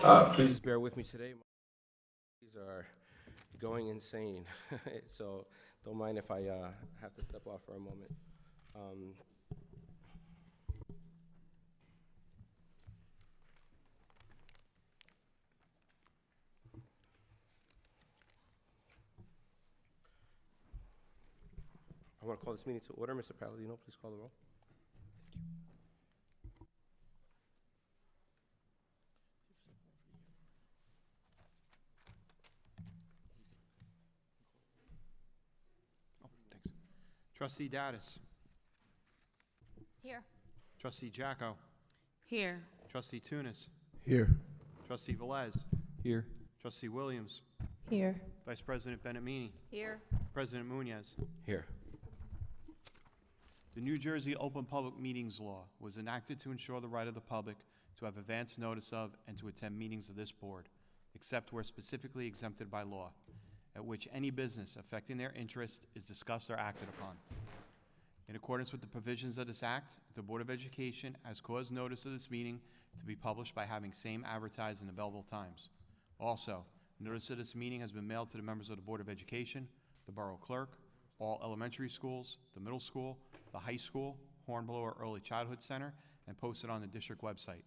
Please bear with me today. These are going insane, so don't mind if I have to step off for a moment. I want to call this meeting to order. Mr. Palladino, please call the roll. Trustee Dattis. Here. Trustee Jacko. Here. Trustee Tunis. Here. Trustee Velez. Here. Trustee Williams. Here. Vice President Benamini. Here. President Munoz. Here. The New Jersey Open Public Meetings Law was enacted to ensure the right of the public to have advance notice of and to attend meetings of this board, except where specifically exempted by law, at which any business affecting their interest is discussed or acted upon. In accordance with the provisions of this act, the Board of Education has caused notice of this meeting to be published by having same advertised in the Belleville Times. Also, notice of this meeting has been mailed to the members of the Board of Education, the Borough Clerk, all elementary schools, the middle school, the high school, Hornblower Early Childhood Center, and posted on the district website.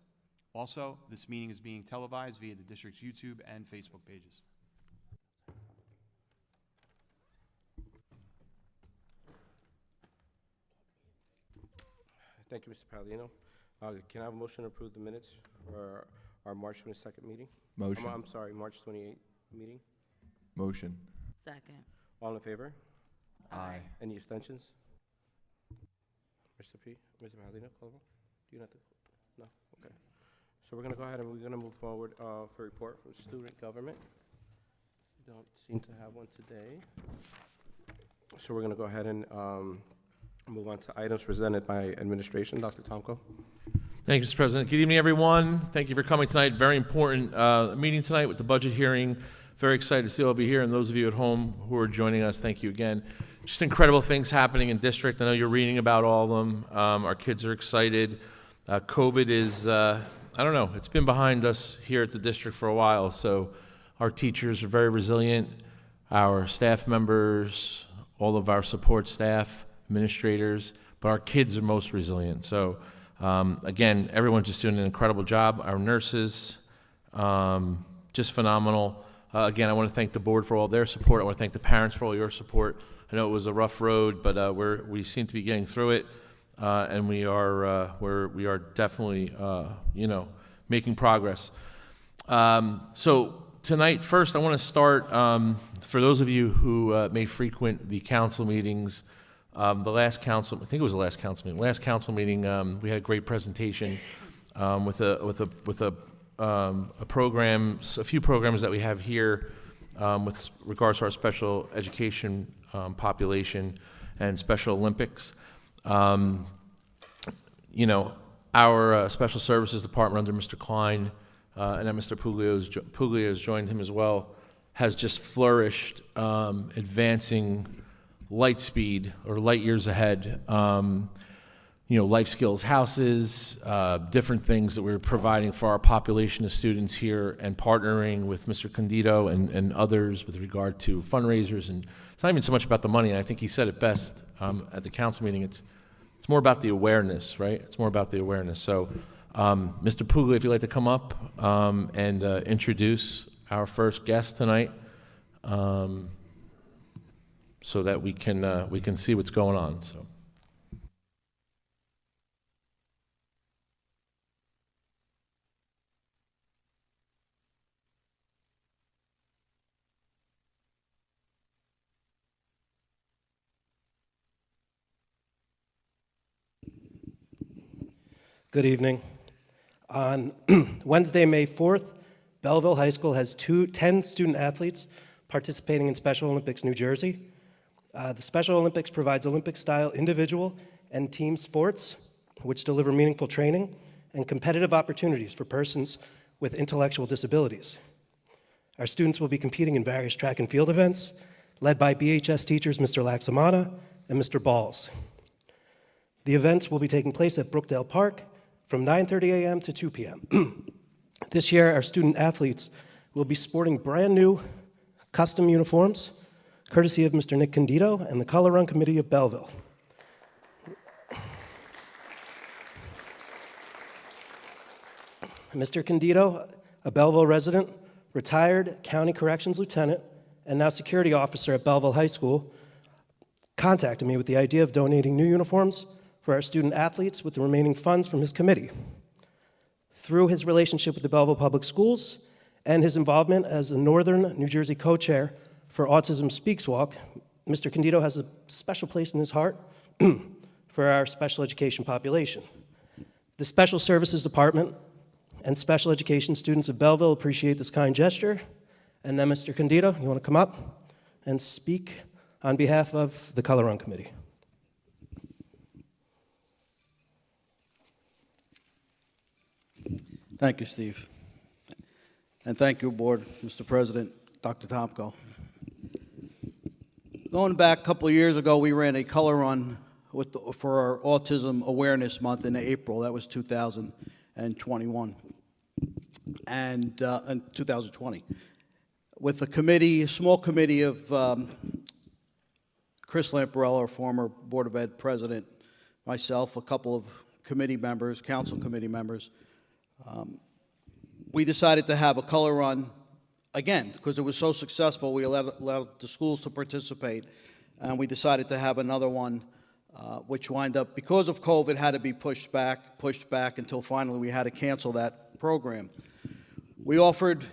Also, this meeting is being televised via the district's YouTube and Facebook pages. Thank you, Mr. Palladino. Can I have a motion to approve the minutes for our March 22nd meeting? Motion. I'm sorry, March 28th meeting. Motion. Second. All in favor? Aye. Any abstentions? Mr. Palladino, call the roll. Do you not? No? Okay. So we're going to go ahead and we're going to move forward for a report from student government. We don't seem to have one today. So we're going to go ahead and move on to items presented by administration. Dr. Tomko. Thank you, Mr. President. Good evening, everyone. Thank you for coming tonight. Very important meeting tonight with the budget hearing. Very excited to see all of you here, and those of you at home who are joining us, thank you again. Just incredible things happening in district. I know you're reading about all of them. Our kids are excited. COVID is, I don't know, it's been behind us here at the district for a while, so our teachers are very resilient. Our staff members, all of our support staff, administrators, but our kids are most resilient. So again, everyone's just doing an incredible job. Our nurses, just phenomenal. Again, I want to thank the board for all their support. I want to thank the parents for all your support. I know it was a rough road, but we seem to be getting through it, and we are definitely making progress. So tonight, first, I want to start for those of you who may frequent the council meetings. The last council, I think it was the last council meeting. Last council meeting, we had a great presentation with a program, a few programs that we have here with regards to our special education population and Special Olympics. Our special services department under Mr. Klein and then Mr. Puglia has joined him as well, has just flourished, advancing light speed or light years ahead. Life skills houses, different things that we're providing for our population of students here, and partnering with Mr. Condito and others with regard to fundraisers. And it's not even so much about the money. And I think he said it best at the council meeting. It's more about the awareness, right? It's more about the awareness. So, Mr. Puglia, if you'd like to come up and introduce our first guest tonight, so that we can see what's going on. So. Good evening. On Wednesday, May 4th, Belleville High School has 10 student athletes participating in Special Olympics New Jersey. The Special Olympics provides Olympic-style individual and team sports, which deliver meaningful training and competitive opportunities for persons with intellectual disabilities. Our students will be competing in various track and field events, led by BHS teachers Mr. Laxamana and Mr. Balls. The events will be taking place at Brookdale Park from 9:30 a.m. to 2 p.m. This year, our student athletes will be sporting brand new custom uniforms, courtesy of Mr. Nick Candido and the Color Run Committee of Belleville. Mr. Candido, a Belleville resident, retired county corrections lieutenant, and now security officer at Belleville High School, contacted me with the idea of donating new uniforms for our student athletes with the remaining funds from his committee. Through his relationship with the Belleville Public Schools and his involvement as a Northern New Jersey co-chair for Autism Speaks Walk, Mr. Candido has a special place in his heart for our special education population. The Special Services Department and special education students of Belleville appreciate this kind gesture. And then, Mr. Candido, you want to come up and speak on behalf of the Color Run Committee? Thank you, Steve. And thank you, Board, Mr. President, Dr. Tomko. Going back a couple of years ago, we ran a color run for our Autism Awareness Month in April. That was 2021 and 2020. With a committee, a small committee of Chris Lamparello, our former Board of Ed president, myself, a couple of committee members, council committee members, we decided to have a color run again because it was so successful. We allowed the schools to participate, and we decided to have another one, which wound up, because of COVID, had to be pushed back until finally we had to cancel that program. We offered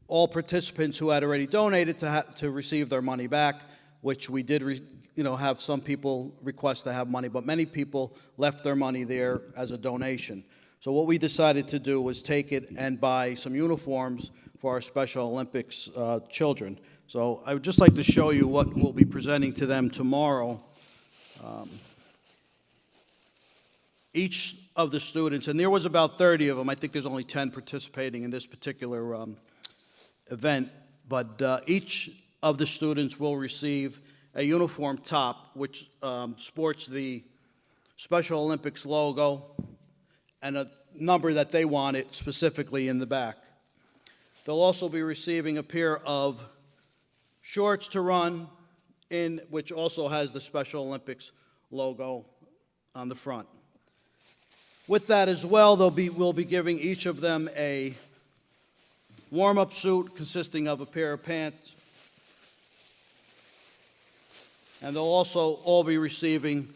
all participants who had already donated to receive their money back, which we did have some people request to have money, but many people left their money there as a donation. So what we decided to do was take it and buy some uniforms for our Special Olympics children. So I would just like to show you what we'll be presenting to them tomorrow. Each of the students, and there was about 30 of them, I think there's only 10 participating in this particular event, but each of the students will receive a uniform top which sports the Special Olympics logo and a number that they wanted specifically in the back. They'll also be receiving a pair of shorts to run in, which also has the Special Olympics logo on the front. With that as well, we'll be giving each of them a warm-up suit consisting of a pair of pants, and they'll also all be receiving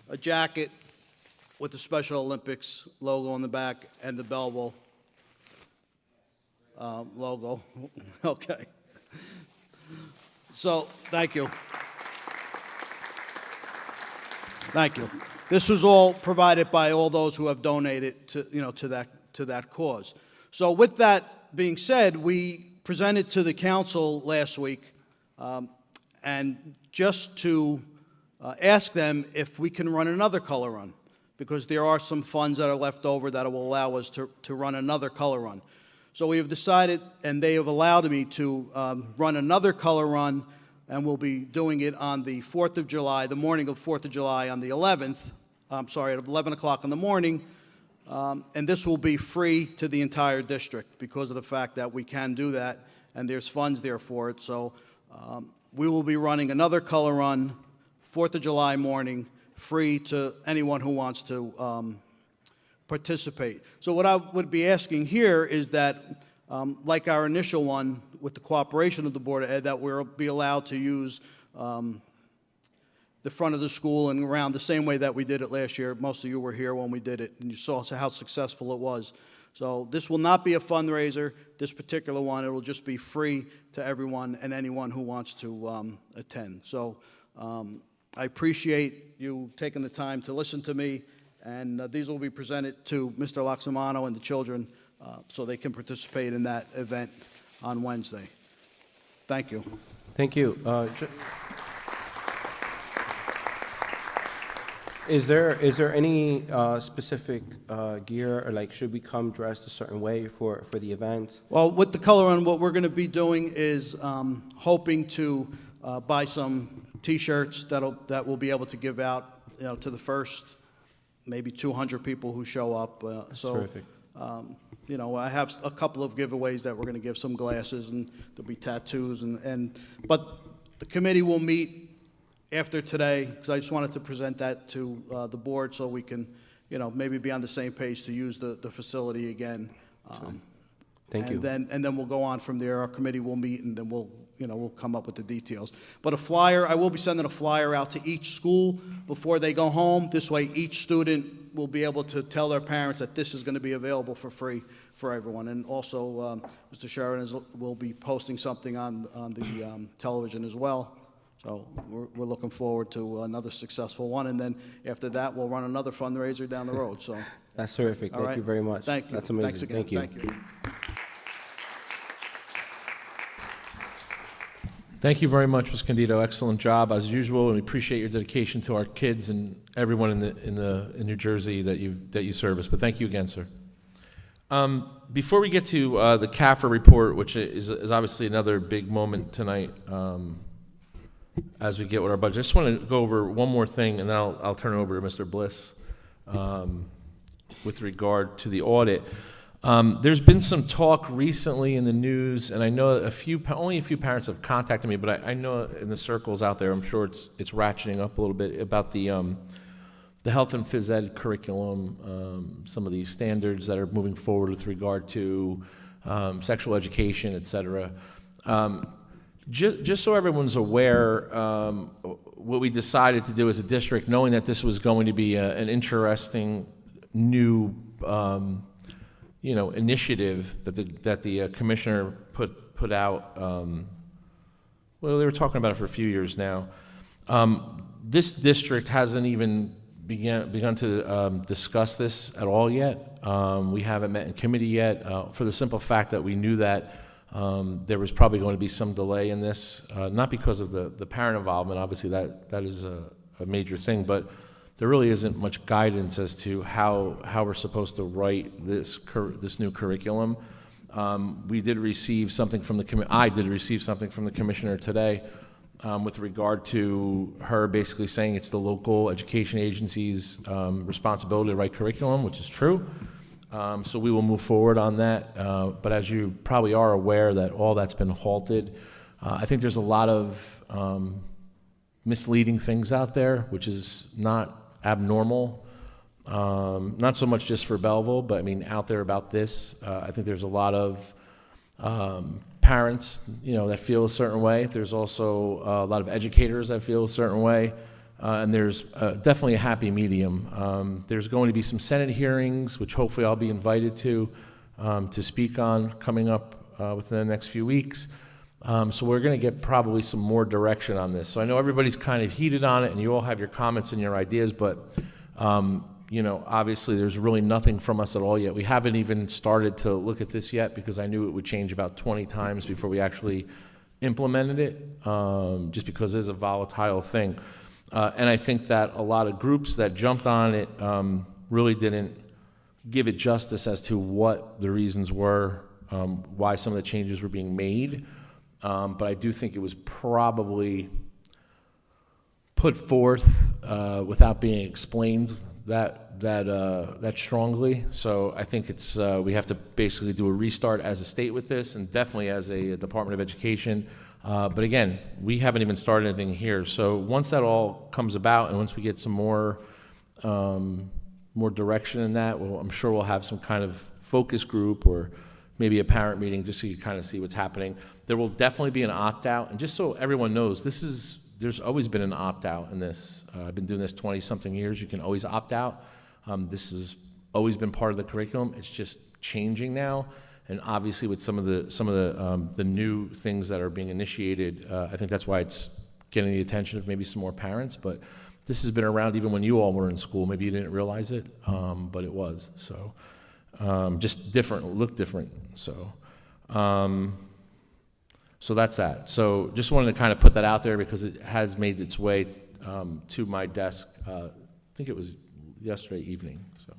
a jacket with the Special Olympics logo on the back and the Belleville logo. Okay. So, thank you. Thank you. This was all provided by all those who have donated to that cause. So, with that being said, we presented to the council last week, and just to ask them if we can run another color run, because there are some funds that are left over that will allow us to run another color run. So we have decided, and they have allowed me to run another color run, and we'll be doing it on the 4th of July, the morning of 4th of July on the 11th, at 11 o'clock in the morning, and this will be free to the entire district because of the fact that we can do that, and there's funds there for it. So we will be running another color run, 4th of July morning, free to anyone who wants to participate. So what I would be asking here is that, like our initial one, with the cooperation of the Board of Ed, that we'll be allowed to use the front of the school and around the same way that we did it last year. Most of you were here when we did it, and you saw how successful it was. So this will not be a fundraiser, this particular one. It will just be free to everyone and anyone who wants to attend. So I appreciate you taking the time to listen to me, and these will be presented to Mr. Laxamano and the children so they can participate in that event on Wednesday. Thank you. Thank you. Is there any specific gear, or like should we come dressed a certain way for the event? Well, with the color run, what we're going to be doing is hoping to buy some T-shirts that we'll be able to give out, to the first maybe 200 people who show up. Terrific. You know, I have a couple of giveaways that we're going to give, some glasses, and there'll be tattoos, but the committee will meet after today, because I just wanted to present that to the board so we can, you know, maybe be on the same page to use the facility again. Thank you. And then we'll go on from there. Our committee will meet, and then we'll come up with the details. But a flyer, I will be sending a flyer out to each school before they go home. This way, each student will be able to tell their parents that this is going to be available for free for everyone. And also, Mr. Sheridan will be posting something on the television as well. So we're looking forward to another successful one. And then after that, we'll run another fundraiser down the road. So That's terrific. all Thank right. you very much. Thank you. That's amazing. Thanks again. Thank you. Thank you. Thank you very much, Ms. Candido. Excellent job as usual, and we appreciate your dedication to our kids and everyone in New Jersey that you service. But thank you again, sir. Before we get to the CAFR report, which is obviously another big moment tonight, as we get with our budget, I just want to go over one more thing, and then I'll turn it over to Mr. Bliss with regard to the audit. There's been some talk recently in the news, and I know only a few parents have contacted me, but I know in the circles out there, I'm sure it's ratcheting up a little bit about the health and phys ed curriculum, some of these standards that are moving forward with regard to sexual education, et cetera. Just so everyone's aware, what we decided to do as a district, knowing that this was going to be an interesting new initiative that the commissioner put out. Well, they were talking about it for a few years now. This district hasn't even begun to discuss this at all yet. We haven't met in committee yet, for the simple fact that we knew that there was probably going to be some delay in this, not because of the parent involvement. Obviously, that is a major thing, but there really isn't much guidance as to how we're supposed to write this new curriculum. We did receive something from I did receive something from the commissioner today with regard to her basically saying it's the local education agency's responsibility to write curriculum, which is true. So we will move forward on that. But as you probably are aware, that all that's been halted. I think there's a lot of misleading things out there, which is not abnormal, not so much just for Belleville, but I mean out there about this. I think there's a lot of parents, that feel a certain way. There's also a lot of educators that feel a certain way, and there's definitely a happy medium. There's going to be some Senate hearings, which hopefully I'll be invited to speak on coming up within the next few weeks. So we're going to get probably some more direction on this. So I know everybody's kind of heated on it, and you all have your comments and your ideas, but obviously there's really nothing from us at all yet. We haven't even started to look at this yet because I knew it would change about 20 times before we actually implemented it, just because it is a volatile thing. And I think that a lot of groups that jumped on it really didn't give it justice as to what the reasons were, why some of the changes were being made. But I do think it was probably put forth without being explained that strongly. So I think it's we have to basically do a restart as a state with this, and definitely as a Department of Education. But again, we haven't even started anything here. So once that all comes about, and once we get some more direction in that, I'm sure we'll have some kind of focus group or maybe a parent meeting just so you kind of see what's happening. There will definitely be an opt-out, and just so everyone knows, there's always been an opt-out in this. I've been doing this 20-something years. You can always opt out. This has always been part of the curriculum. It's just changing now, and obviously with some of the new things that are being initiated, I think that's why it's getting the attention of maybe some more parents. But this has been around even when you all were in school. Maybe you didn't realize it, but it was. So just different, look different. So that's that. So just wanted to kind of put that out there because it has made its way to my desk. I think it was yesterday evening. So,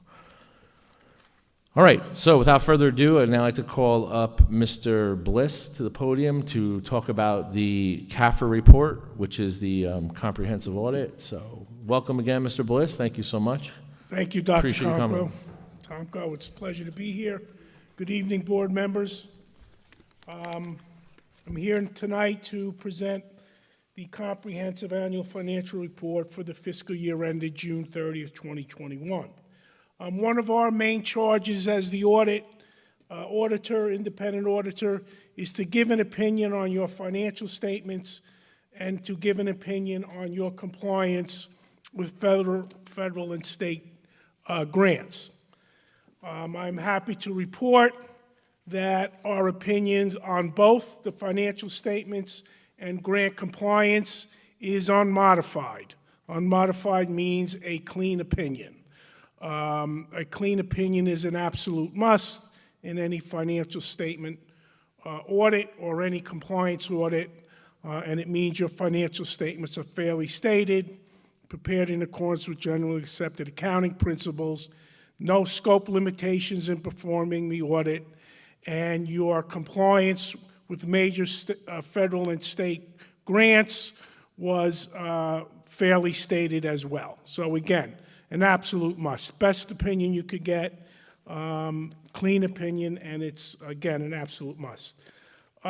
all right. So without further ado, I'd now like to call up Mr. Bliss to the podium to talk about the CAFR report, which is the comprehensive audit. So welcome again, Mr. Bliss. Thank you so much. Thank you, Dr. Appreciate you coming. Conquo. Comco. It's a pleasure to be here. Good evening, board members. I'm here tonight to present the comprehensive annual financial report for the fiscal year ended June 30th, 2021. One of our main charges as the auditor, independent auditor, is to give an opinion on your financial statements and to give an opinion on your compliance with federal and state grants. I'm happy to report that our opinions on both the financial statements and grant compliance is unmodified. Unmodified means a clean opinion. A clean opinion is an absolute must in any financial statement audit or any compliance audit, and it means your financial statements are fairly stated, prepared in accordance with generally accepted accounting principles, no scope limitations in performing the audit, and your compliance with major federal and state grants was fairly stated as well. So again, an absolute must. Best opinion you could get, clean opinion, and it's, again, an absolute must.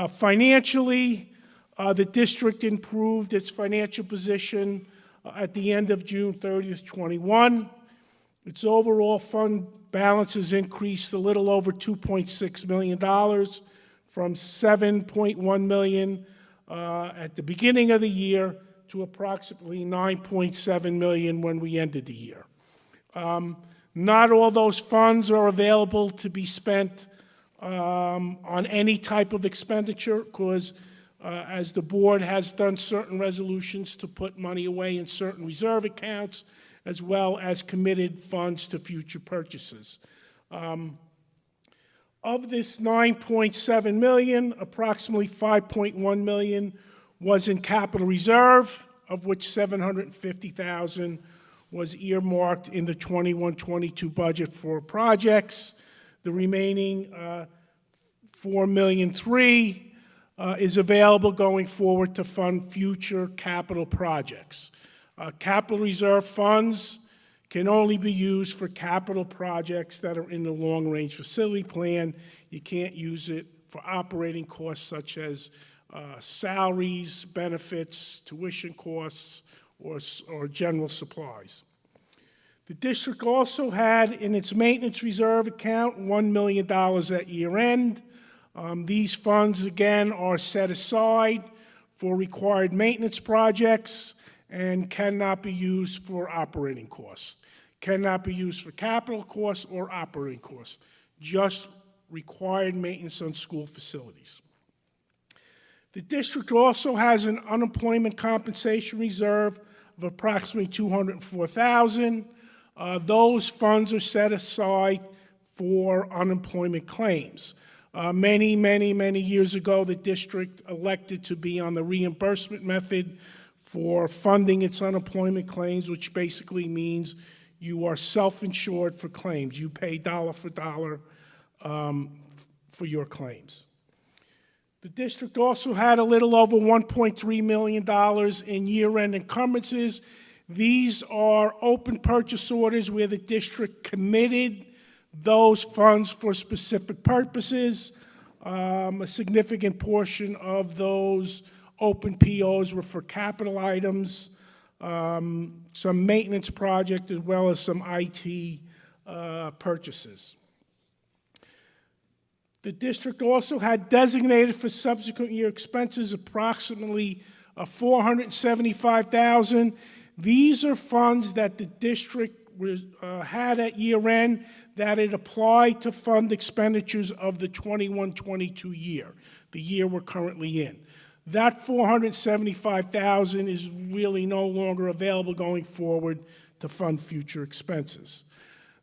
Financially, the district improved its financial position at the end of June 30th, 21. Its overall fund balance has increased a little over $2.6 million from $7.1 million at the beginning of the year to approximately $9.7 million when we ended the year. Not all those funds are available to be spent on any type of expenditure because as the board has done certain resolutions to put money away in certain reserve accounts, as well as committed funds to future purchases. Of this $9.7 million, approximately $5.1 million was in capital reserve, of which $750,000 was earmarked in the 21-22 budget for projects. The remaining $4.3 million is available going forward to fund future capital projects. Capital reserve funds can only be used for capital projects that are in the long-range facility plan. You can't use it for operating costs such as salaries, benefits, tuition costs, or general supplies. The district also had in its maintenance reserve account $1 million at year end. These funds, again, are set aside for required maintenance projects and cannot be used for operating costs. Cannot be used for capital costs or operating costs, just required maintenance on school facilities. The district also has an unemployment compensation reserve of approximately $204,000. Those funds are set aside for unemployment claims. Many years ago, the district elected to be on the reimbursement method for funding its unemployment claims, which basically means you are self-insured for claims. You pay dollar for dollar for your claims. The district also had a little over $1.3 million in year-end encumbrances. These are open purchase orders where the district committed those funds for specific purposes. A significant portion of those open POs were for capital items, some maintenance project, as well as some IT purchases. The district also had designated for subsequent year expenses approximately $475,000. These are funds that the district had at year end that it applied to fund expenditures of the 21-22 year, the year we're currently in. That $475,000 is really no longer available going forward to fund future expenses.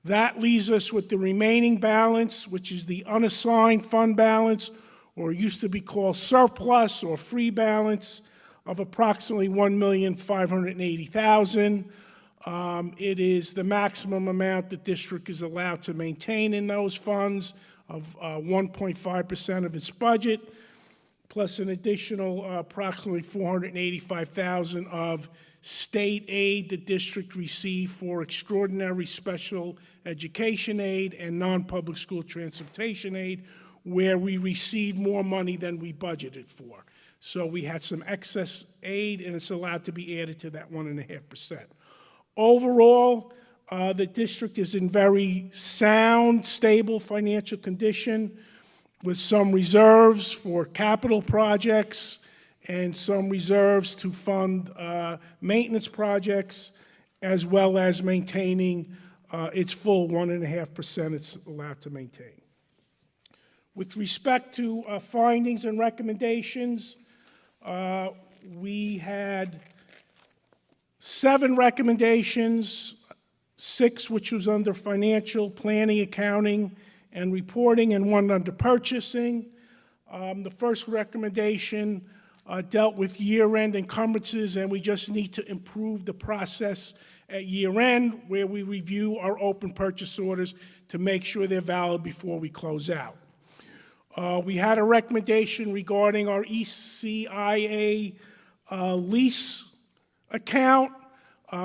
That leaves us with the remaining balance, which is the unassigned fund balance, or used to be called surplus or free balance, of approximately $1,580,000. It is the maximum amount the district is allowed to maintain in those funds of 1.5% of its budget, plus an additional approximately $485,000 of state aid the district received for extraordinary special education aid and non-public school transportation aid, where we received more money than we budgeted for. So we had some excess aid, and it's allowed to be added to that 1.5%. Overall, the district is in very sound, stable financial condition, with some reserves for capital projects and some reserves to fund maintenance projects, as well as maintaining its full 1.5% it's allowed to maintain. With respect to findings and recommendations, we had 7 recommendations, 6 which was under financial planning, accounting, and reporting, and 1 under purchasing. The first recommendation dealt with year-end encumbrances, and we just need to improve the process at year-end, where we review our open purchase orders to make sure they're valid before we close out. We had a recommendation regarding our ECIA lease account.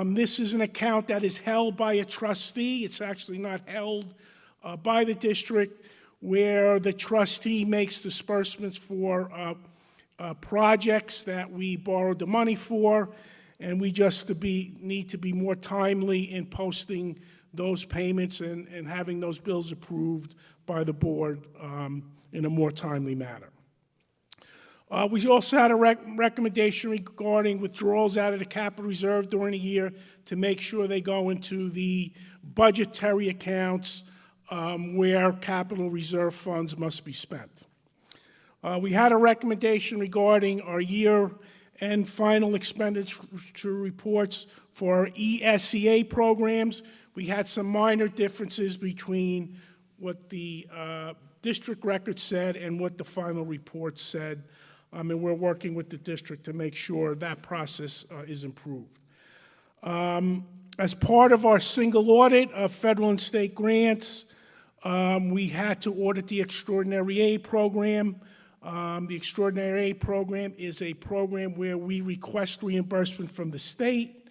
This is an account that is held by a trustee. It's actually not held by the district, where the trustee makes disbursements for projects that we borrowed the money for, and we just need to be more timely in posting those payments and having those bills approved by the board in a more timely manner. We also had a recommendation regarding withdrawals out of the capital reserve during the year to make sure they go into the budgetary accounts where capital reserve funds must be spent. We had a recommendation regarding our year-end final expenditure reports for our ESEA programs. We had some minor differences between what the district record said and what the final report said, and we're working with the district to make sure that process is improved. As part of our single audit of federal and state grants, we had to audit the Extraordinary Aid Program. The Extraordinary Aid Program is a program where we request reimbursement from the state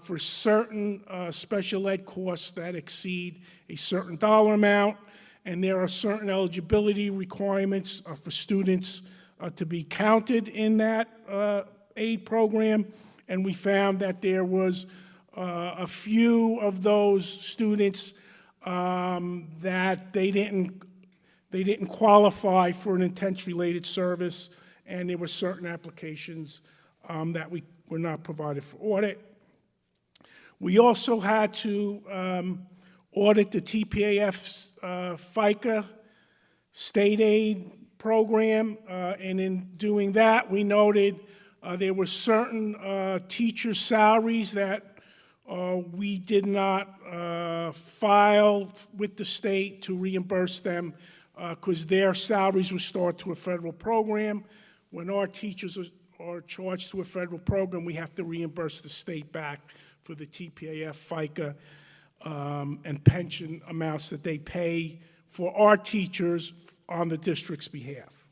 for certain special ed costs that exceed a certain dollar amount, and there are certain eligibility requirements for students to be counted in that aid program, and we found that there was a few of those students that they didn't qualify for an intense-related service, and there were certain applications that we were not provided for audit. We also had to audit the TPAF's FICA state aid program, and in doing that, we noted there were certain teacher salaries that we did not file with the state to reimburse them because their salaries were stored to a federal program. When our teachers are charged to a federal program, we have to reimburse the state back for the TPAF, FICA, and pension amounts that they pay for our teachers on the district's behalf.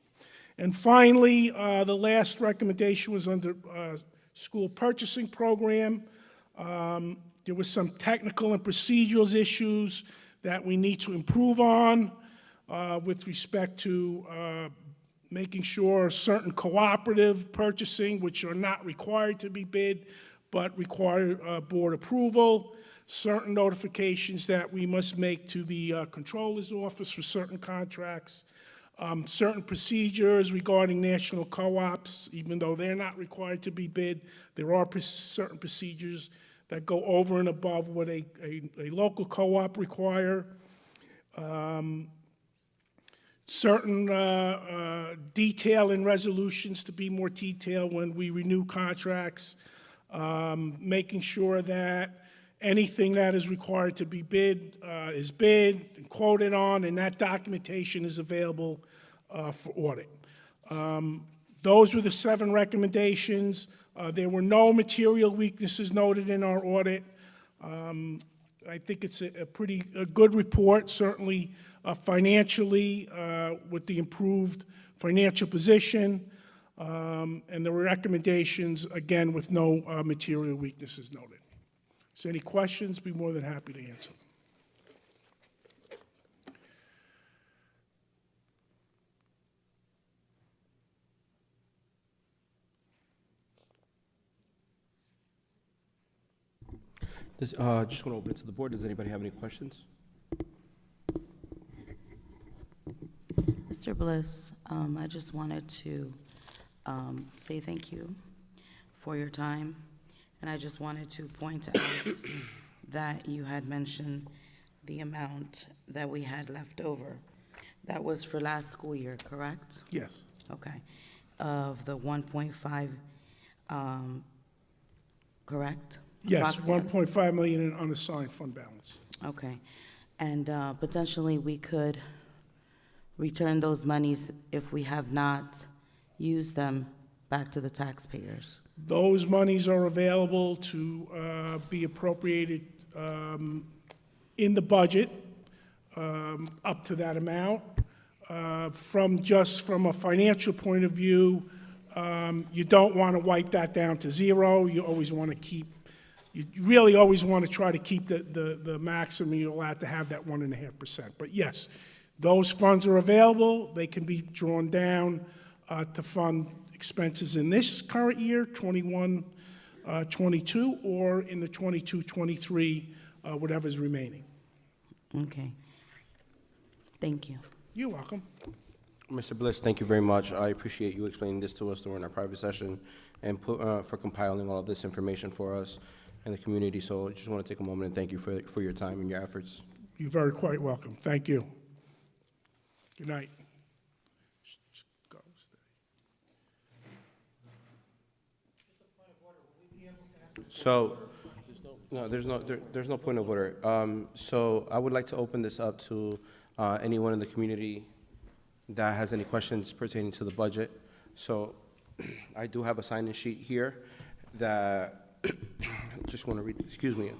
And finally, the last recommendation was under school purchasing program. There were some technical and procedural issues that we need to improve on with respect to making sure certain cooperative purchasing, which are not required to be bid, but require board approval, certain notifications that we must make to the controller's office for certain contracts, certain procedures regarding national co-ops, even though they're not required to be bid, there are certain procedures that go over and above what a local co-op require. Certain detail in resolutions to be more detailed when we renew contracts, making sure that anything that is required to be bid is bid and quoted on, and that documentation is available for audit. Those were the 7 recommendations. There were no material weaknesses noted in our audit. I think it's a good report, certainly financially with the improved financial position. And the recommendations, again, with no material weaknesses noted. So any questions, be more than happy to answer. Just want to open it to the board. Does anybody have any questions? Mr. Bliss, I just wanted to say thank you for your time, and I just wanted to point out that you had mentioned the amount that we had left over. That was for last school year, correct? Yes. Okay. Of the 1.5, correct? Yes, Approximately? 1.5 million in unassigned fund balance. Okay. And potentially, we could return those monies if we have not used them back to the taxpayers. Those monies are available to be appropriated in the budget up to that amount. From a financial point of view, you don't want to wipe that down to zero. You always want to keep, you really always want to try to keep the maximum you're allowed to have, that 1.5%. But yes, those funds are available. They can be drawn down to fund expenses in this current year, 21, 22, or in the 22, 23, whatever's remaining. Okay. Thank you. You're welcome. Mr. Bliss, thank you very much. I appreciate you explaining this to us during our private session and for compiling all of this information for us and the community. So I just want to take a moment and thank you for your time and your efforts. You're very quite welcome. Thank you. Good night. So, no, there's no point of order. So I would like to open this up to anyone in the community that has any questions pertaining to the budget. So I do have a sign-in sheet here that just want to read, excuse me,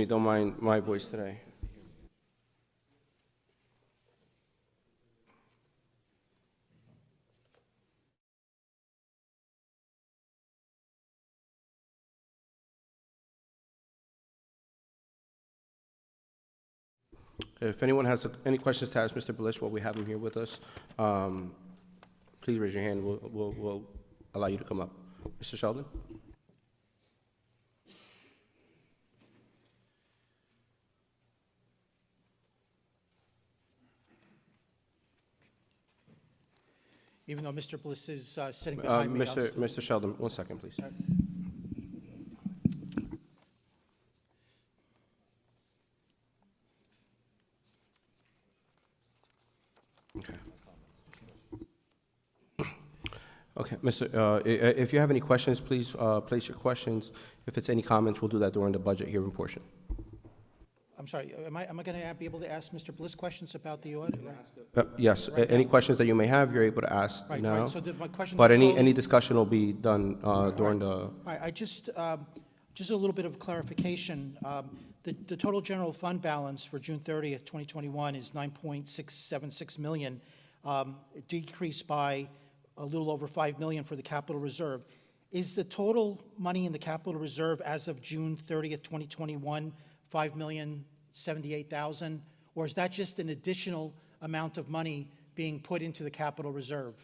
don't mind my voice today. If anyone has any questions to ask Mr. Bliss while we have him here with us, please raise your hand. We'll allow you to come up. Mr. Sheldon? Even though Mr. Bliss is sitting behind me. Mr. Sheldon, 1 second, please. Okay. Okay, if you have any questions, please place your questions. If it's any comments, we'll do that during the budget hearing portion. I'm sorry, am I going to be able to ask Mr. Bliss questions about the audit? Yes, any questions that you may have, you're able to ask now. Right, so my question. But any discussion will be done during the. All right, just a little bit of clarification. The total general fund balance for June 30th, 2021 is $9.676 million. It decreased by a little over $5 million for the capital reserve. Is the total money in the capital reserve as of June 30th, 2021, $5,078,000, or is that just an additional amount of money being put into the capital reserve?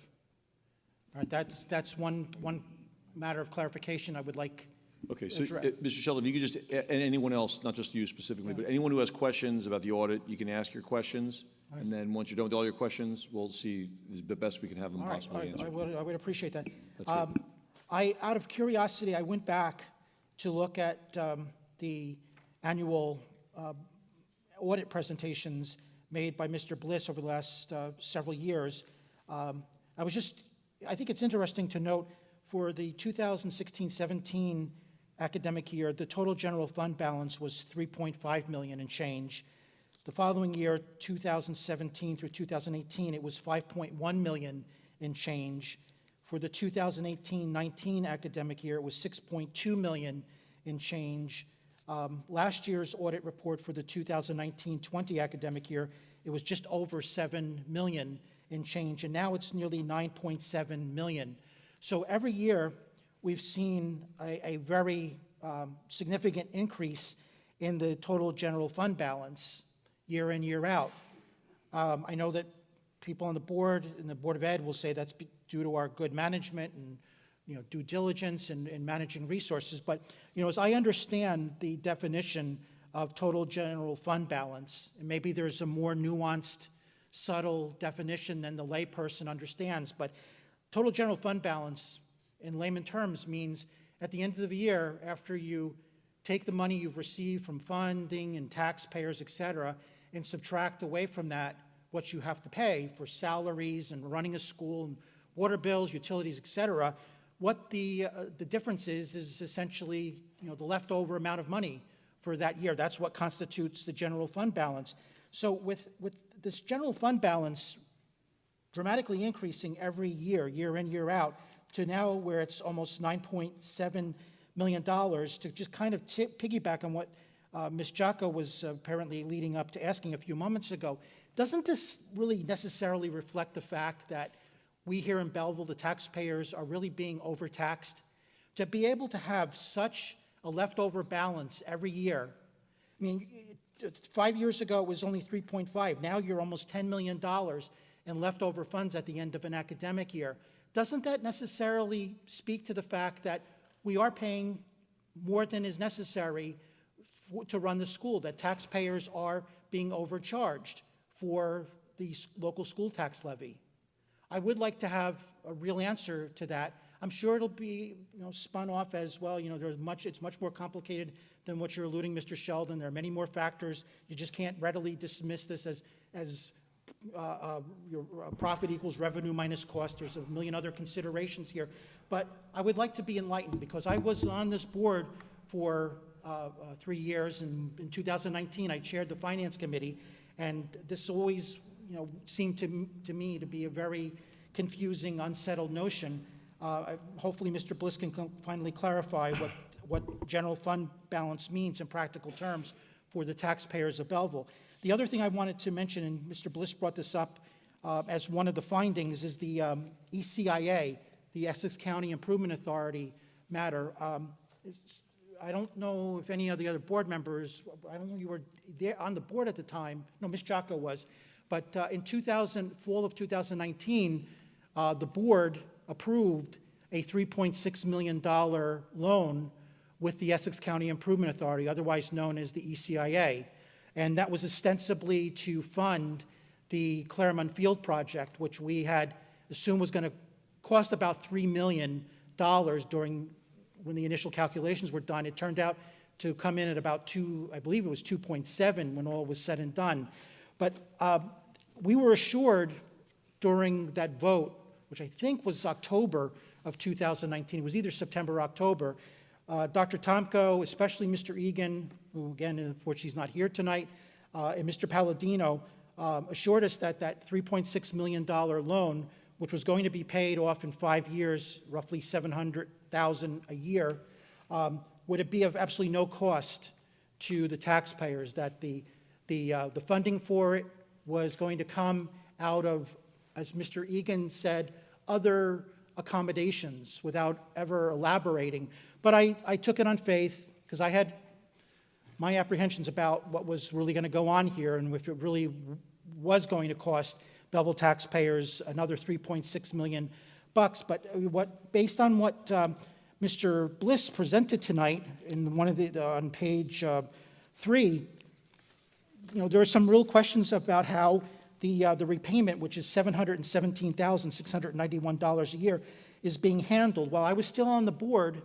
All right, that's one matter of clarification I would like. Okay, so Mr. Sheldon, if you could just, and anyone else, not just you specifically, but anyone who has questions about the audit, you can ask your questions, and then once you're done with all your questions, we'll see the best we can have them possibly answer. I would appreciate that. That's good. Out of curiosity, I went back to look at the annual audit presentations made by Mr. Bliss over the last several years. I think it's interesting to note for the 2016-17 academic year, the total general fund balance was $3.5 million and change. The following year, 2017 through 2018, it was $5.1 million and change. For the 2018-19 academic year, it was $6.2 million and change. Last year's audit report for the 2019-20 academic year, it was just over 7 million in change, and now it's nearly 9.7 million. So every year, we've seen a very significant increase in the total general fund balance year in, year out. I know that people on the board and the Board of Ed will say that's due to our good management and due diligence in managing resources. But as I understand the definition of total general fund balance, and maybe there's a more nuanced, subtle definition than the layperson understands, but total general fund balance in layman terms means at the end of the year, after you take the money you've received from funding and taxpayers, et cetera, and subtract away from that what you have to pay for salaries and running a school and water bills, utilities, et cetera, what the difference is essentially the leftover amount of money for that year. That's what constitutes the general fund balance. So with this general fund balance dramatically increasing every year, year in, year out, to now where it's almost $9.7 million, to just kind of piggyback on what Ms. Jocko was apparently leading up to asking a few moments ago, doesn't this really necessarily reflect the fact that we here in Belleville, the taxpayers, are really being overtaxed? To be able to have such a leftover balance every year, I mean, 5 years ago it was only 3.5. Now you're almost $10 million in leftover funds at the end of an academic year. Doesn't that necessarily speak to the fact that we are paying more than is necessary to run the school, that taxpayers are being overcharged for the local school tax levy? I would like to have a real answer to that. I'm sure it'll be spun off as well. It's much more complicated than what you're alluding, Mr. Sheldon. There are many more factors. You just can't readily dismiss this as your profit equals revenue minus cost. There's a million other considerations here. But I would like to be enlightened, because I was on this board for 3 years, and in 2019 I chaired the Finance Committee, and this always seemed to me to be a very confusing, unsettled notion. Hopefully Mr. Bliss can finally clarify what general fund balance means in practical terms for the taxpayers of Belleville. The other thing I wanted to mention, and Mr. Bliss brought this up as one of the findings, is the ECIA, the Essex County Improvement Authority matter. I don't know if any of the other board members, I don't know if you were there on the board at the time. No, Ms. Jocko was. But in fall of 2019, the board approved a $3.6 million loan with the Essex County Improvement Authority, otherwise known as the ECIA. And that was ostensibly to fund the Claremont Field project, which we had assumed was going to cost about $3 million when the initial calculations were done. It turned out to come in at about I believe it was 2.7 when all was said and done. But we were assured during that vote, which I think was October of 2019, it was either September or October, Dr. Tomko, especially Mr. Egan, who again, unfortunately, is not here tonight, and Mr. Palladino assured us that that $3.6 million loan, which was going to be paid off in 5 years, roughly $700,000 a year, would it be of absolutely no cost to the taxpayers, that the funding for it was going to come out of, as Mr. Egan said, other accommodations, without ever elaborating. But I took it on faith, because I had my apprehensions about what was really going to go on here, and if it really was going to cost Belleville taxpayers another $3.6 million. But based on what Mr. Bliss presented tonight in one of on page 3, there are some real questions about how the repayment, which is $717,691 a year, is being handled. While I was still on the board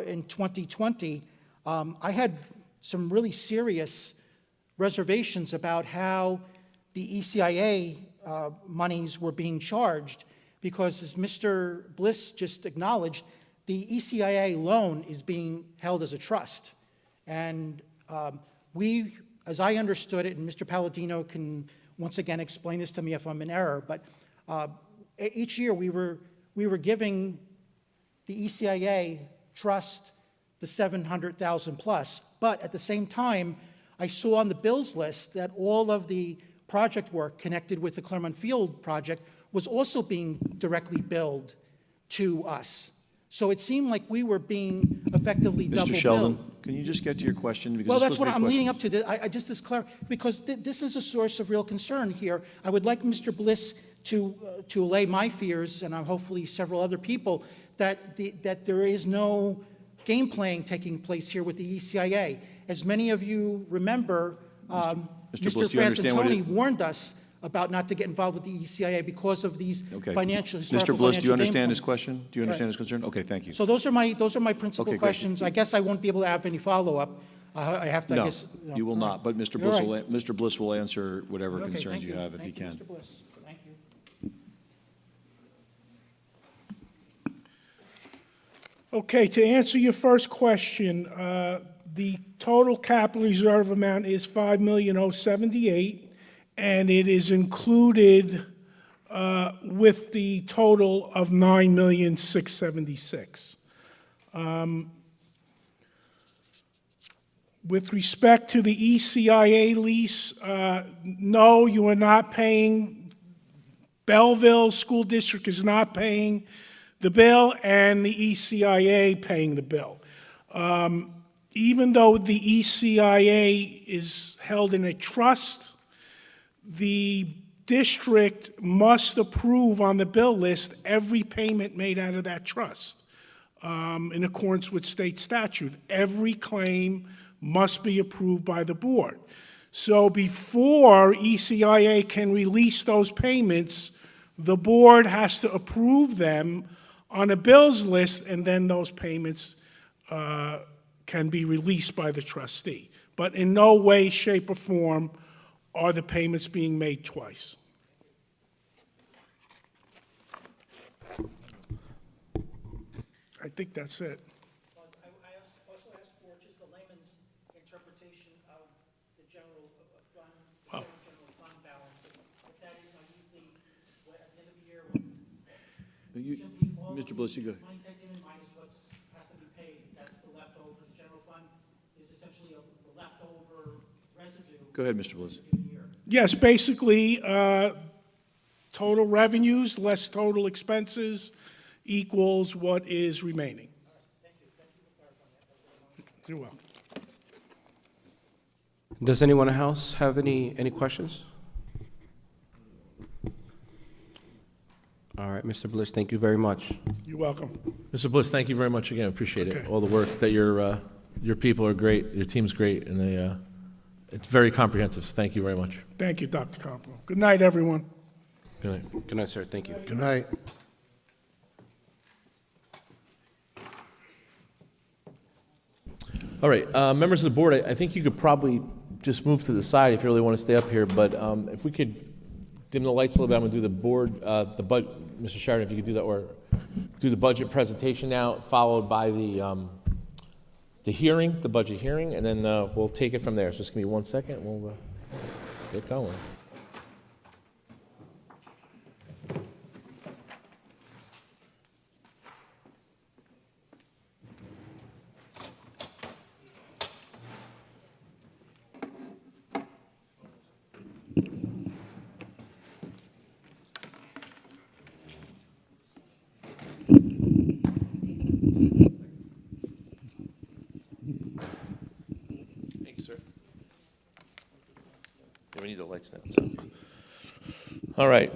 in 2020, I had some really serious reservations about how the ECIA monies were being charged, because as Mr. Bliss just acknowledged, the ECIA loan is being held as a trust. And we, as I understood it, and Mr. Palladino can once again explain this to me if I'm in error, but each year we were giving the ECIA trust the $700,000 plus, but at the same time, I saw on the bills list that all of the project work connected with the Claremont Field project was also being directly billed to us. So it seemed like we were being effectively double Mr. billed. Sheldon, can you just get to your question? Because Well, this that's was what my I'm leading question. up to. I just this because this is a source of real concern here. I would like Mr. Bliss to allay my fears, and hopefully several other people, that there is no game playing taking place here with the ECIA. As many of you remember, Mr. Mr. Bliss, do you understand what Frantantoni it- warned us about not to get involved with the ECIA because of these Okay. historical Mr. Bliss, do you financial understand game his plan. question? Do you understand Right. his concern? Okay, thank you. So those are my principal Okay, great. questions. I guess I won't be able to have any follow-up. I have to, I No, guess. you will all right. not, but Mr. You're Bliss right. Mr. Bliss will answer whatever Okay, concerns thank you have if he Thank you, can. Mr. Bliss. Thank you. Okay, to answer your first question, the total capital reserve amount is $5,078,000, and it is included with the total of $9,676,000. With respect to the ECIA lease, no, you are not paying. Belleville School District is not paying the bill, and the ECIA paying the bill. Even though the ECIA is held in a trust, the district must approve on the bill list every payment made out of that trust. In accordance with state statute, every claim must be approved by the board. So before ECIA can release those payments, the board has to approve them on a bills list, and then those payments can be released by the trustee. But in no way, shape, or form are the payments being made twice. I think that's it. I also asked for just a layman's interpretation of the general fund, general fund balance. If that is naively, at the end of the year, simply all Mr. Bliss, you go. money taken in minus what has to be paid, that's the leftover. The general fund is essentially the leftover residue. Go ahead, Mr. Bliss. Yes, basically, total revenues less total expenses equals what is remaining. You're welcome. Does anyone else have any questions? All right, Mr. Bliss, thank you very much. You're welcome. Mr. Bliss, thank you very much again. Appreciate it. Okay. All the work that your people are great, your team's great, and it's very comprehensive. So thank you very much. Thank you, Dr. Campbell. Good night, everyone. Good night. Good night, sir. Thank you. Good night. All right, members of the board, I think you could probably just move to the side if you really want to stay up here, but if we could dim the lights a little bit, I'm going to do the board, Mr. Sheridan, if you could do that, or do the budget presentation now, followed by the hearing, the budget hearing, and then we'll take it from there. So just give me 1 second, and we'll get going. Thank you, sir. Yeah, we need the lights now. So. All right.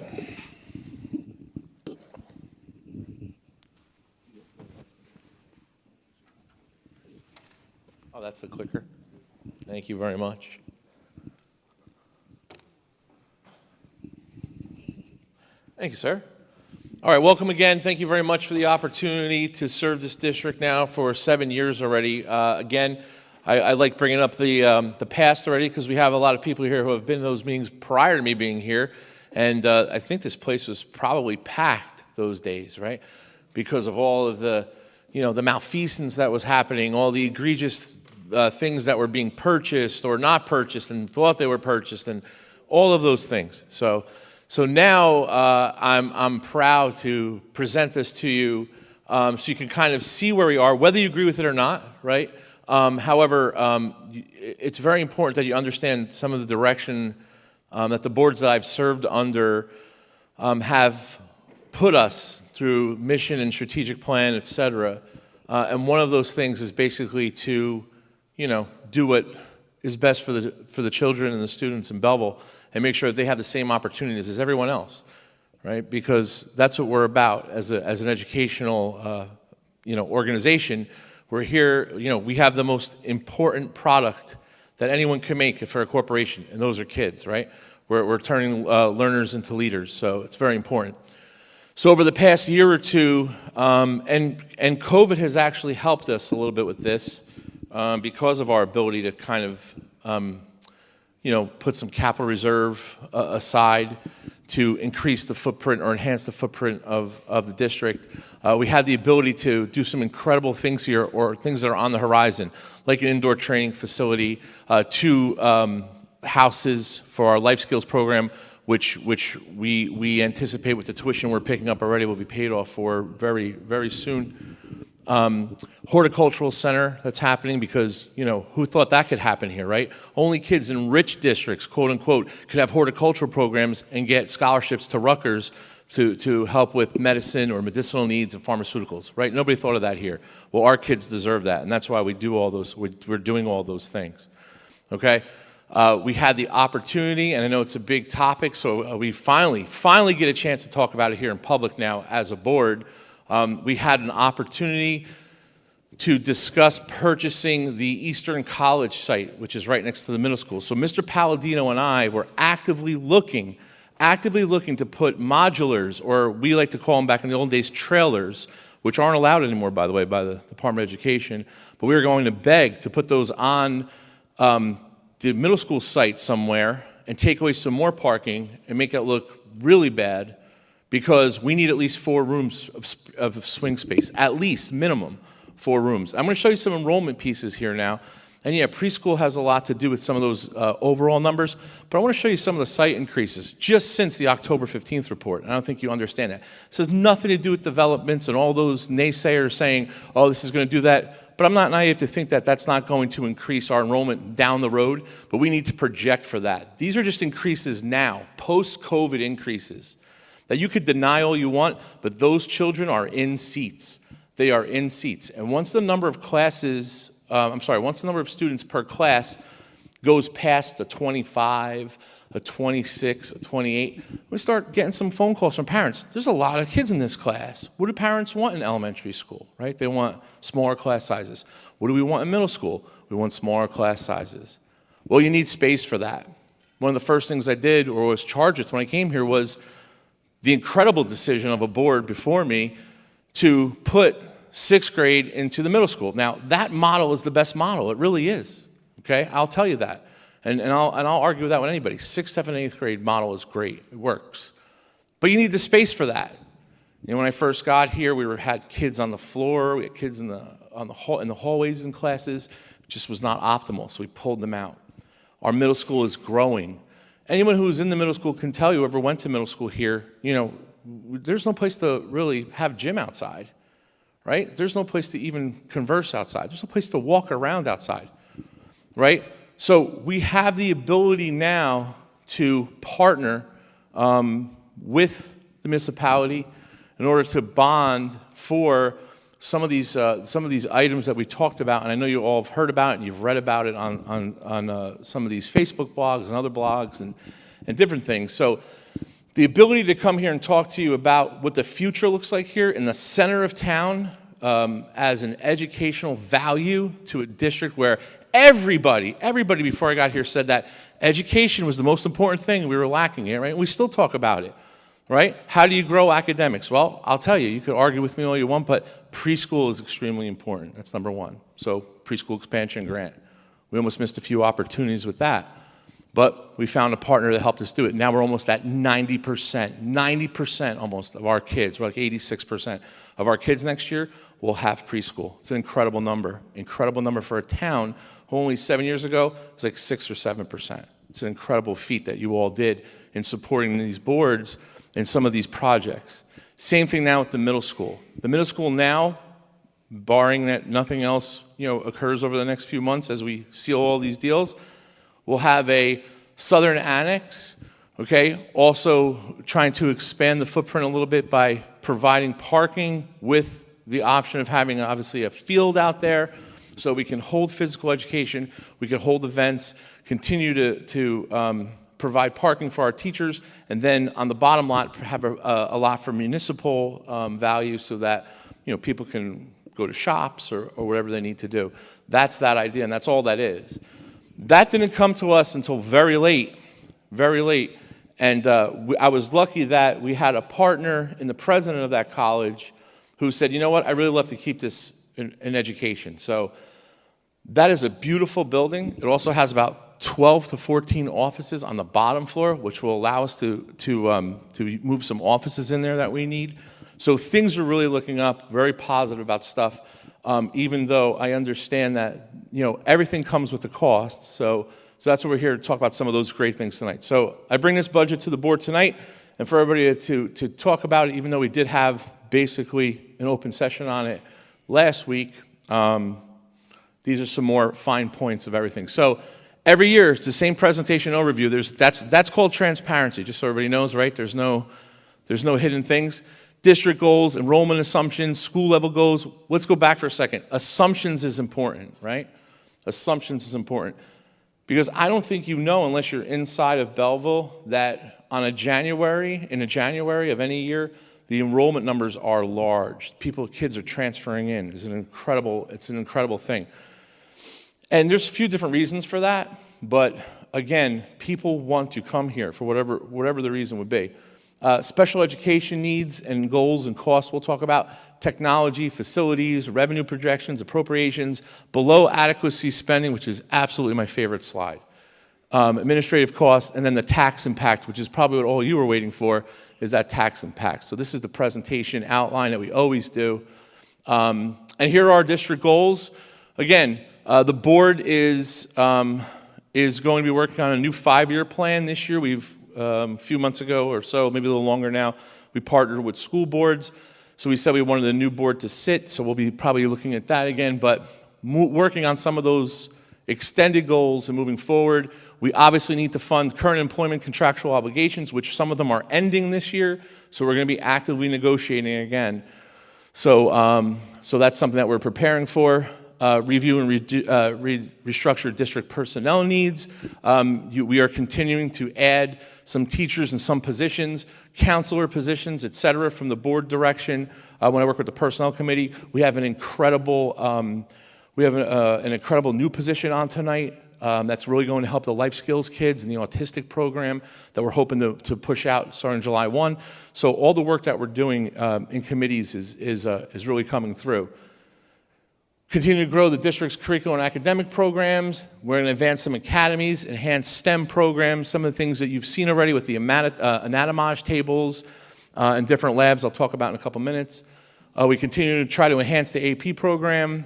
Oh, that's the clicker. Thank you very much. Thank you, sir. All right, welcome again. Thank you very much for the opportunity to serve this district now for 7 years already. Again, I like bringing up the past already because we have a lot of people here who have been in those meetings prior to me being here, and I think this place was probably packed those days, right? Because of all of the, the malfeasance that was happening, all the egregious things that were being purchased or not purchased and thought they were purchased, and all of those things. So now I'm proud to present this to you so you can kind of see where we are, whether you agree with it or not, right? However, it's very important that you understand some of the direction that the boards that I've served under have put us through mission and strategic plan, et cetera. And one of those things is basically to, do what is best for the children and the students in Belleville and make sure that they have the same opportunities as everyone else, right? Because that's what we're about as an educational, organization. We're here, we have the most important product that anyone can make for a corporation, and those are kids, right? We're turning learners into leaders, so it's very important. So over the past year or two, and COVID has actually helped us a little bit with this because of our ability to kind of, put some capital reserve aside to increase the footprint or enhance the footprint of the district. We had the ability to do some incredible things here, or things that are on the horizon, like an indoor training facility, 2 houses for our life skills program, which we anticipate with the tuition we're picking up already will be paid off for very, very soon. Horticultural center that's happening because, who thought that could happen here, right? Only kids in rich districts, quote unquote, could have horticultural programs and get scholarships to Rutgers to help with medicine or medicinal needs of pharmaceuticals, right? Nobody thought of that here. Well, our kids deserve that, and that's why we do all those, we're doing all those things, okay? We had the opportunity, and I know it's a big topic, so we finally get a chance to talk about it here in public now as a board. We had an opportunity to discuss purchasing the Eastern College site, which is right next to the middle school. So Mr. Palladino and I were actively looking to put modulars, or we like to call them back in the old days, trailers, which aren't allowed anymore, by the way, by the Department of Education. But we were going to beg to put those on the middle school site somewhere and take away some more parking and make it look really bad, because we need at least 4 rooms of swing space, at least minimum 4 rooms. I'm going to show you some enrollment pieces here now. And yeah, preschool has a lot to do with some of those overall numbers, but I want to show you some of the site increases just since the October 15th report. I don't think you understand that. This has nothing to do with developments and all those naysayers saying, oh, this is going to do that. But I'm not naive to think that that's not going to increase our enrollment down the road, but we need to project for that. These are just increases now, post-COVID increases, that you could deny all you want, but those children are in seats. They are in seats. And once the number of classes, once the number of students per class goes past a 25, a 26, a 28, we start getting some phone calls from parents. There's a lot of kids in this class. What do parents want in elementary school, right? They want smaller class sizes. What do we want in middle school? We want smaller class sizes. Well, you need space for that. One of the first things I did, or was charged with when I came here, was the incredible decision of a board before me to put 6th grade into the middle school. Now, that model is the best model. It really is, okay? I'll tell you that. And I'll argue with that with anybody. 6th, 7th, and 8th grade model is great. It works. But you need the space for that. When I first got here, we had kids on the floor. We had kids in the hallways in classes. It just was not optimal, so we pulled them out. Our middle school is growing. Anyone who's in the middle school can tell you, whoever went to middle school here, there's no place to really have gym outside, right? There's no place to even converse outside. There's no place to walk around outside, right? So we have the ability now to partner with the municipality in order to bond for some of these items that we talked about, and I know you all have heard about it and you've read about it on some of these Facebook blogs and other blogs and different things. So the ability to come here and talk to you about what the future looks like here in the center of town as an educational value to a district where everybody before I got here said that education was the most important thing we were lacking here, right? And we still talk about it. Right? How do you grow academics? Well, I'll tell you, you could argue with me all you want, but preschool is extremely important. That's number 1. So preschool expansion grant. We almost missed a few opportunities with that, but we found a partner that helped us do it. Now we're almost at 90% almost of our kids, we're like 86% of our kids next year will have preschool. It's an incredible number for a town who only 7 years ago was like 6 or 7%. It's an incredible feat that you all did in supporting these boards in some of these projects. Same thing now with the middle school. The middle school now, barring that nothing else occurs over the next few months as we seal all these deals, will have a Southern Annex, okay, also trying to expand the footprint a little bit by providing parking with the option of having obviously a field out there so we can hold physical education, we can hold events, continue to provide parking for our teachers, and then on the bottom lot have a lot for municipal value so that people can go to shops or whatever they need to do. That's that idea, and that's all that is. That didn't come to us until very late, and I was lucky that we had a partner in the president of that college who said, you know what, I really love to keep this in education. So that is a beautiful building. It also has about 12 to 14 offices on the bottom floor, which will allow us to move some offices in there that we need. So things are really looking up, very positive about stuff, even though I understand that everything comes with a cost. So that's what we're here to talk about, some of those great things tonight. So I bring this budget to the board tonight, and for everybody to talk about it, even though we did have basically an open session on it last week. These are some more fine points of everything. So every year, it's the same presentation overview. That's called transparency, just so everybody knows, right? There's no hidden things. District goals, enrollment assumptions, school level goals. Let's go back for a second. Assumptions is important, right? Assumptions is important. Because I don't think unless you're inside of Belleville, that in a January of any year, the enrollment numbers are large. Kids are transferring in. It's an incredible thing. And there's a few different reasons for that, but again, people want to come here for whatever the reason would be. Special education needs and goals and costs we'll talk about, technology, facilities, revenue projections, appropriations, below adequacy spending, which is absolutely my favorite slide, administrative costs, and then the tax impact, which is probably what all you were waiting for, is that tax impact. So this is the presentation outline that we always do. And here are our district goals. Again, the board is going to be working on a new 5-year plan this year. We've a few months ago or so, maybe a little longer now, we partnered with school boards. So we said we wanted the new board to sit, so we'll be probably looking at that again, but working on some of those extended goals and moving forward. We obviously need to fund current employment contractual obligations, which some of them are ending this year, so we're going to be actively negotiating again. So that's something that we're preparing for. Review and restructure district personnel needs. We are continuing to add some teachers in some positions, counselor positions, et cetera, from the board direction. When I work with the personnel committee, we have an incredible new position on tonight that's really going to help the life skills kids in the autistic program that we're hoping to push out starting July 1. So all the work that we're doing in committees is really coming through. Continue to grow the district's curricular and academic programs. We're going to advance some academies, enhance STEM programs, some of the things that you've seen already with the anatomage tables and different labs I'll talk about in a couple minutes. We continue to try to enhance the AP program,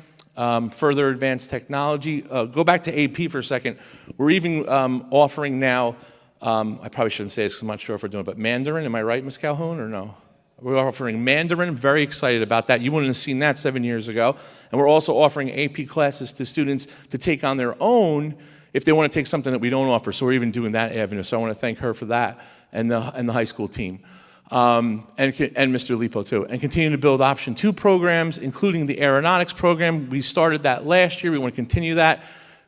further advance technology. Go back to AP for a second. We're even offering now, I probably shouldn't say this because I'm not sure if we're doing it, but Mandarin, am I right, Ms. Calhoun, or no? We're offering Mandarin, very excited about that. You wouldn't have seen that 7 years ago. And we're also offering AP classes to students to take on their own if they want to take something that we don't offer. So we're even doing that avenue. So I want to thank her for that and the high school team. And Mr. Lipo too. And continue to build Option 2 programs, including the aeronautics program. We started that last year. We want to continue that.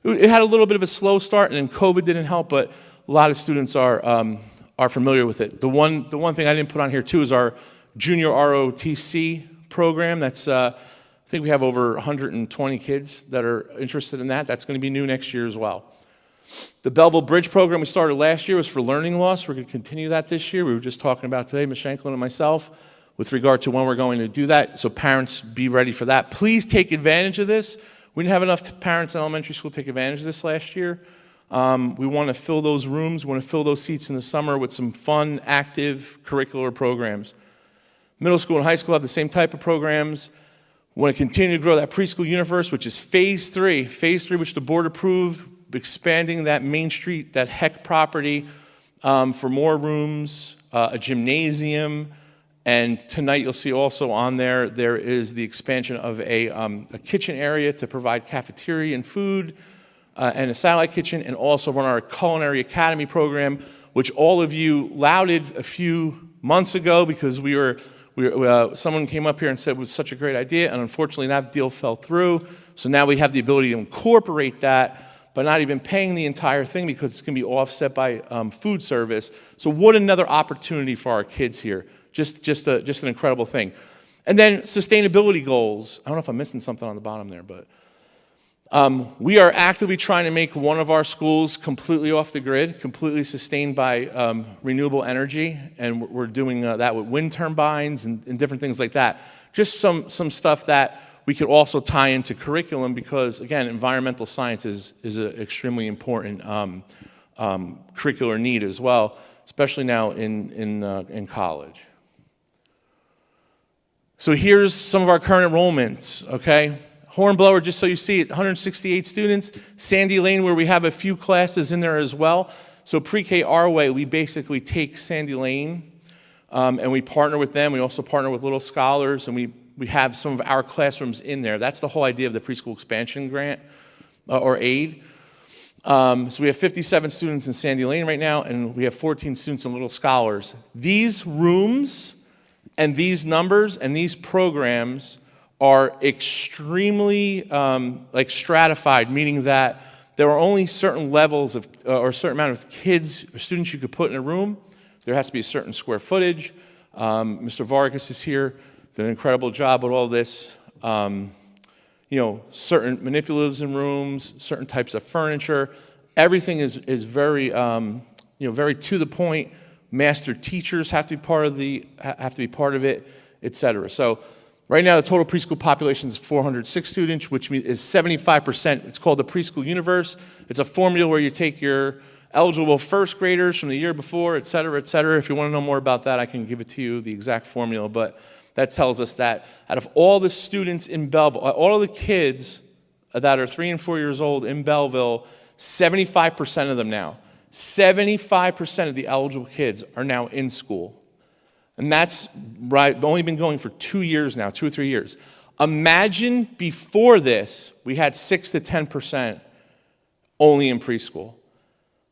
It had a little bit of a slow start, and then COVID didn't help, but a lot of students are familiar with it. The one thing I didn't put on here too is our junior ROTC program. That's I think we have over 120 kids that are interested in that. That's going to be new next year as well. The Belleville Bridge program we started last year was for learning loss. We're going to continue that this year. We were just talking about today, Ms. Shanklin and myself, with regard to when we're going to do that. So parents, be ready for that. Please take advantage of this. We didn't have enough parents in elementary school take advantage of this last year. We want to fill those rooms. We want to fill those seats in the summer with some fun, active curricular programs. Middle school and high school have the same type of programs. We want to continue to grow that Preschool Universe, which is phase 3, which the board approved, expanding that Main Street, that Heck property for more rooms, a gymnasium, and tonight you'll see also on there is the expansion of a kitchen area to provide cafeteria and food, and a satellite kitchen, and also run our Culinary Academy program, which all of you lauded a few months ago because someone came up here and said it was such a great idea, and unfortunately that deal fell through. So now we have the ability to incorporate that, but not even paying the entire thing because it's going to be offset by food service. So what another opportunity for our kids here. Just an incredible thing. And then sustainability goals. I don't know if I'm missing something on the bottom there, but we are actively trying to make one of our schools completely off the grid, completely sustained by renewable energy, and we're doing that with wind turbines and different things like that. Just some stuff that we could also tie into curriculum because, again, environmental science is an extremely important curricular need as well, especially now in college. So here's some of our current enrollments, okay? Hornblower, just so you see it, 168 students. Sandy Lane, where we have a few classes in there as well. So pre-K our way, we basically take Sandy Lane and we partner with them. We also partner with Little Scholars, and we have some of our classrooms in there. That's the whole idea of the Preschool Expansion grant or aid. So we have 57 students in Sandy Lane right now, and we have 14 students in Little Scholars. These rooms and these numbers and these programs are extremely stratified, meaning that there are only certain levels of, or a certain amount of kids or students you could put in a room. There has to be a certain square footage. Mr. Vargas is here, did an incredible job with all this. Certain manipulatives in rooms, certain types of furniture. Everything is very, very to the point. Master teachers have to be part of it, et cetera. So right now, the total preschool population is 406 students, which is 75%. It's called the Preschool Universe. It's a formula where you take your eligible first graders from the year before, et cetera, et cetera. If you want to know more about that, I can give it to you, the exact formula. But that tells us that out of all the students in Belleville, all of the kids that are 3 and 4 years old in Belleville, 75% of them now, 75% of the eligible kids are now in school. And that's right, only been going for 2 years now, 2 or 3 years. Imagine before this, we had 6 to 10% only in preschool.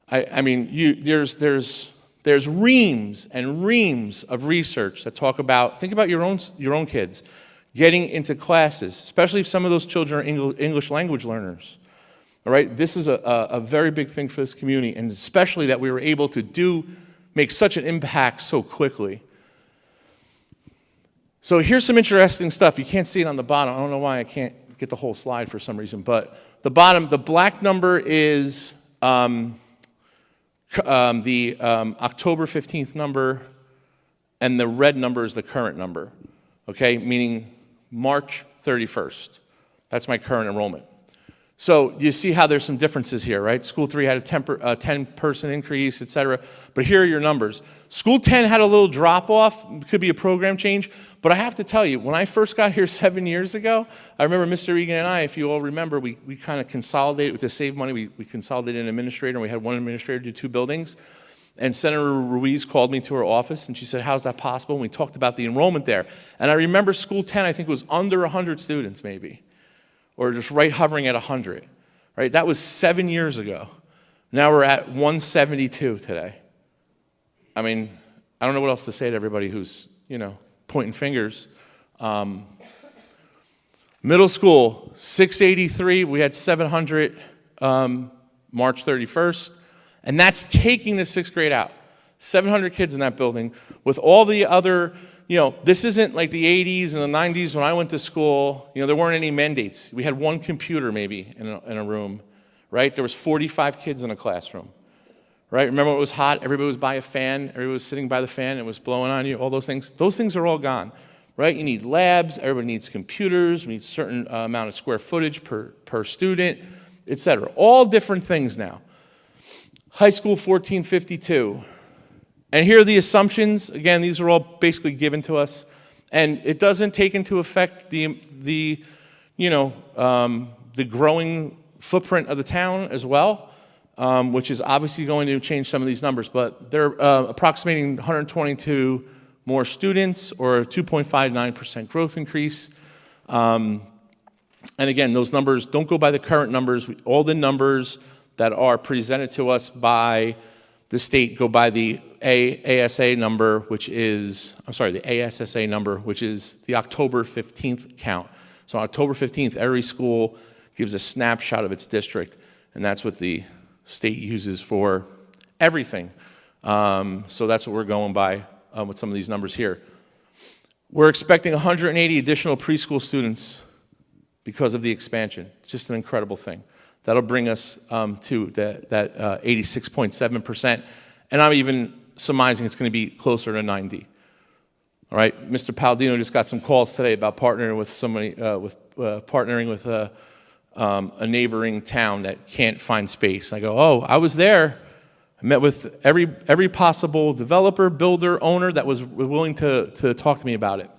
I mean, there's reams and reams of research that talk about, think about your own kids getting into classes, especially if some of those children are English language learners. All right, this is a very big thing for this community, and especially that we were able to make such an impact so quickly. So here's some interesting stuff. You can't see it on the bottom. I don't know why I can't get the whole slide for some reason, but the bottom, the black number is the October 15th number, and the red number is the current number, okay, meaning March 31st. That's my current enrollment. So you see how there's some differences here, right? School 3 had a 10% increase, et cetera. But here are your numbers. School 10 had a little drop-off. It could be a program change. But I have to tell you, when I first got here 7 years ago, I remember Mr. Egan and I, if you all remember, we kind of consolidated to save money. We consolidated an administrator, and we had one administrator do 2 buildings. And Senator Ruiz called me to her office, and she said, how's that possible? And we talked about the enrollment there. And I remember School 10, I think, was under 100 students, maybe, or just right hovering at 100, right? That was 7 years ago. Now we're at 172 today. I mean, I don't know what else to say to everybody who's, pointing fingers. Middle school, 683. We had 700 March 31st. And that's taking the 6th grade out. 700 kids in that building with all the other, this isn't like the 80s and the 90s when I went to school. There weren't any mandates. We had 1 computer maybe in a room, right? There was 45 kids in a classroom, right? Remember when it was hot? Everybody was by a fan. Everybody was sitting by the fan. It was blowing on you, all those things. Those things are all gone, right? You need labs. Everybody needs computers. We need a certain amount of square footage per student, et cetera. All different things now. High school, 1452. And here are the assumptions. Again, these are all basically given to us. And it doesn't take into effect the growing footprint of the town as well, which is obviously going to change some of these numbers. But they're approximating 122 more students, or a 2.59% growth increase. And again, those numbers don't go by the current numbers. All the numbers that are presented to us by the state go by the ASA number, which is, the ASSA number, which is the October 15th count. So on October 15th, every school gives a snapshot of its district, and that's what the state uses for everything. So that's what we're going by with some of these numbers here. We're expecting 180 additional preschool students because of the expansion. It's just an incredible thing. That'll bring us to that 86.7%, and I'm even surmising it's going to be closer to 90. All right, Mr. Palladino just got some calls today about partnering with somebody, partnering with a neighboring town that can't find space. I go, oh, I was there. I met with every possible developer, builder, owner that was willing to talk to me about it.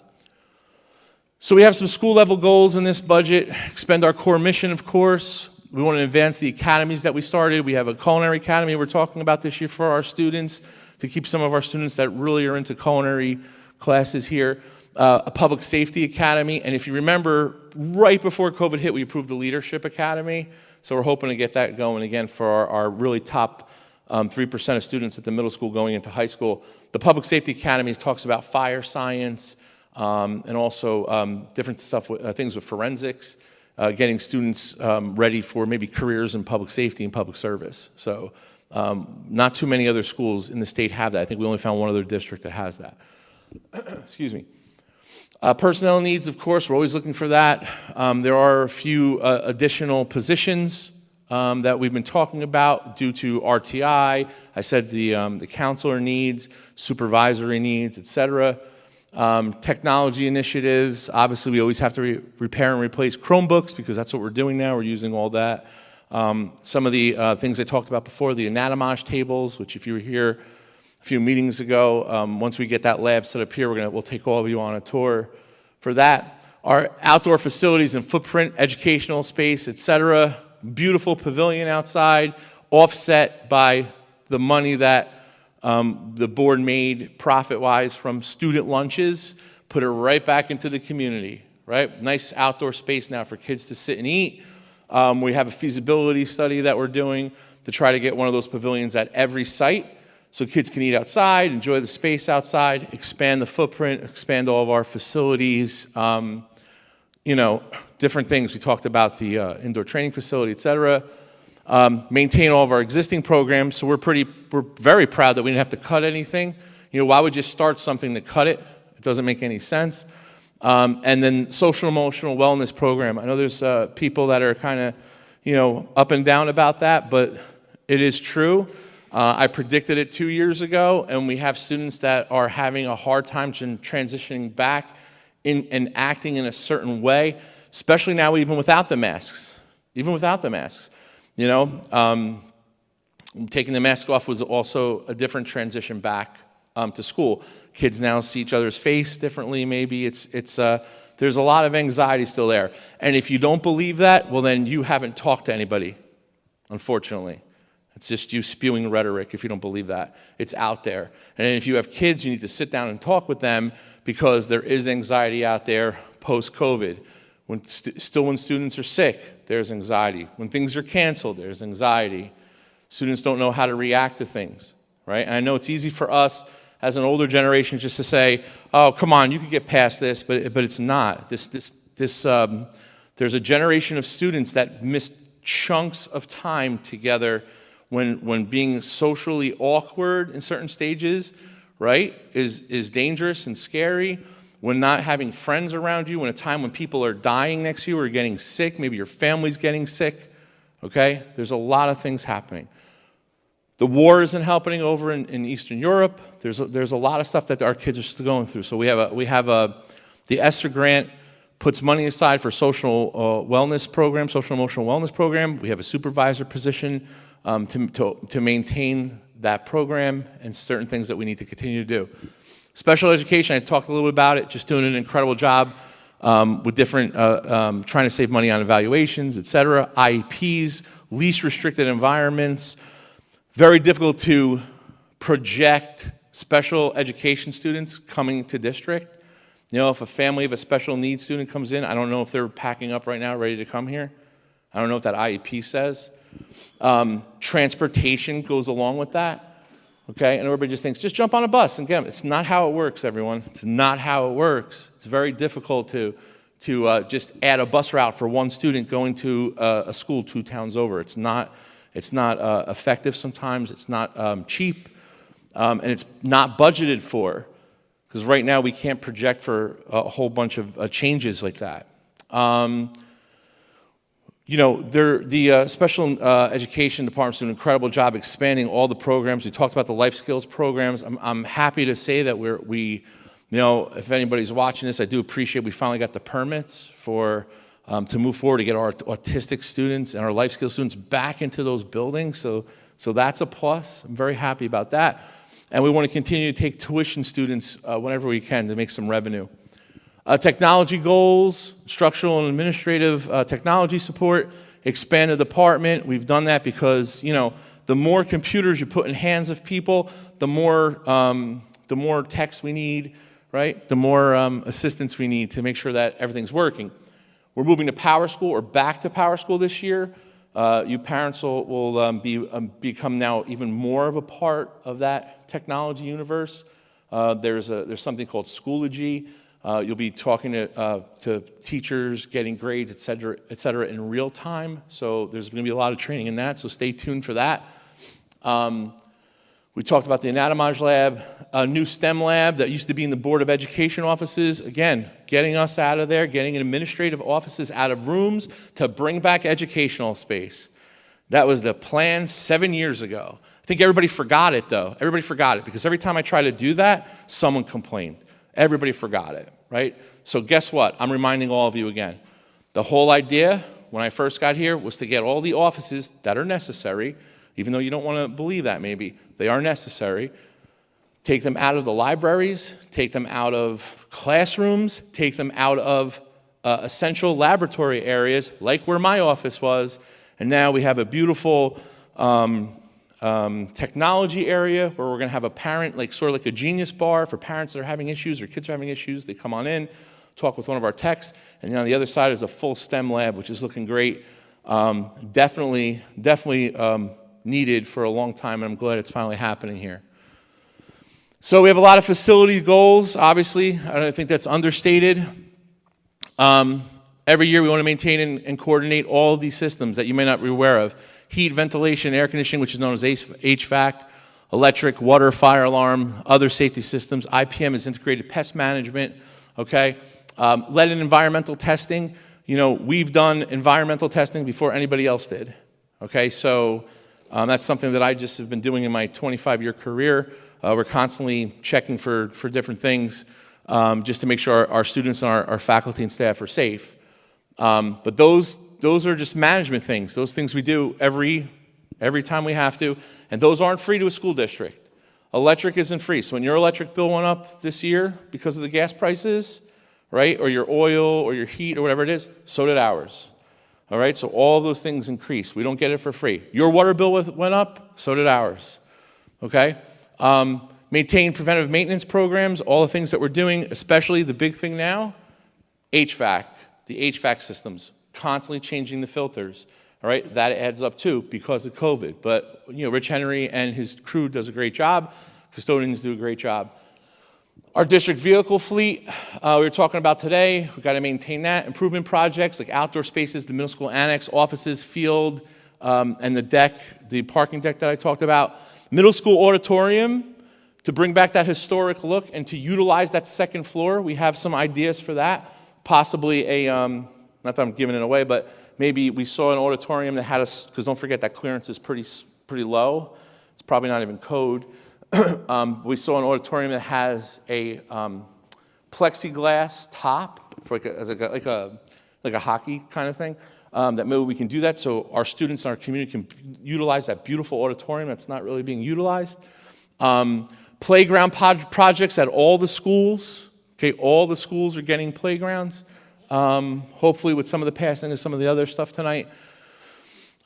So we have some school level goals in this budget. Expend our core mission, of course. We want to advance the academies that we started. We have a culinary academy we're talking about this year for our students, to keep some of our students that really are into culinary classes here. A public safety academy, and if you remember, right before COVID hit, we approved the leadership academy. So we're hoping to get that going again for our really top 3% of students at the middle school going into high school. The public safety academy talks about fire science and also different stuff, things with forensics. Getting students ready for maybe careers in public safety and public service. So not too many other schools in the state have that. I think we only found one other district that has that. Excuse me. Personnel needs, of course, we're always looking for that. There are a few additional positions that we've been talking about due to RTI. I said the counselor needs, supervisory needs, et cetera. Technology initiatives, obviously we always have to repair and replace Chromebooks because that's what we're doing now, we're using all that. Some of the things I talked about before, the anatomage tables, which if you were here a few meetings ago, once we get that lab set up here, we'll take all of you on a tour for that. Our outdoor facilities and footprint, educational space, etc. Beautiful pavilion outside, offset by the money that the board made profit-wise from student lunches, put it right back into the community, right? Nice outdoor space now for kids to sit and eat. We have a feasibility study that we're doing to try to get one of those pavilions at every site so kids can eat outside, enjoy the space outside, expand the footprint, expand all of our facilities, you know, different things. We talked about the indoor training facility, et cetera. Maintain all of our existing programs. So we're very proud that we didn't have to cut anything. You know, why would you start something to cut it? It doesn't make any sense. And then social emotional wellness program. I know there's people that are kind of, you know, up and down about that, but it is true. I predicted it 2 years ago, and we have students that are having a hard time transitioning back and acting in a certain way, especially now even without the masks. Even without the masks. You know, taking the mask off was also a different transition back to school. Kids now see each other's face differently, maybe. There's a lot of anxiety still there. And if you don't believe that, well, then you haven't talked to anybody, unfortunately. It's just you spewing rhetoric if you don't believe that. It's out there. And if you have kids, you need to sit down and talk with them because there is anxiety out there post-COVID. When students are sick, there's anxiety. When things are canceled, there's anxiety. Students don't know how to react to things, right? And I know it's easy for us as an older generation just to say, oh, come on, you can get past this, but it's not. There's a generation of students that miss chunks of time together when being socially awkward in certain stages, right, is dangerous and scary. When not having friends around you, when a time when people are dying next to you or getting sick, maybe your family's getting sick, okay? There's a lot of things happening. The war isn't helping over in Eastern Europe. There's a lot of stuff that our kids are still going through. So we have the ESSER grant puts money aside for social wellness program, social emotional wellness program. We have a supervisor position to maintain that program and certain things that we need to continue to do. Special education, I talked a little bit about it, just doing an incredible job with different, trying to save money on evaluations, et cetera, IEPs, least restricted environments. Very difficult to project special education students coming to district. You know, if a family of a special needs student comes in, I don't know if they're packing up right now, ready to come here. I don't know what that IEP says. Transportation goes along with that, okay? And everybody just thinks, just jump on a bus and get them. It's not how it works, everyone. It's not how it works. It's very difficult to just add a bus route for one student going to a school 2 towns over. It's not effective sometimes. It's not cheap, and it's not budgeted for, because right now we can't project for a whole bunch of changes like that. You know, the special education department's doing an incredible job expanding all the programs. We talked about the life skills programs. I'm happy to say that we, you know, if anybody's watching this, I do appreciate we finally got the permits for to move forward to get our autistic students and our life skills students back into those buildings. So that's a plus. I'm very happy about that. And we want to continue to take tuition students whenever we can to make some revenue. Technology goals, structural and administrative technology support, expand the department. We've done that because, you know, the more computers you put in hands of people, the more techs we need, right? The more assistance we need to make sure that everything's working. We're moving to Power School or back to Power School this year. You parents will become now even more of a part of that technology universe. There's something called Schoology. You'll be talking to teachers, getting grades, et cetera, in real time. So there's going to be a lot of training in that, so stay tuned for that. We talked about the Anatomage Lab, a new STEM lab that used to be in the Board of Education offices. Again, getting us out of there, getting administrative offices out of rooms to bring back educational space. That was the plan 7 years ago. I think everybody forgot it, though. Everybody forgot it, because every time I try to do that, someone complained. Everybody forgot it, right? So guess what? I'm reminding all of you again. The whole idea when I first got here was to get all the offices that are necessary, even though you don't want to believe that maybe, they are necessary. Take them out of the libraries, take them out of classrooms, take them out of essential laboratory areas like where my office was, and now we have a beautiful technology area where we're going to have a parent, like sort of like a genius bar for parents that are having issues or kids are having issues. They come on in, talk with one of our techs, and on the other side is a full STEM lab, which is looking great. Definitely needed for a long time, and I'm glad it's finally happening here. So we have a lot of facility goals, obviously. I don't think that's understated. Every year we want to maintain and coordinate all of these systems that you may not be aware of. Heat, ventilation, air conditioning, which is known as HVAC, electric, water, fire alarm, other safety systems. IPM is integrated pest management, okay? Lead and environmental testing. You know, we've done environmental testing before anybody else did, okay? So that's something that I just have been doing in my 25-year career. We're constantly checking for different things just to make sure our students and our faculty and staff are safe. But those are just management things. Those things we do every time we have to, and those aren't free to a school district. Electric isn't free. So when your electric bill went up this year because of the gas prices, right, or your oil or your heat or whatever it is, so did ours. All right, so all of those things increase. We don't get it for free. Your water bill went up, so did ours. Okay? Maintain preventive maintenance programs, all the things that we're doing, especially the big thing now, HVAC, the HVAC systems, constantly changing the filters. All right, that adds up too because of COVID. But, you know, Rich Henry and his crew does a great job. Custodians do a great job. Our district vehicle fleet, we were talking about today. We've got to maintain that. Improvement projects like outdoor spaces, the middle school annex, offices, field, and the deck, the parking deck that I talked about. Middle school auditorium, to bring back that historic look and to utilize that second floor. We have some ideas for that. Possibly a, not that I'm giving it away, but maybe we saw an auditorium that had us, because don't forget that clearance is pretty low. It's probably not even code. We saw an auditorium that has a plexiglass top for like a hockey kind of thing. That maybe we can do that so our students in our community can utilize that beautiful auditorium that's not really being utilized. Playground projects at all the schools. Okay, all the schools are getting playgrounds. Hopefully with some of the passing of some of the other stuff tonight.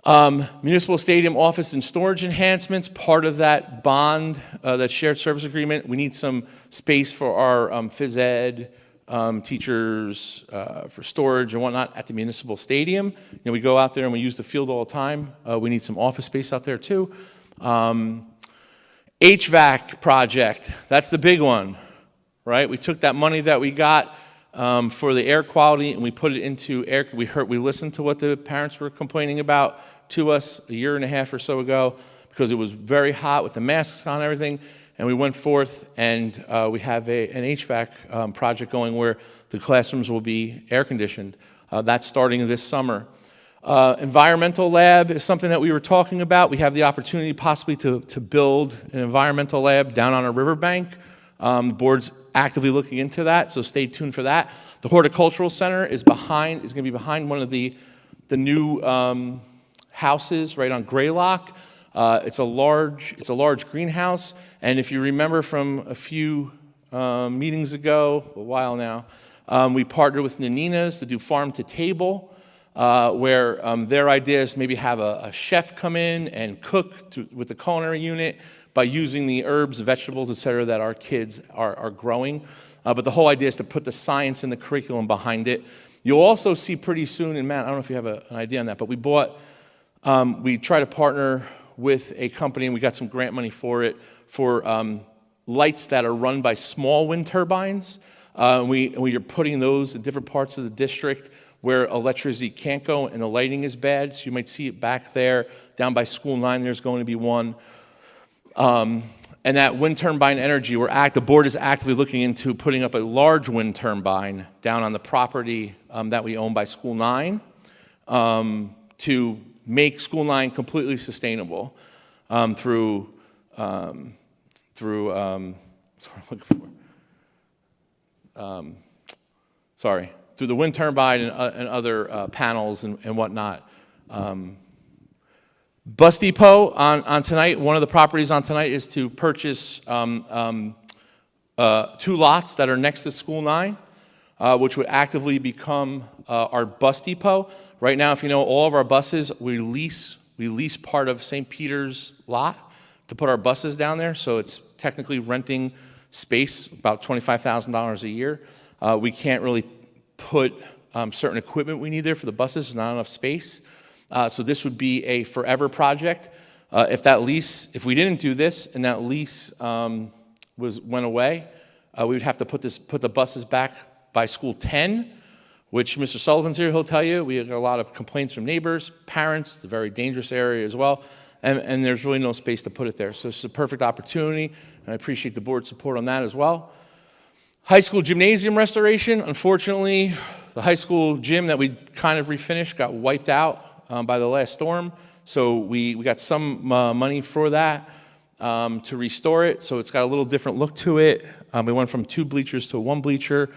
Municipal stadium office and storage enhancements, part of that bond, that shared service agreement. We need some space for our phys ed, teachers for storage and whatnot at the Municipal Stadium. You know, we go out there and we use the field all the time. We need some office space out there too. HVAC project, that's the big one, right? We took that money that we got for the air quality and we put it into air. We listened to what the parents were complaining about to us a year and a half or so ago because it was very hot with the masks on and everything. And we went forth and we have an HVAC project going where the classrooms will be air conditioned. That's starting this summer. Environmental lab is something that we were talking about. We have the opportunity possibly to build an environmental lab down on a riverbank. The board's actively looking into that, so stay tuned for that. The Horticultural Center is going to be behind one of the new houses right on Greylock. It's a large greenhouse, and if you remember from a few meetings ago, a while now, we partnered with Nanina's to do farm to table. Where their idea is maybe have a chef come in and cook with the culinary unit by using the herbs, vegetables, et cetera, that our kids are growing. But the whole idea is to put the science and the curriculum behind it. You'll also see pretty soon, and Matt, I don't know if you have an idea on that, but we try to partner with a company, and we got some grant money for it, for lights that are run by small wind turbines. We are putting those in different parts of the district where electricity can't go and the lighting is bad. So you might see it back there. Down by School 9, there's going to be one. And that wind turbine energy, the board is actively looking into putting up a large wind turbine down on the property that we own by School 9 to make School 9 completely sustainable through the wind turbine and other panels and whatnot. Bus depot on tonight, one of the properties on tonight is to purchase 2 lots that are next to School 9, which would actively become our bus depot. Right now, if you know, all of our buses, we lease part of St. Peter's lot to put our buses down there, so it's technically renting space, about $25,000 a year. We can't really put certain equipment we need there for the buses. There's not enough space. So this would be a forever project. If we didn't do this and that lease went away, we would have to put the buses back by School 10, which Mr. Sullivan's here, he'll tell you. We have a lot of complaints from neighbors, parents. It's a very dangerous area as well. And there's really no space to put it there. So this is a perfect opportunity, and I appreciate the board's support on that as well. High school gymnasium restoration. Unfortunately, the high school gym that we kind of refinished got wiped out by the last storm. So we got some money for that to restore it. So it's got a little different look to it. We went from 2 bleachers to 1 bleacher,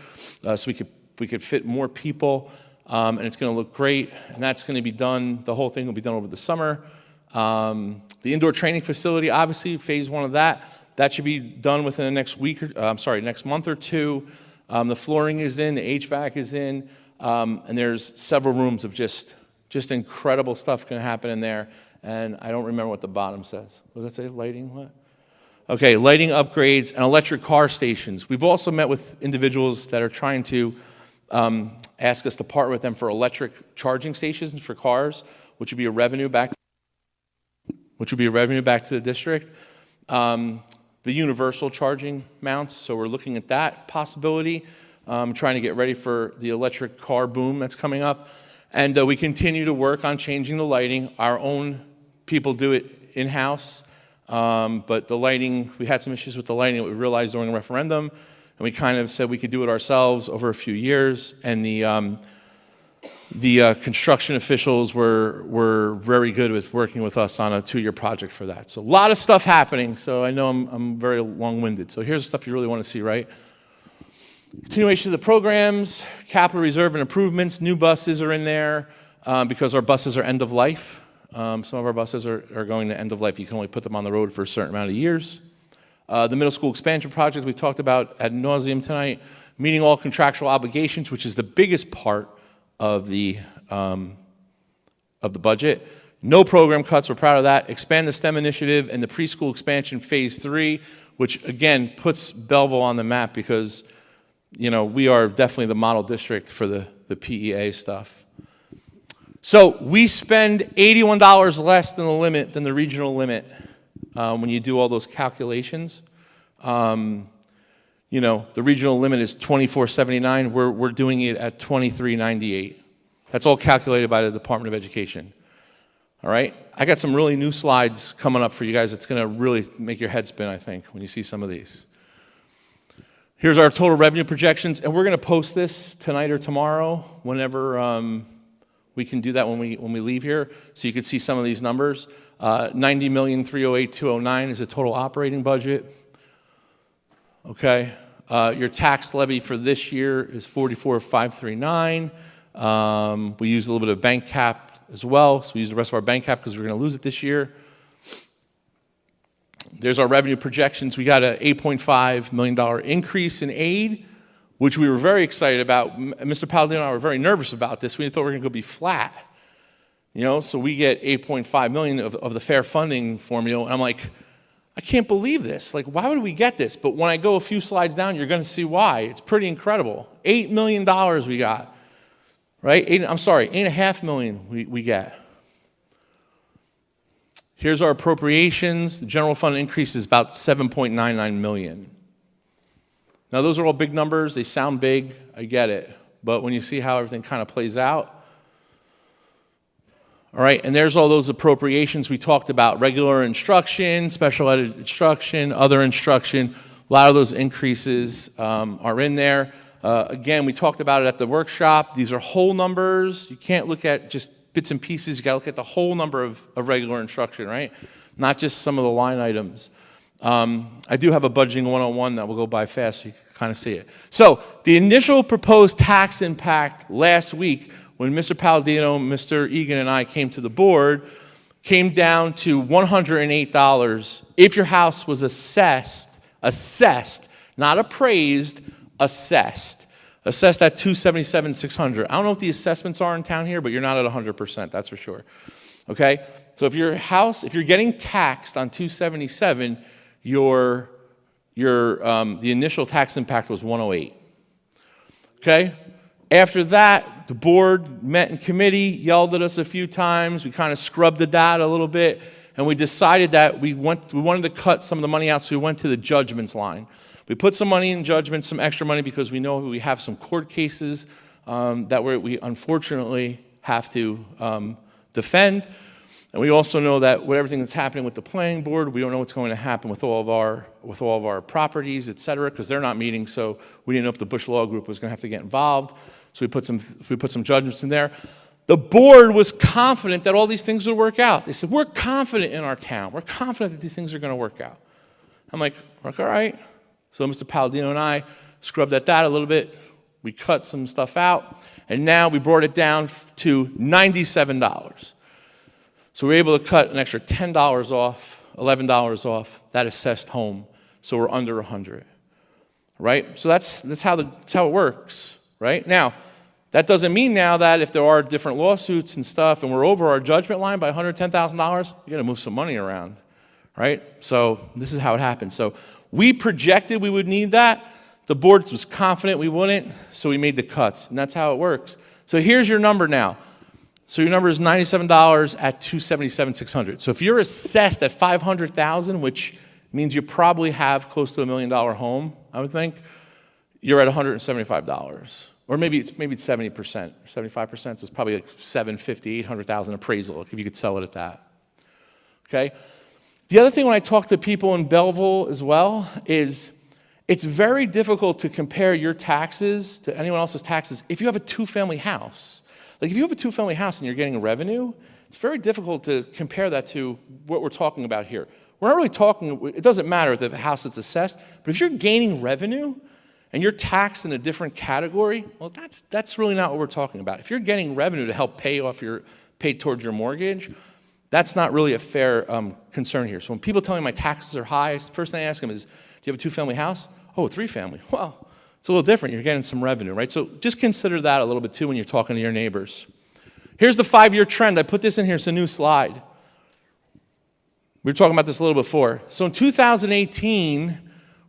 so we could fit more people, and it's going to look great. And that's going to be done. The whole thing will be done over the summer. The indoor training facility, obviously, phase 1 of that should be done within the next next month or 2. The flooring is in, the HVAC is in, and there's several rooms of just incredible stuff going to happen in there. And I don't remember what the bottom says. What does that say? Lighting? What? Okay, lighting upgrades and electric car stations. We've also met with individuals that are trying to ask us to partner with them for electric charging stations for cars, which would be a revenue back to the district. The universal charging mounts, so we're looking at that possibility, trying to get ready for the electric car boom that's coming up. And we continue to work on changing the lighting. Our own people do it in-house, but the lighting, we had some issues with the lighting that we realized during the referendum, and we kind of said we could do it ourselves over a few years, and the construction officials were very good with working with us on a 2-year project for that. So a lot of stuff happening, so I know I'm very long-winded. So here's the stuff you really want to see, right? Continuation of the programs, capital reserve and improvements. New buses are in there because our buses are end of life. Some of our buses are going to end of life. You can only put them on the road for a certain amount of years. The middle school expansion project we talked about ad nauseum tonight. Meeting all contractual obligations, which is the biggest part of the budget. No program cuts, we're proud of that. Expand the STEM initiative and the preschool expansion phase 3, which again puts Belleville on the map because we are definitely the model district for the PEA stuff. So we spend $81 less than the regional limit when you do all those calculations. The regional limit is $24.79. We're doing it at $23.98. That's all calculated by the Department of Education. All right? I got some really new slides coming up for you guys. It's going to really make your head spin, I think, when you see some of these. Here's our total revenue projections, and we're going to post this tonight or tomorrow, whenever we can do that when we leave here, so you can see some of these numbers. $90,308,209 is the total operating budget. Okay, your tax levy for this year is $44,539. We use a little bit of bank cap as well, so we use the rest of our bank cap because we're going to lose it this year. There's our revenue projections. We got an $8.5 million increase in aid, which we were very excited about. Mr. Palladino and I were very nervous about this. We thought we were going to be flat. So we get $8.5 million of the fair funding formula, and I'm like, I can't believe this. Like, why would we get this? But when I go a few slides down, you're going to see why. It's pretty incredible. $8 million we got, right? $8.5 million we get. Here's our appropriations. The general fund increase is about $7.99 million. Now, those are all big numbers. They sound big. I get it. But when you see how everything kind of plays out, all right, and there's all those appropriations we talked about, regular instruction, special ed instruction, other instruction. A lot of those increases are in there. Again, we talked about it at the workshop. These are whole numbers. You can't look at just bits and pieces. You got to look at the whole number of regular instruction, right? Not just some of the line items. I do have a budgeting 101 that will go by fast so you can kind of see it. So the initial proposed tax impact last week when Mr. Palladino, Mr. Egan, and I came to the board came down to $108 if your house was assessed, not appraised, assessed at $277,600. I don't know what the assessments are in town here, but you're not at 100%, that's for sure. Okay? So if your house, if you're getting taxed on $277, the initial tax impact was $108. Okay? After that, the board met in committee, yelled at us a few times. We kind of scrubbed the data a little bit, and we decided that we wanted to cut some of the money out, so we went to the judgments line. We put some money in judgments, some extra money, because we know we have some court cases that we unfortunately have to defend. And we also know that with everything that's happening with the planning board, we don't know what's going to happen with all of our properties, et cetera, because they're not meeting. So we didn't know if the Bush Law Group was going to have to get involved. So we put some judgments in there. The board was confident that all these things would work out. They said, we're confident in our town. We're confident that these things are going to work out. I'm like, all right. So Mr. Palladino and I scrubbed at that a little bit. We cut some stuff out, and now we brought it down to $97. So we were able to cut an extra $10 off, $11 off that assessed home, so we're under 100, right? So that's how it works, right? Now, that doesn't mean now that if there are different lawsuits and stuff, and we're over our judgment line by $110,000, you got to move some money around, right? So this is how it happens. So we projected we would need that. The board was confident we wouldn't, so we made the cuts, and that's how it works. So here's your number now. So your number is $97 at $277,600. So if you're assessed at $500,000, which means you probably have close to $1 million home, I would think, you're at $175. Or maybe it's 70%, 75%. So it's probably like $750,000, $800,000 appraisal if you could sell it at that. Okay. The other thing when I talk to people in Belleville as well is it's very difficult to compare your taxes to anyone else's taxes if you have a two-family house. Like if you have a two-family house and you're getting a revenue, it's very difficult to compare that to what we're talking about here. We're not really talking, it doesn't matter the house that's assessed, but if you're gaining revenue and you're taxed in a different category, well, that's really not what we're talking about. If you're getting revenue to help pay towards your mortgage, that's not really a fair concern here. So when people tell me my taxes are high, the first thing I ask them is, do you have a two-family house? Oh, a three-family. Well, it's a little different. You're getting some revenue, right? So just consider that a little bit too when you're talking to your neighbors. Here's the 5-year trend. I put this in here. It's a new slide. We were talking about this a little before. So in 2018,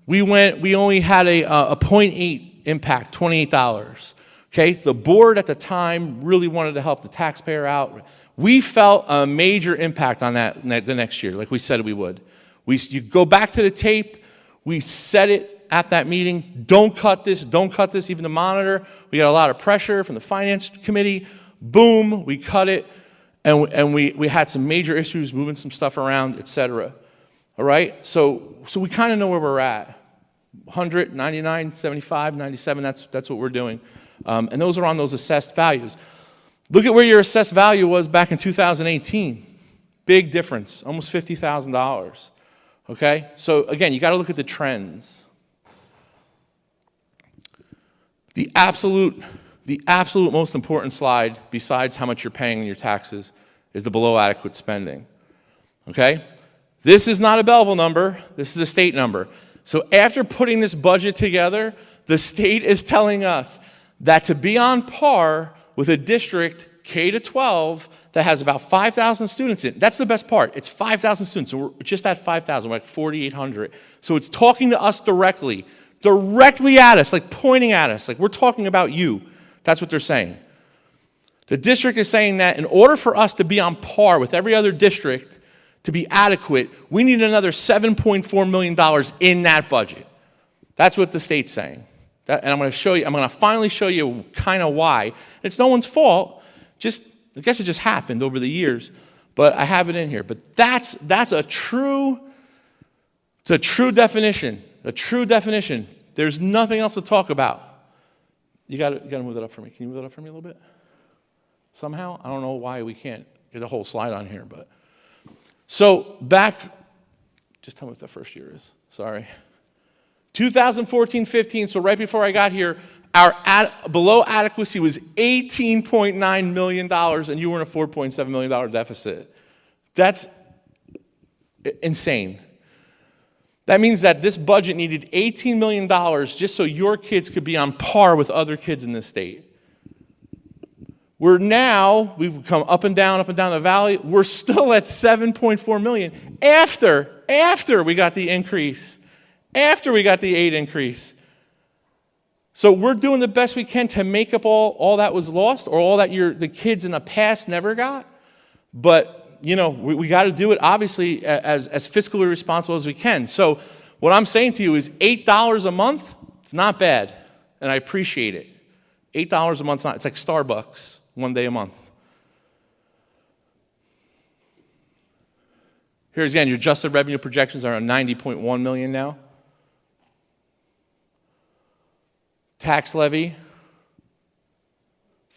we only had a 0.8 impact, $28. Okay, the board at the time really wanted to help the taxpayer out. We felt a major impact on that the next year, like we said we would. You go back to the tape, we said it at that meeting, don't cut this, even the monitor. We got a lot of pressure from the finance committee. Boom, we cut it, and we had some major issues moving some stuff around, et cetera. All right, so we kind of know where we're at. 100, 99, 75, 97, that's what we're doing. And those are on those assessed values. Look at where your assessed value was back in 2018. Big difference, almost $50,000. Okay? So again, you got to look at the trends. The absolute most important slide, besides how much you're paying in your taxes, is the below adequate spending. Okay? This is not a Belleville number, this is a state number. So after putting this budget together, the state is telling us that to be on par with a district K-12 that has about 5,000 students in it, that's the best part. It's 5,000 students, so we're just at 5,000, we're like 4,800. So it's talking to us directly at us, like pointing at us, like we're talking about you. That's what they're saying. The district is saying that in order for us to be on par with every other district, to be adequate, we need another $7.4 million in that budget. That's what the state's saying. And I'm going to finally show you kind of why. It's no one's fault. I guess it just happened over the years, but I have it in here. But that's a true definition. A true definition. There's nothing else to talk about. You got to move that up for me. Can you move that up for me a little bit? Somehow? I don't know why we can't get the whole slide on here, but. So just tell me what the first year is. Sorry. 2014-15, so right before I got here, our below adequacy was $18.9 million, and you were in a $4.7 million deficit. That's insane. That means that this budget needed $18 million just so your kids could be on par with other kids in this state. We've come up and down the valley. We're still at $7.4 million after we got the increase, after we got the aid increase. So we're doing the best we can to make up all that was lost or all that the kids in the past never got. But, we got to do it, obviously, as fiscally responsible as we can. So what I'm saying to you is $8 a month, it's not bad, and I appreciate it. $8 a month, it's like Starbucks, one day a month. Here again, your adjusted revenue projections are on $90.1 million now. Tax levy,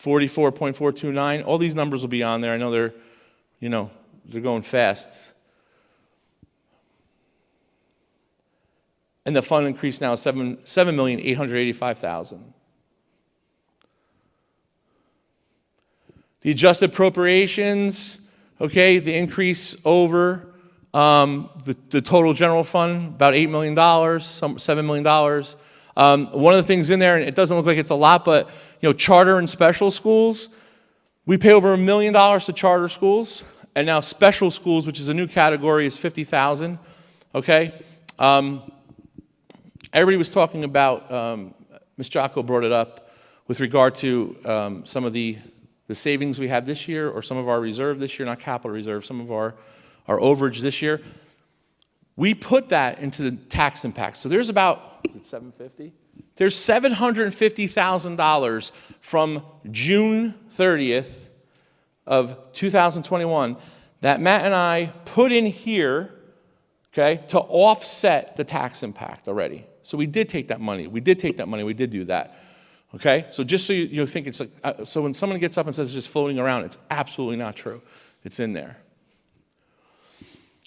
44.429. All these numbers will be on there. I know they're going fast. And the fund increase now is $7,885,000. The adjusted appropriations, okay, the increase over the total general fund, about $8 million, $7 million. One of the things in there, and it doesn't look like it's a lot, but charter and special schools, we pay over $1 million to charter schools, and now special schools, which is a new category, is $50,000. Okay, everybody was talking about. Ms. Jocko brought it up with regard to some of the savings we have this year, or some of our reserve this year, not capital reserve, some of our overage this year. We put that into the tax impact. So there's about, is it $750? There's $750,000 from June 30th of 2021 that Matt and I put in here, okay, to offset the tax impact already. So we did take that money. We did do that. Okay? So just so you think it's like, so when someone gets up and says it's just floating around, it's absolutely not true. It's in there.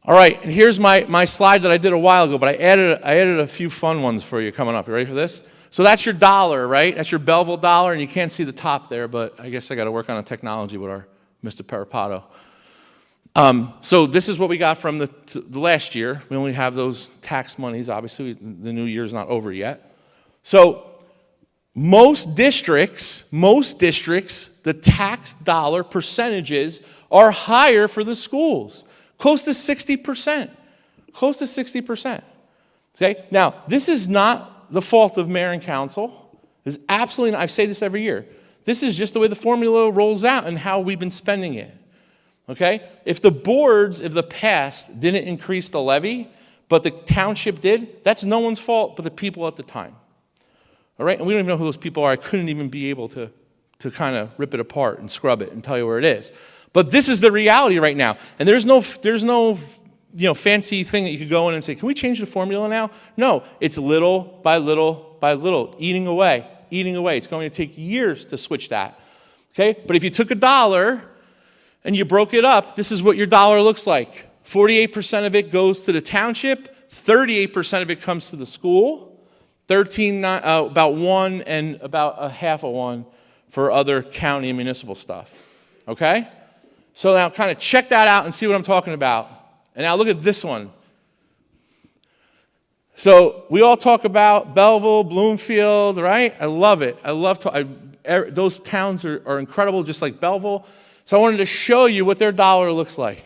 All right, and here's my slide that I did a while ago, but I added a few fun ones for you coming up. You ready for this? So that's your dollar, right? That's your Belleville dollar, and you can't see the top there, but I guess I got to work on a technology with our Mr. Parapato. So this is what we got from the last year. We only have those tax monies. Obviously, the new year's not over yet. So most districts, the tax dollar percentages are higher for the schools. Close to 60%. Close to 60%. Okay? Now, this is not the fault of mayor and council. There's absolutely not. I say this every year. This is just the way the formula rolls out and how we've been spending it. Okay? If the boards of the past didn't increase the levy, but the township did, that's no one's fault but the people at the time. All right? And we don't even know who those people are. I couldn't even be able to kind of rip it apart and scrub it and tell you where it is. But this is the reality right now. And there's no fancy thing that you could go in and say, can we change the formula now? No, it's little by little by little, eating away. It's going to take years to switch that. Okay? But if you took $1 and you broke it up, this is what your dollar looks like. 48% of it goes to the township, 38% of it comes to the school, about 1 and about a half of 1 for other county and municipal stuff. Okay? So now kind of check that out and see what I'm talking about. And now look at this one. So we all talk about Belleville, Bloomfield, right? I love it. Those towns are incredible, just like Belleville. So I wanted to show you what their dollar looks like.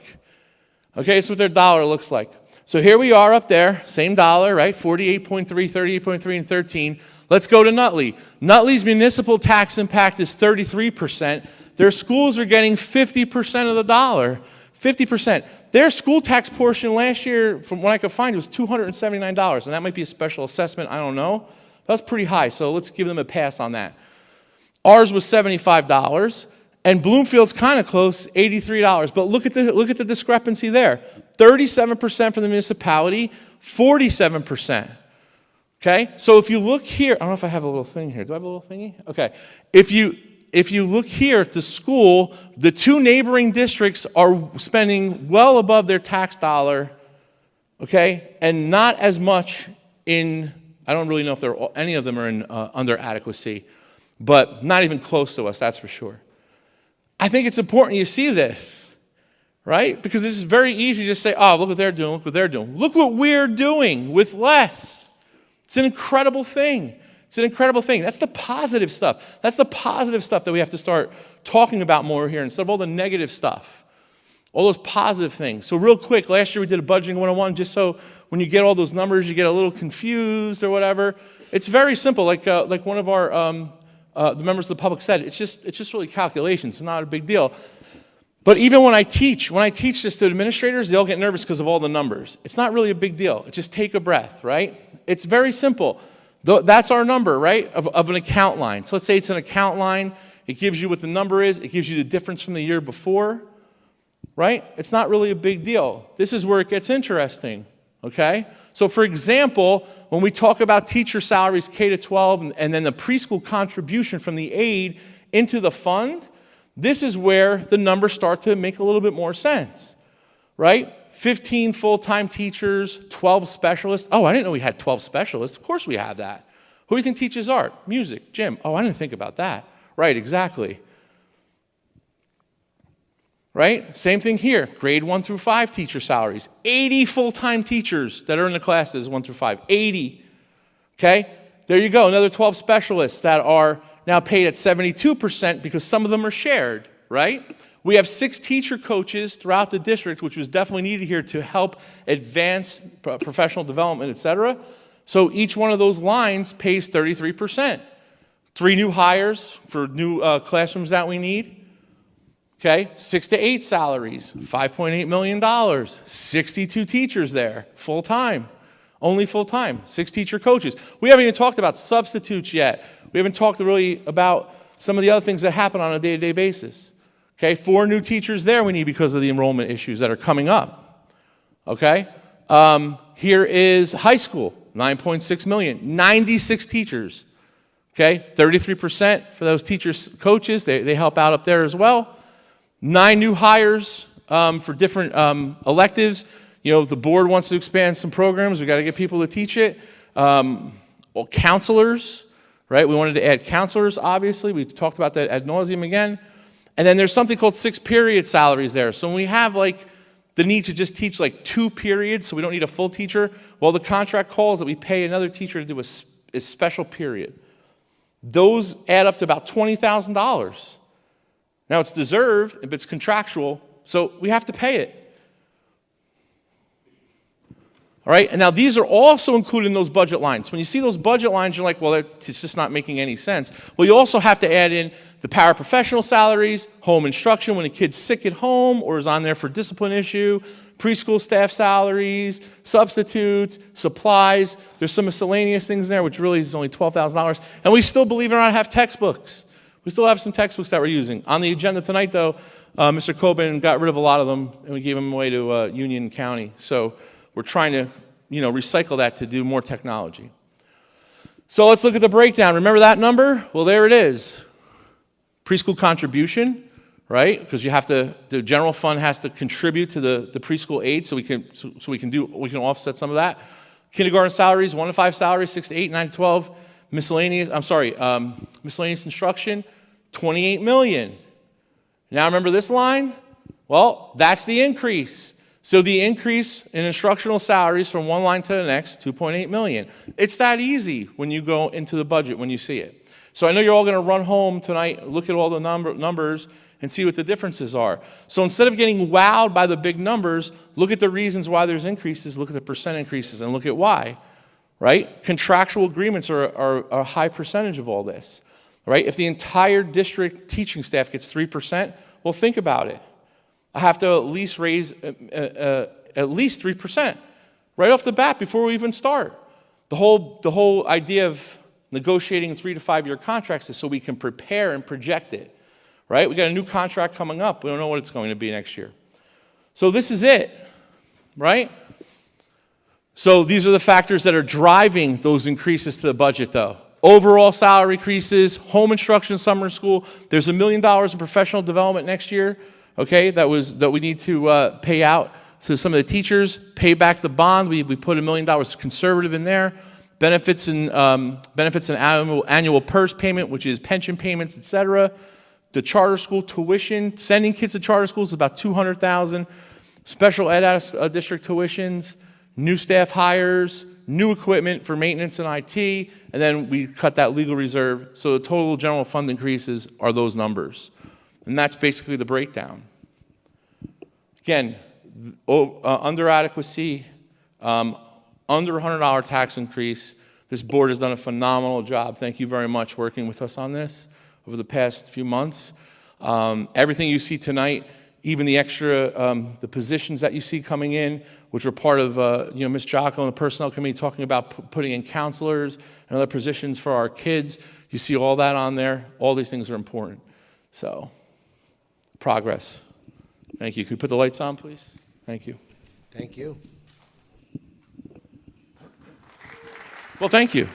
Okay, that's what their dollar looks like. So here we are up there, same dollar, right? 48.3, 38.3, and 13. Let's go to Nutley. Nutley's municipal tax impact is 33%. Their schools are getting 50% of the dollar. 50%. Their school tax portion last year, from what I could find, was $279. And that might be a special assessment, I don't know. That's pretty high, so let's give them a pass on that. Ours was $75. And Bloomfield's kind of close, $83. But look at the discrepancy there. 37% for the municipality, 47%. Okay? So if you look here, I don't know if I have a little thing here. Do I have a little thingy? Okay. If you look here at the school, the two neighboring districts are spending well above their tax dollar, okay? And not as much in, I don't really know if any of them are in under adequacy, but not even close to us, that's for sure. I think it's important you see this, right? Because this is very easy to say, oh, look what they're doing, look what they're doing. Look what we're doing with less. It's an incredible thing. It's an incredible thing. That's the positive stuff. That's the positive stuff that we have to start talking about more here instead of all the negative stuff. All those positive things. So real quick, last year we did a budgeting 101 just so when you get all those numbers, you get a little confused or whatever. It's very simple. Like one of our the members of the public said, it's just really calculations. It's not a big deal. But even when I teach this to administrators, they all get nervous because of all the numbers. It's not really a big deal. It's just take a breath, right? It's very simple. That's our number, right, of an account line. So let's say it's an account line. It gives you what the number is. It gives you the difference from the year before, right? It's not really a big deal. This is where it gets interesting, okay? So, for example, when we talk about teacher salaries K-12 and then the preschool contribution from the aid into the fund, this is where the numbers start to make a little bit more sense, right? 15 full-time teachers, 12 specialists. Oh, I didn't know we had 12 specialists. Of course we have that. Who do you think teaches art? Music, gym. Oh, I didn't think about that. Right, exactly. Right? Same thing here. Grade 1 through 5 teacher salaries. 80 full-time teachers that are in the classes 1 through 5. 80. Okay? There you go. Another 12 specialists that are now paid at 72% because some of them are shared, right? We have 6 teacher coaches throughout the district, which was definitely needed here to help advance professional development, et cetera. So each one of those lines pays 33%. 3 new hires for new classrooms that we need. Okay, 6 to 8 salaries, $5.8 million, 62 teachers there, full-time, only full-time, 6 teacher coaches. We haven't even talked about substitutes yet. We haven't talked really about some of the other things that happen on a day-to-day basis. Okay, 4 new teachers there we need because of the enrollment issues that are coming up. Okay, here is high school, $9.6 million, 96 teachers. Okay, 33% for those teachers, coaches, they help out up there as well. 9 new hires for different electives. You know, the board wants to expand some programs. We've got to get people to teach it. Well, counselors, right? We wanted to add counselors, obviously. We talked about that ad nauseum again. And then there's something called 6-period salaries there. So when we have, like, the need to just teach, like, 2 periods, so we don't need a full teacher, well, the contract calls that we pay another teacher to do a special period. Those add up to about $20,000. Now, it's deserved, but it's contractual, so we have to pay it. All right, and now these are also included in those budget lines. When you see those budget lines, you're like, well, it's just not making any sense. Well, you also have to add in the paraprofessional salaries, home instruction when a kid's sick at home or is on there for discipline issue, preschool staff salaries, substitutes, supplies. There's some miscellaneous things there, which really is only $12,000. And we still, believe it or not, have textbooks. We still have some textbooks that we're using. On the agenda tonight, though, Mr. Coben got rid of a lot of them, and we gave them away to Union County. So we're trying to, recycle that to do more technology. So let's look at the breakdown. Remember that number? Well, there it is. Preschool contribution, right? Because the general fund has to contribute to the preschool aid, so we can offset some of that. Kindergarten salaries, 1 to 5 salaries, 6 to 8, 9 to 12. Miscellaneous instruction, $28 million. Now remember this line? Well, that's the increase. So the increase in instructional salaries from one line to the next, $2.8 million. It's that easy when you go into the budget, when you see it. So I know you're all going to run home tonight, look at all the numbers, and see what the differences are. So instead of getting wowed by the big numbers, look at the reasons why there's increases, look at the percent increases, and look at why, right? Contractual agreements are a high percentage of all this, right? If the entire district teaching staff gets 3%, well, think about it. I have to at least raise at least 3% right off the bat before we even start. The whole idea of negotiating 3 to 5 year contracts is so we can prepare and project it, right? We got a new contract coming up. We don't know what it's going to be next year. So this is it, right? So these are the factors that are driving those increases to the budget, though. Overall salary increases, home instruction, summer school. There's $1 million in professional development next year. Okay, that we need to pay out to some of the teachers, pay back the bond. We put $1 million conservative in there. Benefits and annual PERS payment, which is pension payments, etc. The charter school tuition, sending kids to charter schools is about $200,000. Special ed district tuitions, new staff hires, new equipment for maintenance and IT, and then we cut that legal reserve. So the total general fund increases are those numbers. And that's basically the breakdown. Again, under adequacy, under $100 tax increase. This board has done a phenomenal job. Thank you very much working with us on this over the past few months. Everything you see tonight, even the extra, the positions that you see coming in, which were part of Ms. Jocko and the personnel committee talking about putting in counselors and other positions for our kids. You see all that on there. All these things are important. So. Progress. Thank you. Could you put the lights on, please? Thank you. Thank you. Well, thank you.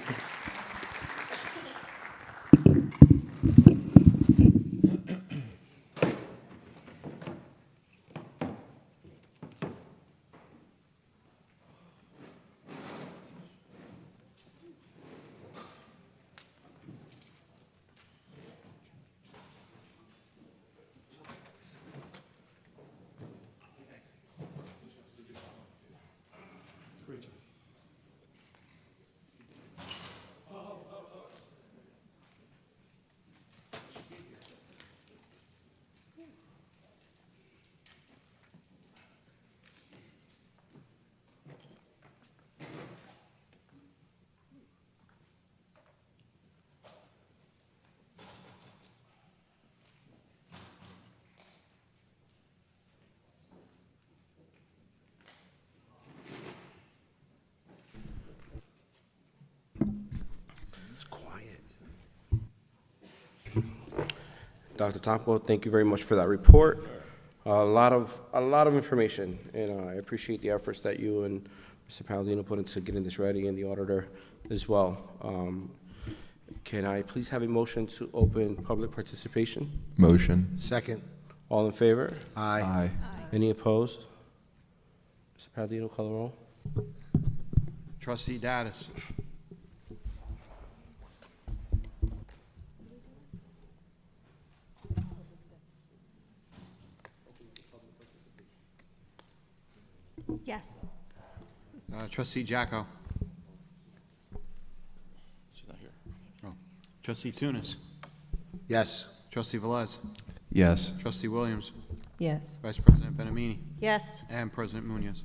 Dr. Tompo, thank you very much for that report. A lot of information, and I appreciate the efforts that you and Mr. Palladino put into getting this ready, and the auditor as well. Can I please have a motion to open public participation? Motion. Second. All in favor? Aye. Aye. Any opposed? Mr. Palladino, call the roll. Trustee Dattis. Yes. Trustee Jacko. She's not here. Oh. Trustee Tunis. Yes. Trustee Velez. Yes. Trustee Williams. Yes. Vice President Benamini. Yes. And President Munoz.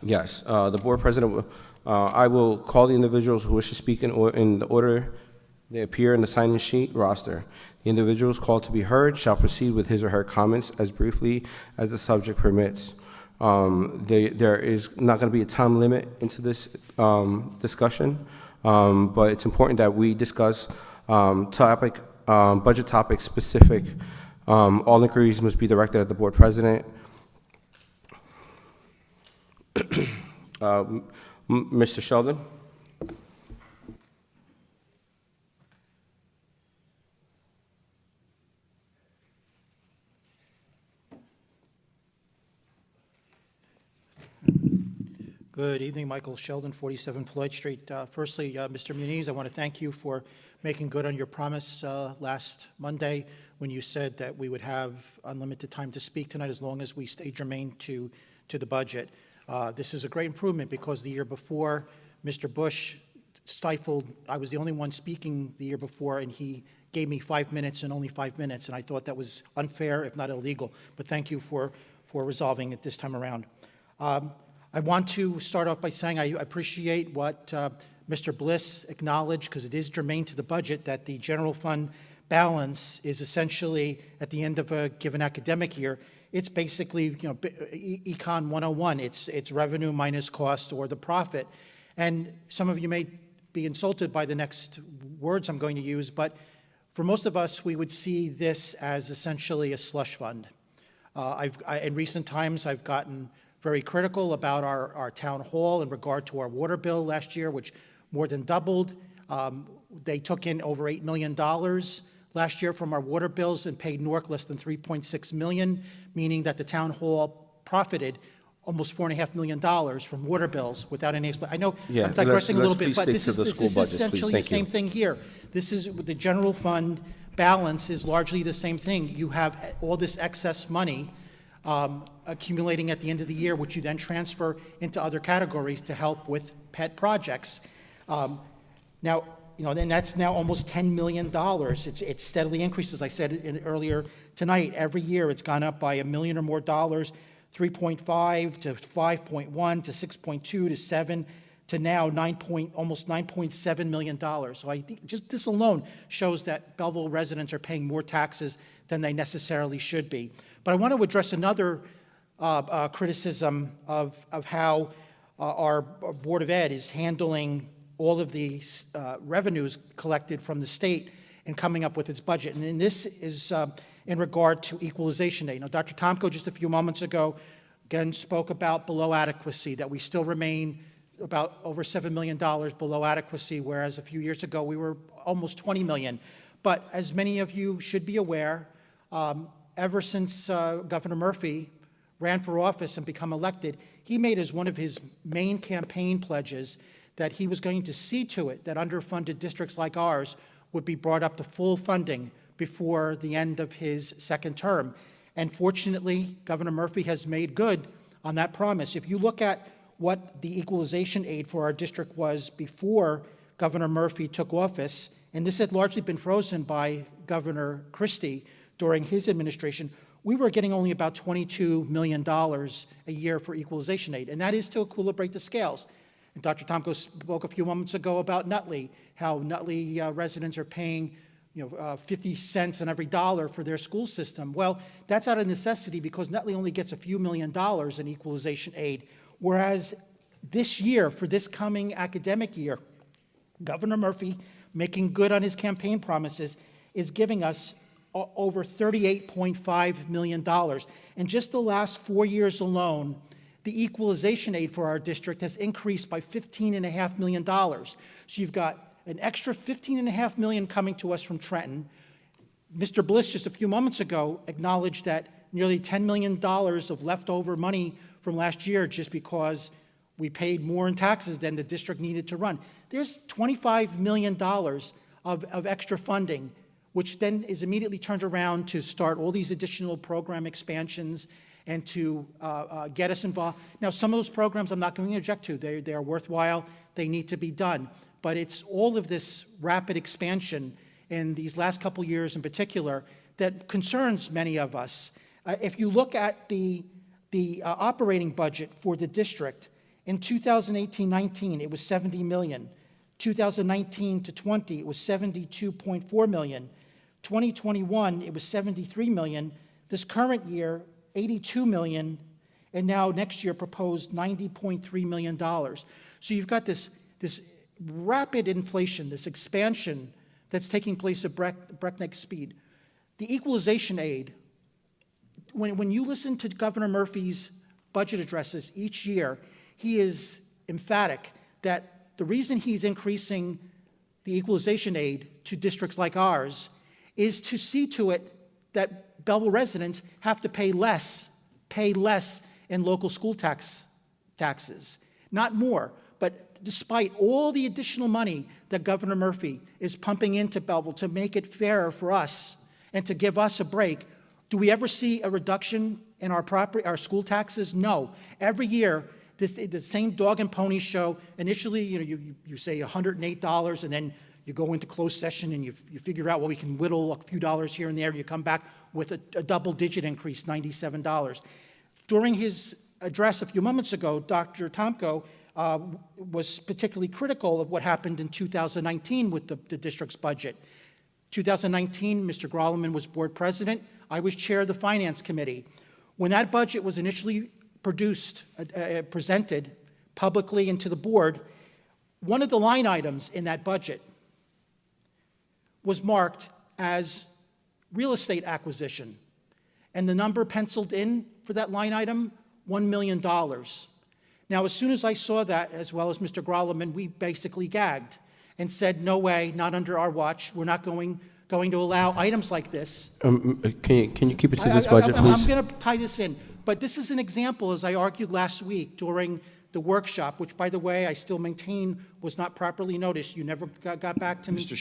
Yes, the board president, I will call the individuals who wish to speak in the order they appear in the sign-in sheet roster. The individuals called to be heard shall proceed with his or her comments as briefly as the subject permits. There is not going to be a time limit into this discussion, but it's important that we discuss budget topic specific. All inquiries must be directed at the board president. Mr. Sheldon? Good evening, Michael Sheldon, 47 Floyd Street. Firstly, Mr. Muniz, I want to thank you for making good on your promise last Monday when you said that we would have unlimited time to speak tonight as long as we stay germane to the budget. This is a great improvement because the year before, Mr. Bush stifled, I was the only one speaking the year before, and he gave me 5 minutes and only 5 minutes, and I thought that was unfair, if not illegal. But thank you for resolving it this time around. I want to start off by saying I appreciate what Mr. Bliss acknowledged, because it is germane to the budget, that the general fund balance is essentially, at the end of a given academic year, it's basically, Econ 101. It's revenue minus cost or the profit. And some of you may be insulted by the next words I'm going to use, but for most of us, we would see this as essentially a slush fund. In recent times, I've gotten very critical about our town hall in regard to our water bill last year, which more than doubled. They took in over $8 million last year from our water bills and paid NORC less than $3.6 million, meaning that the town hall profited almost $4.5 million from water bills without any explanation. I know I'm digressing a little bit, but this is essentially the same thing here. This is the general fund balance is largely the same thing. You have all this excess money accumulating at the end of the year, which you then transfer into other categories to help with pet projects. Now, and that's now almost $10 million. It steadily increases. I said earlier tonight, every year it's gone up by $1 million or more dollars, 3.5 to 5.1 to 6.2 to 7 to now almost $9.7 million. So I think just this alone shows that Belleville residents are paying more taxes than they necessarily should be. But I want to address another criticism of how our Board of Ed is handling all of the revenues collected from the state and coming up with its budget. And this is in regard to equalization aid. Now, Dr. Tomko just a few moments ago again spoke about below adequacy, that we still remain about over $7 million below adequacy, whereas a few years ago we were almost $20 million. But as many of you should be aware, ever since Governor Murphy ran for office and become elected, he made as one of his main campaign pledges that he was going to see to it that underfunded districts like ours would be brought up to full funding before the end of his second term. And fortunately, Governor Murphy has made good on that promise. If you look at what the equalization aid for our district was before Governor Murphy took office, and this had largely been frozen by Governor Christie during his administration, we were getting only about $22 million a year for equalization aid, and that is to equilibrate the scales. And Dr. Tomko spoke a few moments ago about Nutley, how Nutley residents are paying 50 cents on every dollar for their school system. Well, that's out of necessity because Nutley only gets a few $1 million in equalization aid, whereas this year, for this coming academic year, Governor Murphy, making good on his campaign promises, is giving us over $38.5 million. And just the last 4 years alone, the equalization aid for our district has increased by $15.5 million. So you've got an extra $15.5 million coming to us from Trenton. Mr. Bliss just a few moments ago acknowledged that nearly $10 million of leftover money from last year just because we paid more in taxes than the district needed to run. There's $25 million of extra funding, which then is immediately turned around to start all these additional program expansions and to get us involved. Now, some of those programs I'm not going to object to. They are worthwhile. They need to be done. But it's all of this rapid expansion in these last couple years in particular that concerns many of us. If you look at the operating budget for the district, In 2018-19, it was $70 million. 2019 to 20, it was $72.4 million. 2021, it was $73 million. This current year, $82 million, and now next year proposed $90.3 million. So you've got this rapid inflation, this expansion that's taking place at breakneck speed. The equalization aid, when you listen to Governor Murphy's budget addresses each year, he is emphatic that the reason he's increasing the equalization aid to districts like ours is to see to it that Belleville residents have to pay less in local school taxes, not more. But despite all the additional money that Governor Murphy is pumping into Belleville to make it fairer for us and to give us a break, do we ever see a reduction in our school taxes? No. Every year, the same dog and pony show. Initially, you say $108, and then you go into closed session and you figure out, well, we can whittle a few dollars here and there. You come back with a double-digit increase, $97. During his address a few moments ago, Dr. Tomko was particularly critical of what happened in 2019 with the district's budget. 2019, Mr. Grolleman was board president. I was chair of the finance committee. When that budget was initially presented publicly and to the board, one of the line items in that budget was marked as real estate acquisition. And the number penciled in for that line item, $1 million. Now, as soon as I saw that, as well as Mr. Grolleman, we basically gagged and said, no way, not under our watch. We're not going to allow items like this. Can you keep it to this budget, please? I'm going to tie this in. But this is an example, as I argued last week during the workshop, which, by the way, I still maintain was not properly noticed. You never got back to me. Mr.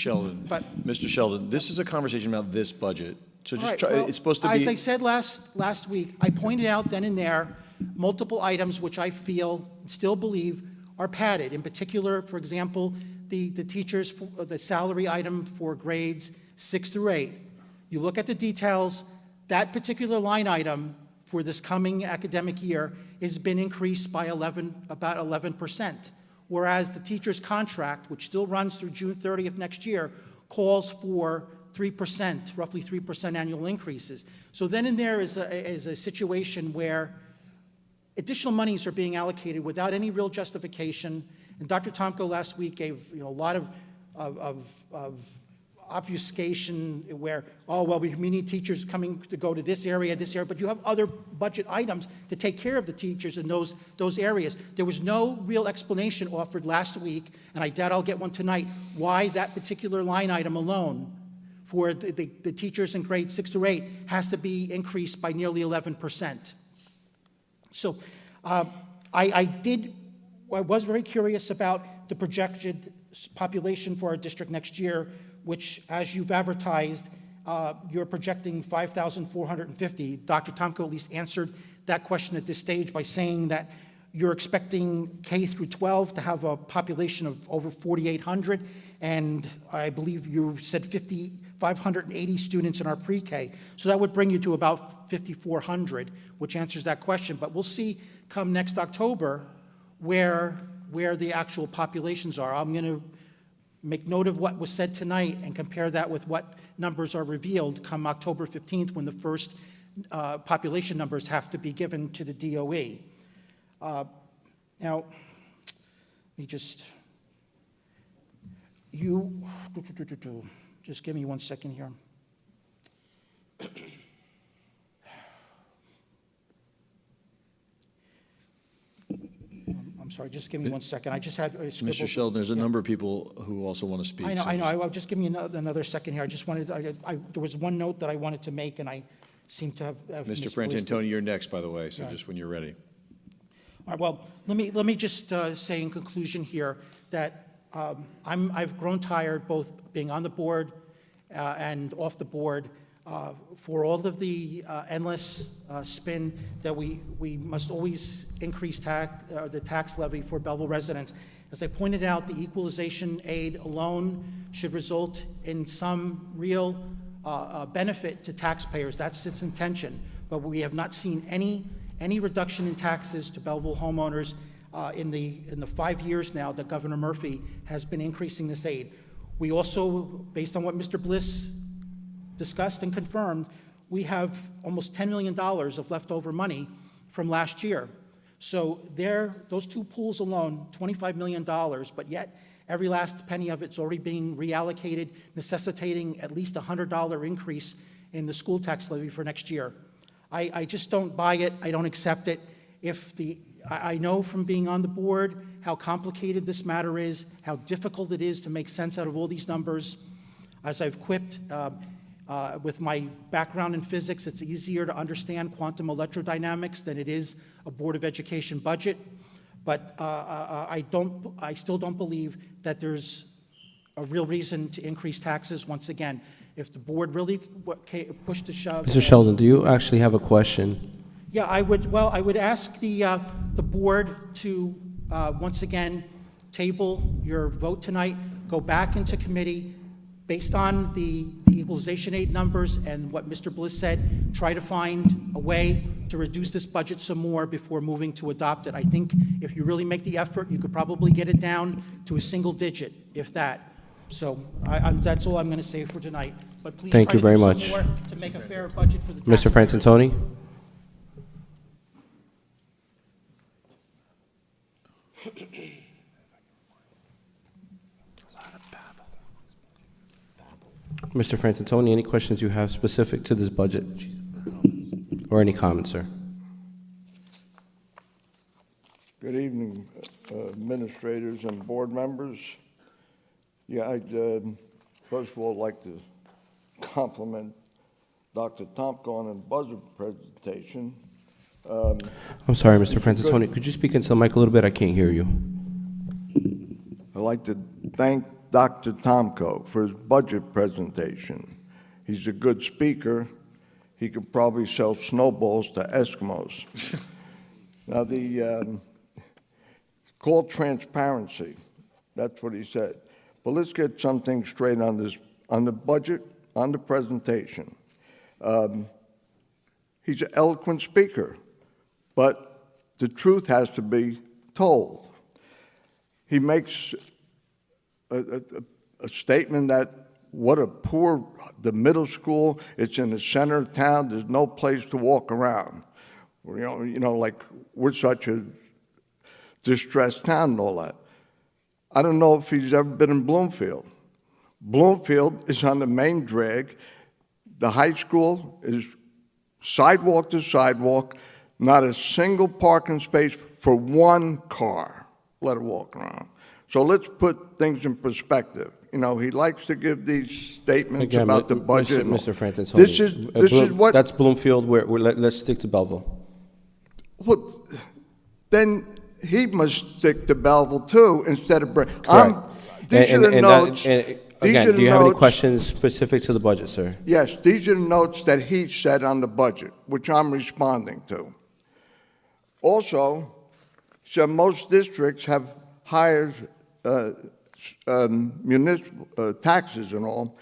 Sheldon, this is a conversation about this budget. So just try, well, it's supposed to be. As I said last week, I pointed out then and there multiple items which I feel, still believe, are padded. In particular, for example, the teachers, the salary item for grades 6 through 8. You look at the details, that particular line item for this coming academic year has been increased by about 11%, whereas the teacher's contract, which still runs through June 30th next year, calls for 3%, roughly 3% annual increases. So then and there is a situation where additional monies are being allocated without any real justification. And Dr. Tomko last week gave a lot of obfuscation where, oh, well, we need teachers coming to go to this area, but you have other budget items to take care of the teachers in those areas. There was no real explanation offered last week, and I doubt I'll get one tonight, why that particular line item alone for the teachers in grades 6 through 8 has to be increased by nearly 11%. So I was very curious about the projected population for our district next year, which, as you've advertised, you're projecting 5,450. Dr. Tomko at least answered that question at this stage by saying that you're expecting K through 12 to have a population of over 4,800, and I believe you said 580 students in our pre-K. So that would bring you to about 5,400, which answers that question. But we'll see come next October where the actual populations are. I'm going to make note of what was said tonight and compare that with what numbers are revealed come October 15th when the first population numbers have to be given to the DOE. Now, let me just give me 1 second here. I'm sorry, just give me 1 second. I just had a scribble. Mr. Sheldon, there's a number of people who also want to speak. I know. I'll just give me another second here. I just wanted, there was one note that I wanted to make, and I seem to have Mr. misplaced it. Frantantoni, you're next, by the way, so just when you're ready. All right, well, let me just say in conclusion here that I've grown tired both being on the board and off the board for all of the endless spin that we must always increase the tax levy for Belleville residents. As I pointed out, the equalization aid alone should result in some real benefit to taxpayers. That's its intention. But we have not seen any reduction in taxes to Belleville homeowners in the 5 years now that Governor Murphy has been increasing this aid. We also, based on what Mr. Bliss discussed and confirmed, we have almost $10 million of leftover money from last year. So those two pools alone, $25 million, but yet every last penny of it's already being reallocated, necessitating at least a $100 increase in the school tax levy for next year. I just don't buy it. I don't accept it. I know from being on the board how complicated this matter is, how difficult it is to make sense out of all these numbers. As I've quipped, with my background in physics, it's easier to understand quantum electrodynamics than it is a Board of Education budget. But I still don't believe that there's a real reason to increase taxes once again. If the board really pushed to shove. Mr. Sheldon, do you actually have a question? Yeah, I would ask the board to once again table your vote tonight, go back into committee, based on the equalization aid numbers and what Mr. Bliss said, try to find a way to reduce this budget some more before moving to adopt it. I think if you really make the effort, you could probably get it down to a single digit, if that. So that's all I'm going to say for tonight. But please Thank try you to very do some much. more to make a fair budget for the Mr. taxpayers. Francintoni? Mr. Francintoni, any questions you have specific to this budget? Or any comments, sir? Good evening, administrators and board members. Yeah, I'd first of all like to compliment Dr. Tomko on the budget presentation. I'm sorry, Mr. Francintoni, could you speak into the mic a little bit? I can't hear you. I'd like to thank Dr. Tomko for his budget presentation. He's a good speaker. He could probably sell snowballs to Eskimos. Now, called transparency. That's what he said. But let's get something straight on this, on the budget, on the presentation. He's an eloquent speaker, but the truth has to be told. He makes a statement that what a poor, the middle school, it's in the center of town, there's no place to walk around. You know, like we're such a distressed town and all that. I don't know if he's ever been in Bloomfield. Bloomfield is on the main drag. The high school is sidewalk to sidewalk, not a single parking space for one car, let it walk around. So let's put things in perspective. You know, he likes to give these statements Again, about the budget. Mr. Francintoni, This is what... That's Bloomfield, let's stick to Belleville. Well, then he must stick to Belleville too, instead of... Correct. These are the notes... Again, do you have any questions specific to the budget, sir? Yes, these are the notes that he said on the budget, which I'm responding to. Also, he said most districts have higher municipal taxes and all.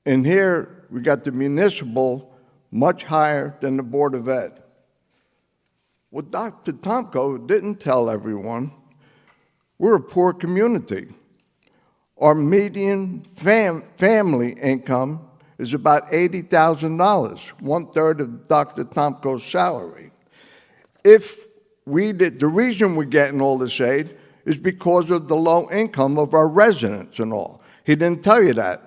And here, we got the municipal much higher than the Board of Ed. Well, Dr. Tomko didn't tell everyone, we're a poor community. Our median family income is about $80,000, 1/3 of Dr. Tomko's salary. If we did, the reason we're getting all this aid is because of the low income of our residents and all. He didn't tell you that.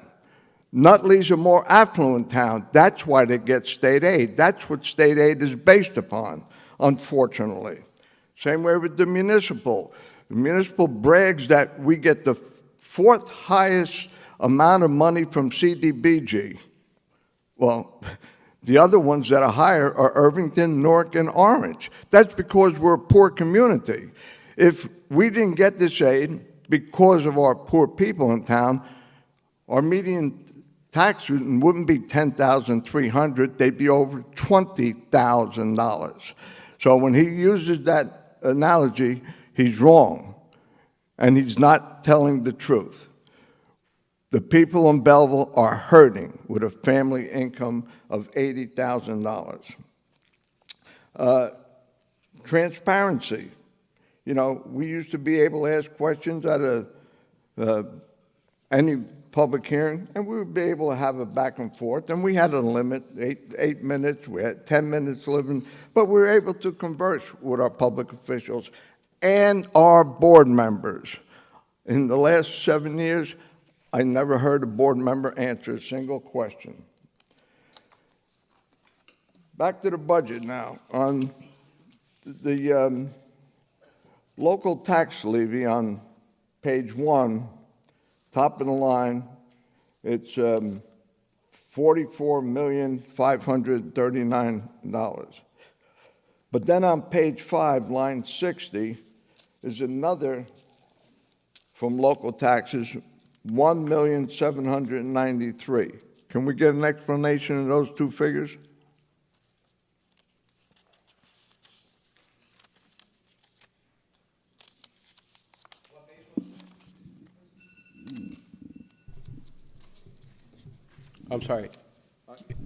Nutley's a more affluent town. That's why they get state aid. That's what state aid is based upon, unfortunately. Same way with the municipal. The municipal brags that we get the 4th highest amount of money from CDBG. Well, the other ones that are higher are Irvington, Newark, and Orange. That's because we're a poor community. If we didn't get this aid because of our poor people in town, our median tax wouldn't be $10,300, they'd be over $20,000. So when he uses that analogy, he's wrong. And he's not telling the truth. The people in Belleville are hurting with a family income of $80,000. Transparency. You know, we used to be able to ask questions at any public hearing, and we would be able to have a back and forth, and we had a limit, eight minutes, we had 10 minutes living, but we were able to converse with our public officials and our board members. In the last 7 years, I never heard a board member answer a single question. Back to the budget now. On the local tax levy on page 1, top of the line, it's $44,539,000. But then on page 5, line 60, is another from local taxes, $1,793,000. Can we get an explanation of those two figures? I'm sorry.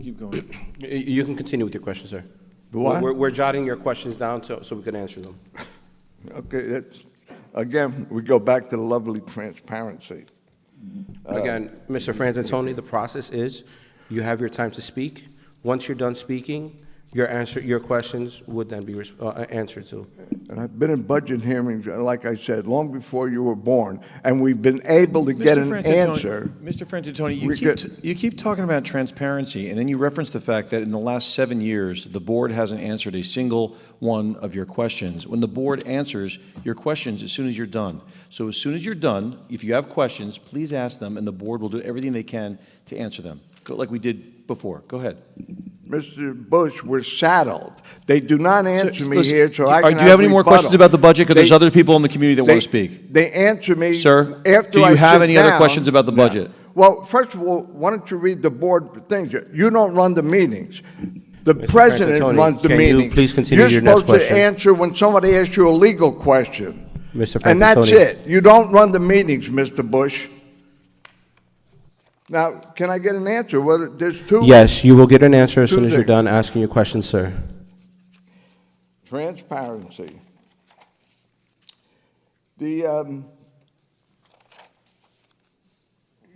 Keep going. You can continue with your question, sir. What? We're jotting your questions down so we can answer them. Okay, again, we go back to the lovely transparency. Again, Mr. Frantantoni, the process is you have your time to speak. Once you're done speaking, your questions would then be answered to. And I've been in budget hearings, like I said, long before you were born, and we've been able to get an answer. Mr. Frantantoni, you keep talking about transparency, and then you reference the fact that in the last 7 years, the board hasn't answered a single one of your questions. When the board answers your questions as soon as you're done. So as soon as you're done, if you have questions, please ask them, and the board will do everything they can to answer them, like we did before. Go ahead. Mr. Bush, we're saddled. They do not answer me Listen, here, so I can do you have any more rebuttal. questions about the budget? Because there's other people in the community that want to speak. They answer me, Sir, after do I you have sit any other down. questions about the budget? Well, first of all, why don't you read the board things? You don't run the meetings. The Mr. president Frantantoni, runs the can you meetings. please continue You're your next supposed to question? answer when somebody asks you a legal question. Mr. And that's Frantantoni. it. You don't run the meetings, Mr. Bush. Now, can I get an answer? Well, there's two. Yes, you will get an answer as soon as you're Tuesday. done asking your question, sir. Transparency. You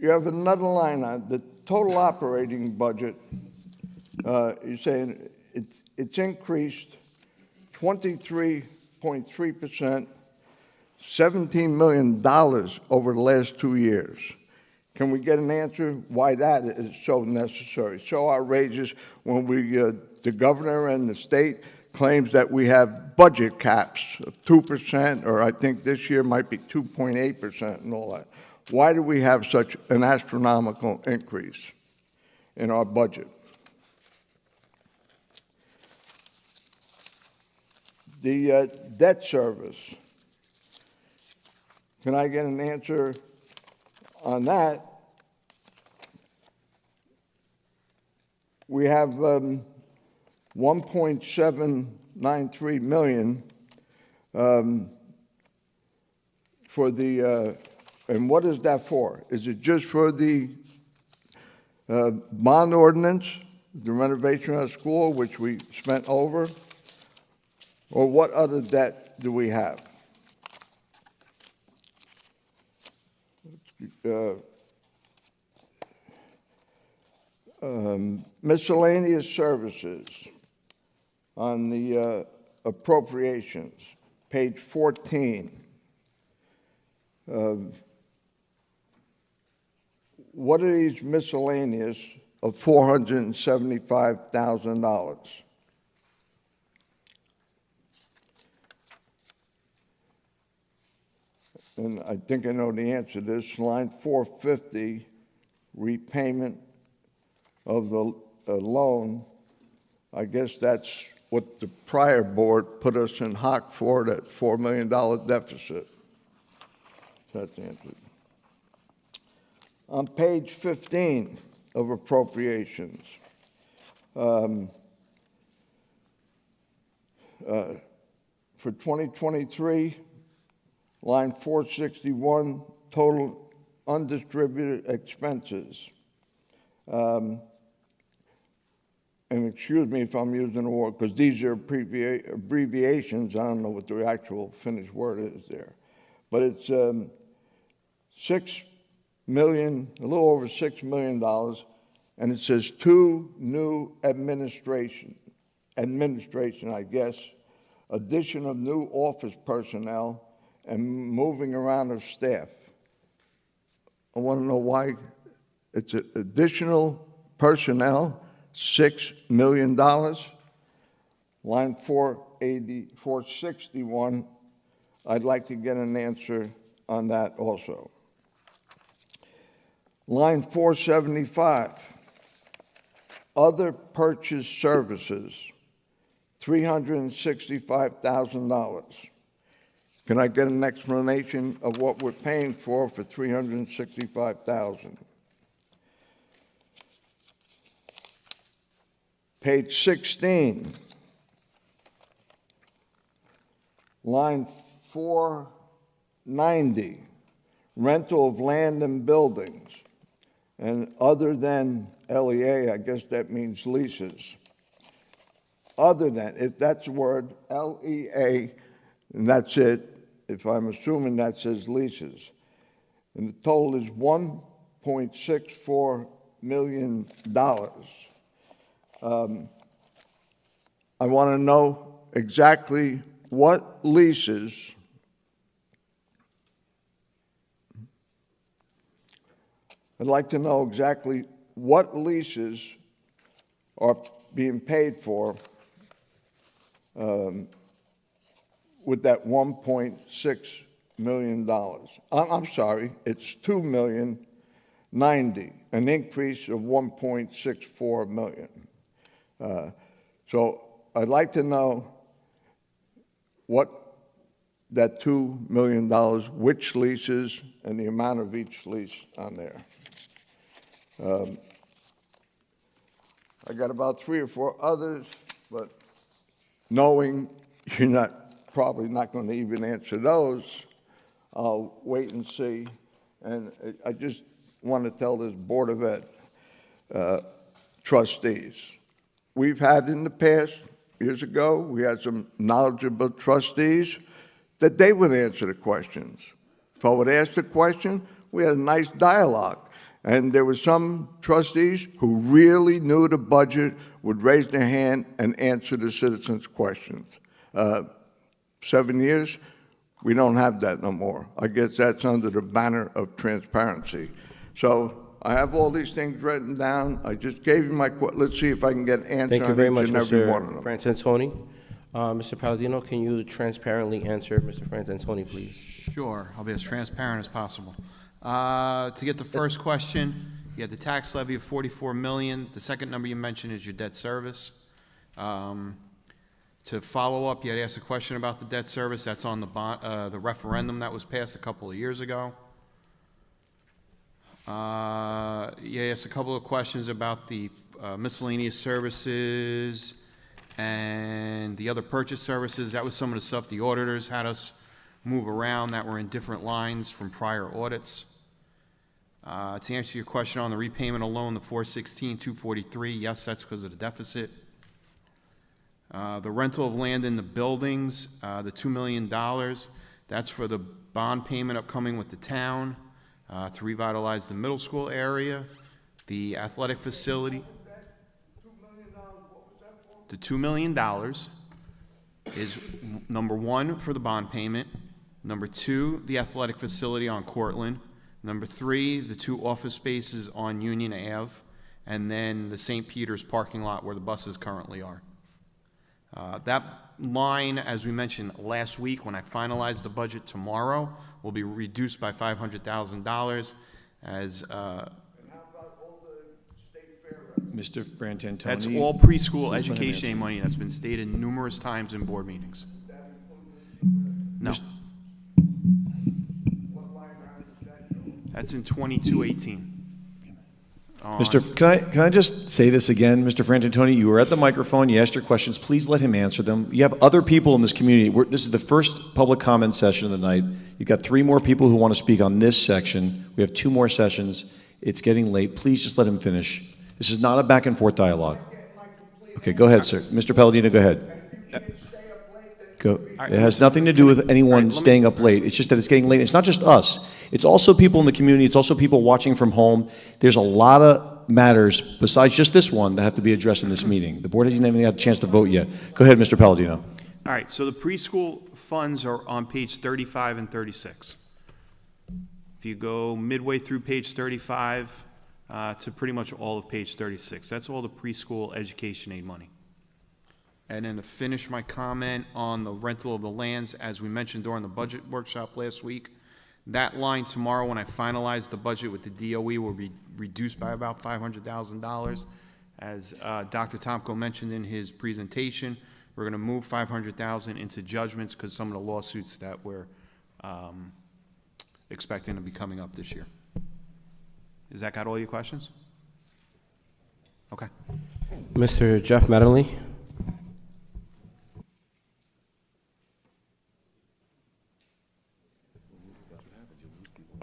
have another line on the total operating budget. You're saying it's increased 23.3%, $17 million over the last 2 years. Can we get an answer why that is so necessary, so outrageous when the governor and the state claims that we have budget caps of 2%, or I think this year might be 2.8% and all that? Why do we have such an astronomical increase in our budget? The debt service. Can I get an answer on that? We have 1.793 million for the, and what is that for? Is it just for the bond ordinance, the renovation of the school, which we spent over? Or what other debt do we have? Miscellaneous services on the appropriations, page 14. What are these miscellaneous of $475,000? And I think I know the answer to this. Line 450, repayment of the loan. I guess that's what the prior board put us in hock for, that $4 million deficit. That's the answer. On page 15 of appropriations, for 2023, line 461, total undistributed expenses. and excuse me if I'm using the word, because these are abbreviations. I don't know what the actual finished word is there. But it's $6 million, a little over $6 million, and it says 2 new administration, I guess, addition of new office personnel, and moving around of staff. I want to know why it's additional personnel, $6 million. Line 461, I'd like to get an answer on that also. Line 475, other purchase services, $365,000. Can I get an explanation of what we're paying for $365,000? Page 16, line 490, rental of land and buildings. And other than LEA, I guess that means leases. Other than, if that's the word, LEA, and that's it, if I'm assuming that says leases. And the total is $1.64 million. I want to know exactly what leases I'd like to know exactly what leases are being paid for with that $1.6 million. I'm sorry, it's $2,090,000, an increase of $1.64 million. So I'd like to know what that $2 million, which leases, and the amount of each lease on there. I got about 3 or 4 others, but knowing you're probably not going to even answer those, I'll wait and see. And I just want to tell this Board of Ed trustees, we've had in the past, years ago, we had some knowledgeable trustees that they would answer the questions. If I would ask the question, we had a nice dialogue. And there were some trustees who really knew the budget, would raise their hand and answer the citizens' questions. 7 years, we don't have that no more. I guess that's under the banner of transparency. So I have all these things written down. I just gave you my, let's see if I can get an answer Thank you very on much, each and every one of Mr. them. Francantoni. Mr. Palladino, can you transparently answer Mr. Francantoni, please? Sure, I'll be as transparent as possible. To get the first question, you had the tax levy of $44 million. The second number you mentioned is your debt service. To follow up, you had asked a question about the debt service. That's on the referendum that was passed a couple of years ago. You asked a couple of questions about the miscellaneous services and the other purchase services. That was some of the stuff the auditors had us move around that were in different lines from prior audits. To answer your question on the repayment of loan, the $416,243, yes, that's because of the deficit. The rental of land in the buildings, the $2 million, that's for the bond payment upcoming with the town to revitalize the middle school area, the athletic facility. The $2 million is number 1 for the bond payment, number 2, the athletic facility on Cortlandt, number 3, the 2 office spaces on Union Ave, and then the St. Peter's parking lot where the buses currently are. That line, as we mentioned last week, when I finalize the budget tomorrow, will be reduced by $500,000 as Mr. Frantantoni. that's all preschool education aid money that's been stated numerous times in board meetings. No. That's in 2218. Can I just say this again, Mr. Frantantoni? You were at the microphone. You asked your questions. Please let him answer them. You have other people in this community. This is the first public comment session of the night. You've got 3 more people who want to speak on this section. We have 2 more sessions. It's getting late. Please just let him finish. This is not a back and forth dialogue. Okay, go ahead, sir. Mr. Palladino, go ahead. Go. It has nothing to do with anyone staying up late. It's just that it's getting late. It's not just us. It's also people in the community. It's also people watching from home. There's a lot of matters besides just this one that have to be addressed in this meeting. The board hasn't even had a chance to vote yet. Go ahead, Mr. Palladino. All right, so the preschool funds are on page 35 and 36. If you go midway through page 35 to pretty much all of page 36, that's all the preschool education aid money. And then to finish my comment on the rental of the lands, as we mentioned during the budget workshop last week, that line tomorrow when I finalize the budget with the DOE will be reduced by about $500,000. As Dr. Tomko mentioned in his presentation, we're going to move $500,000 into judgments because some of the lawsuits that we're expecting to be coming up this year. Has that got all your questions? Okay. Mr. Jeff Mattingly.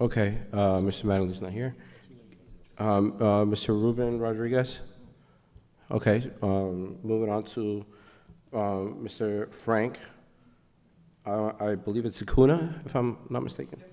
Okay, Mr. Mattingly's not here. Mr. Ruben Rodriguez. Okay, moving on to Mr. Frank. I believe it's Acuna, if I'm not mistaken.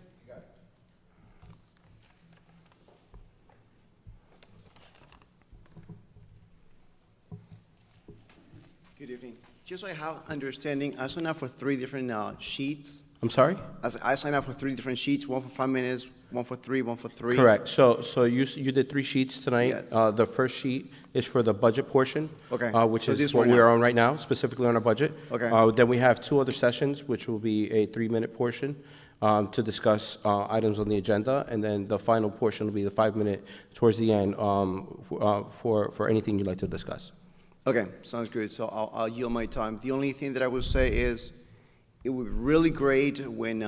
Good evening. Just so I have understanding, I signed up for 3 different sheets. I'm sorry? I signed up for 3 different sheets, one for 5 minutes, one for 3, one for 3. Correct. So you did 3 sheets tonight. Yes. The first sheet is for the budget portion, Okay. which So is this what one we're now. on right now, specifically on our budget. Okay. Then we have 2 other sessions, which will be a 3-minute portion to discuss items on the agenda, and then the final portion will be the 5-minute towards the end for anything you'd like to discuss. Okay, sounds good. So I'll yield my time. The only thing that I would say is it would be really great when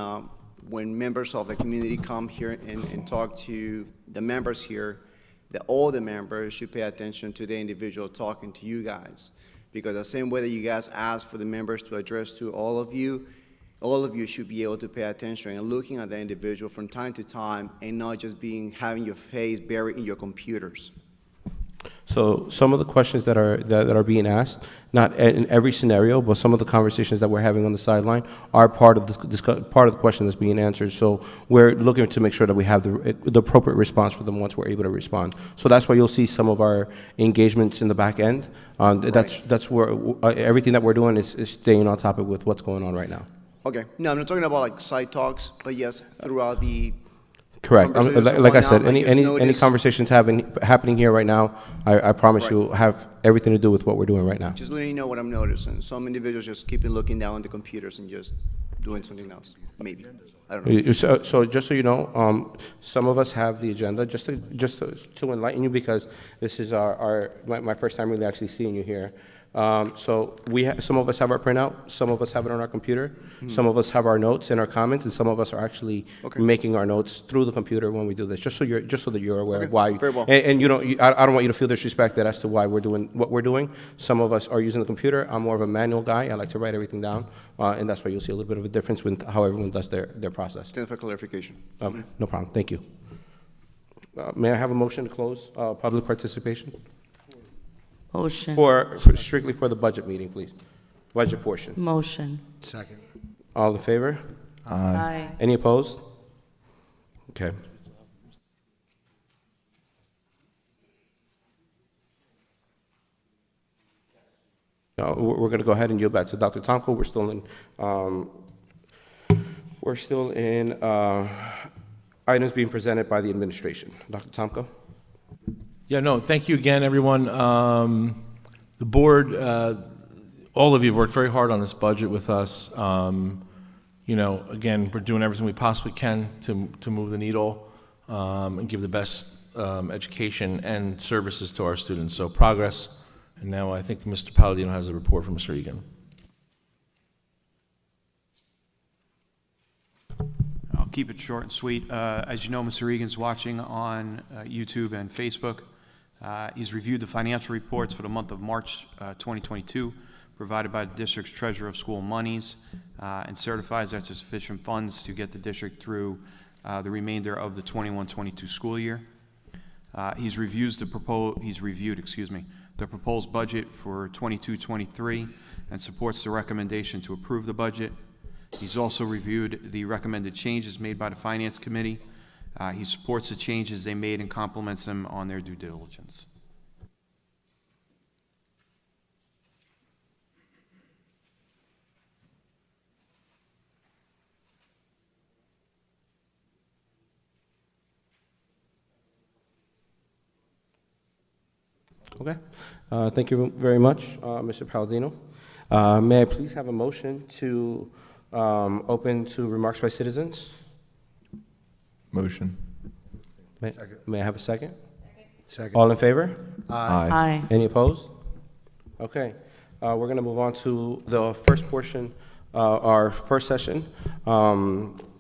members of the community come here and talk to the members here, that all the members should pay attention to the individual talking to you guys. Because the same way that you guys ask for the members to address to all of you should be able to pay attention and looking at the individual from time to time and not just having your face buried in your computers. So some of the questions that are being asked, not in every scenario, but some of the conversations that we're having on the sideline are part of the question that's being answered. So we're looking to make sure that we have the appropriate response for them once we're able to respond. So that's why you'll see some of our engagements in the back end. That's where everything that we're doing is staying on top of with what's going on right now. Okay. No, I'm not talking about like side talks, but yes, throughout the correct. Like I said, any notice. conversations happening here right now, I promise you have everything to do with what we're doing right now. Just letting you know what I'm noticing. Some individuals just keep looking down on the computers and just doing something else. Maybe. I don't know. So just so you know, some of us have the agenda, just to enlighten you, because this is my first time really actually seeing you here. So some of us have our printout, some of us have it on our computer, some of us have our notes and our comments, and some of us are actually making our notes through the computer when we do this, just so that you're aware of why. Very well. And I don't want you to feel disrespected as to why we're doing what we're doing. Some of us are using the computer. I'm more of a manual guy. I like to write everything down, and that's why you'll see a little bit of a difference with how everyone does their process. Thanks for clarification. No problem. Thank you. May I have a motion to close public participation? Motion. Strictly for the budget meeting, please. Budget portion. Motion. Second. All in favor? Aye. Any opposed? Okay. We're going to go ahead and yield back to Dr. Tomko. We're still in items being presented by the administration. Dr. Tomko? Yeah, no, thank you again, everyone. The board, all of you have worked very hard on this budget with us. Again, we're doing everything we possibly can to move the needle and give the best education and services to our students. So progress. And now I think Mr. Palladino has a report from Mr. Egan. I'll keep it short and sweet. As you know, Mr. Egan's watching on YouTube and Facebook. He's reviewed the financial reports for the month of March 2022 provided by the district's treasurer of school monies and certifies that there's sufficient funds to get the district through the remainder of the 21-22 school year. He's reviewed the proposed budget for 22-23 and supports the recommendation to approve the budget. He's also reviewed the recommended changes made by the Finance Committee. He supports the changes they made and compliments them on their due diligence. Okay. Thank you very much, Mr. Palladino. May I please have a motion to open to remarks by citizens? Motion. May I have a second? Second. All in favor? Aye. Aye. Any opposed? Okay. We're going to move on to the first portion, our first session.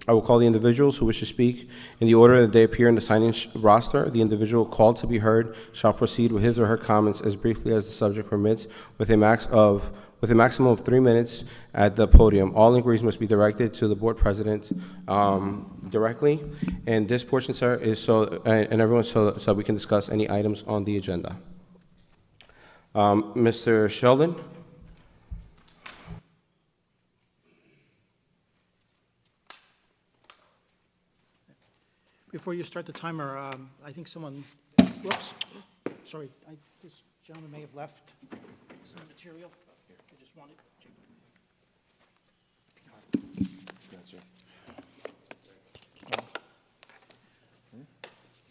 I will call the individuals who wish to speak in the order that they appear in the sign-in roster. The individual called to be heard shall proceed with his or her comments as briefly as the subject permits, with a maximum of 3 minutes at the podium. All inquiries must be directed to the board president directly. And this portion, sir, is and everyone, so we can discuss any items on the agenda. Mr. Sheldon? Before you start the timer, I think someone, whoops, sorry, this gentleman may have left some material. I just wanted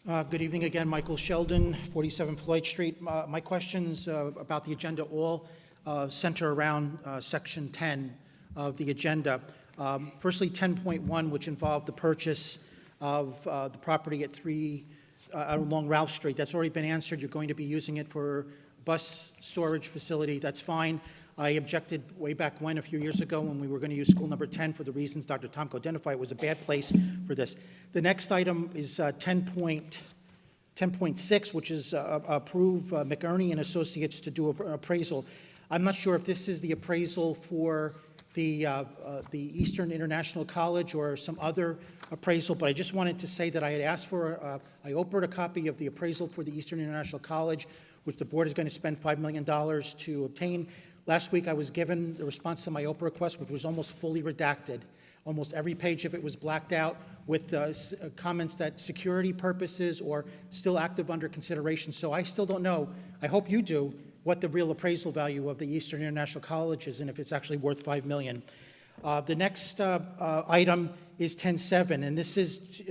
to. Good evening again, Michael Sheldon, 47 Floyd Street. My questions about the agenda all center around Section 10 of the agenda. Firstly, 10.1, which involved the purchase of the property at 3 along Ralph Street. That's already been answered. You're going to be using it for bus storage facility. That's fine. I objected way back when, a few years ago, when we were going to use school number 10 for the reasons Dr. Tomko identified. It was a bad place for this. The next item is 10.6, which is approve McErney and Associates to do an appraisal. I'm not sure if this is the appraisal for the Eastern International College or some other appraisal, but I just wanted to say that I had asked for, I offered a copy of the appraisal for the Eastern International College, which the board is going to spend $5 million to obtain. Last week I was given the response to my Oprah request, which was almost fully redacted. Almost every page of it was blacked out with comments that security purposes or still active under consideration. So I still don't know, I hope you do, what the real appraisal value of the Eastern International College is and if it's actually worth $5 million. The next item is 10.7, and this is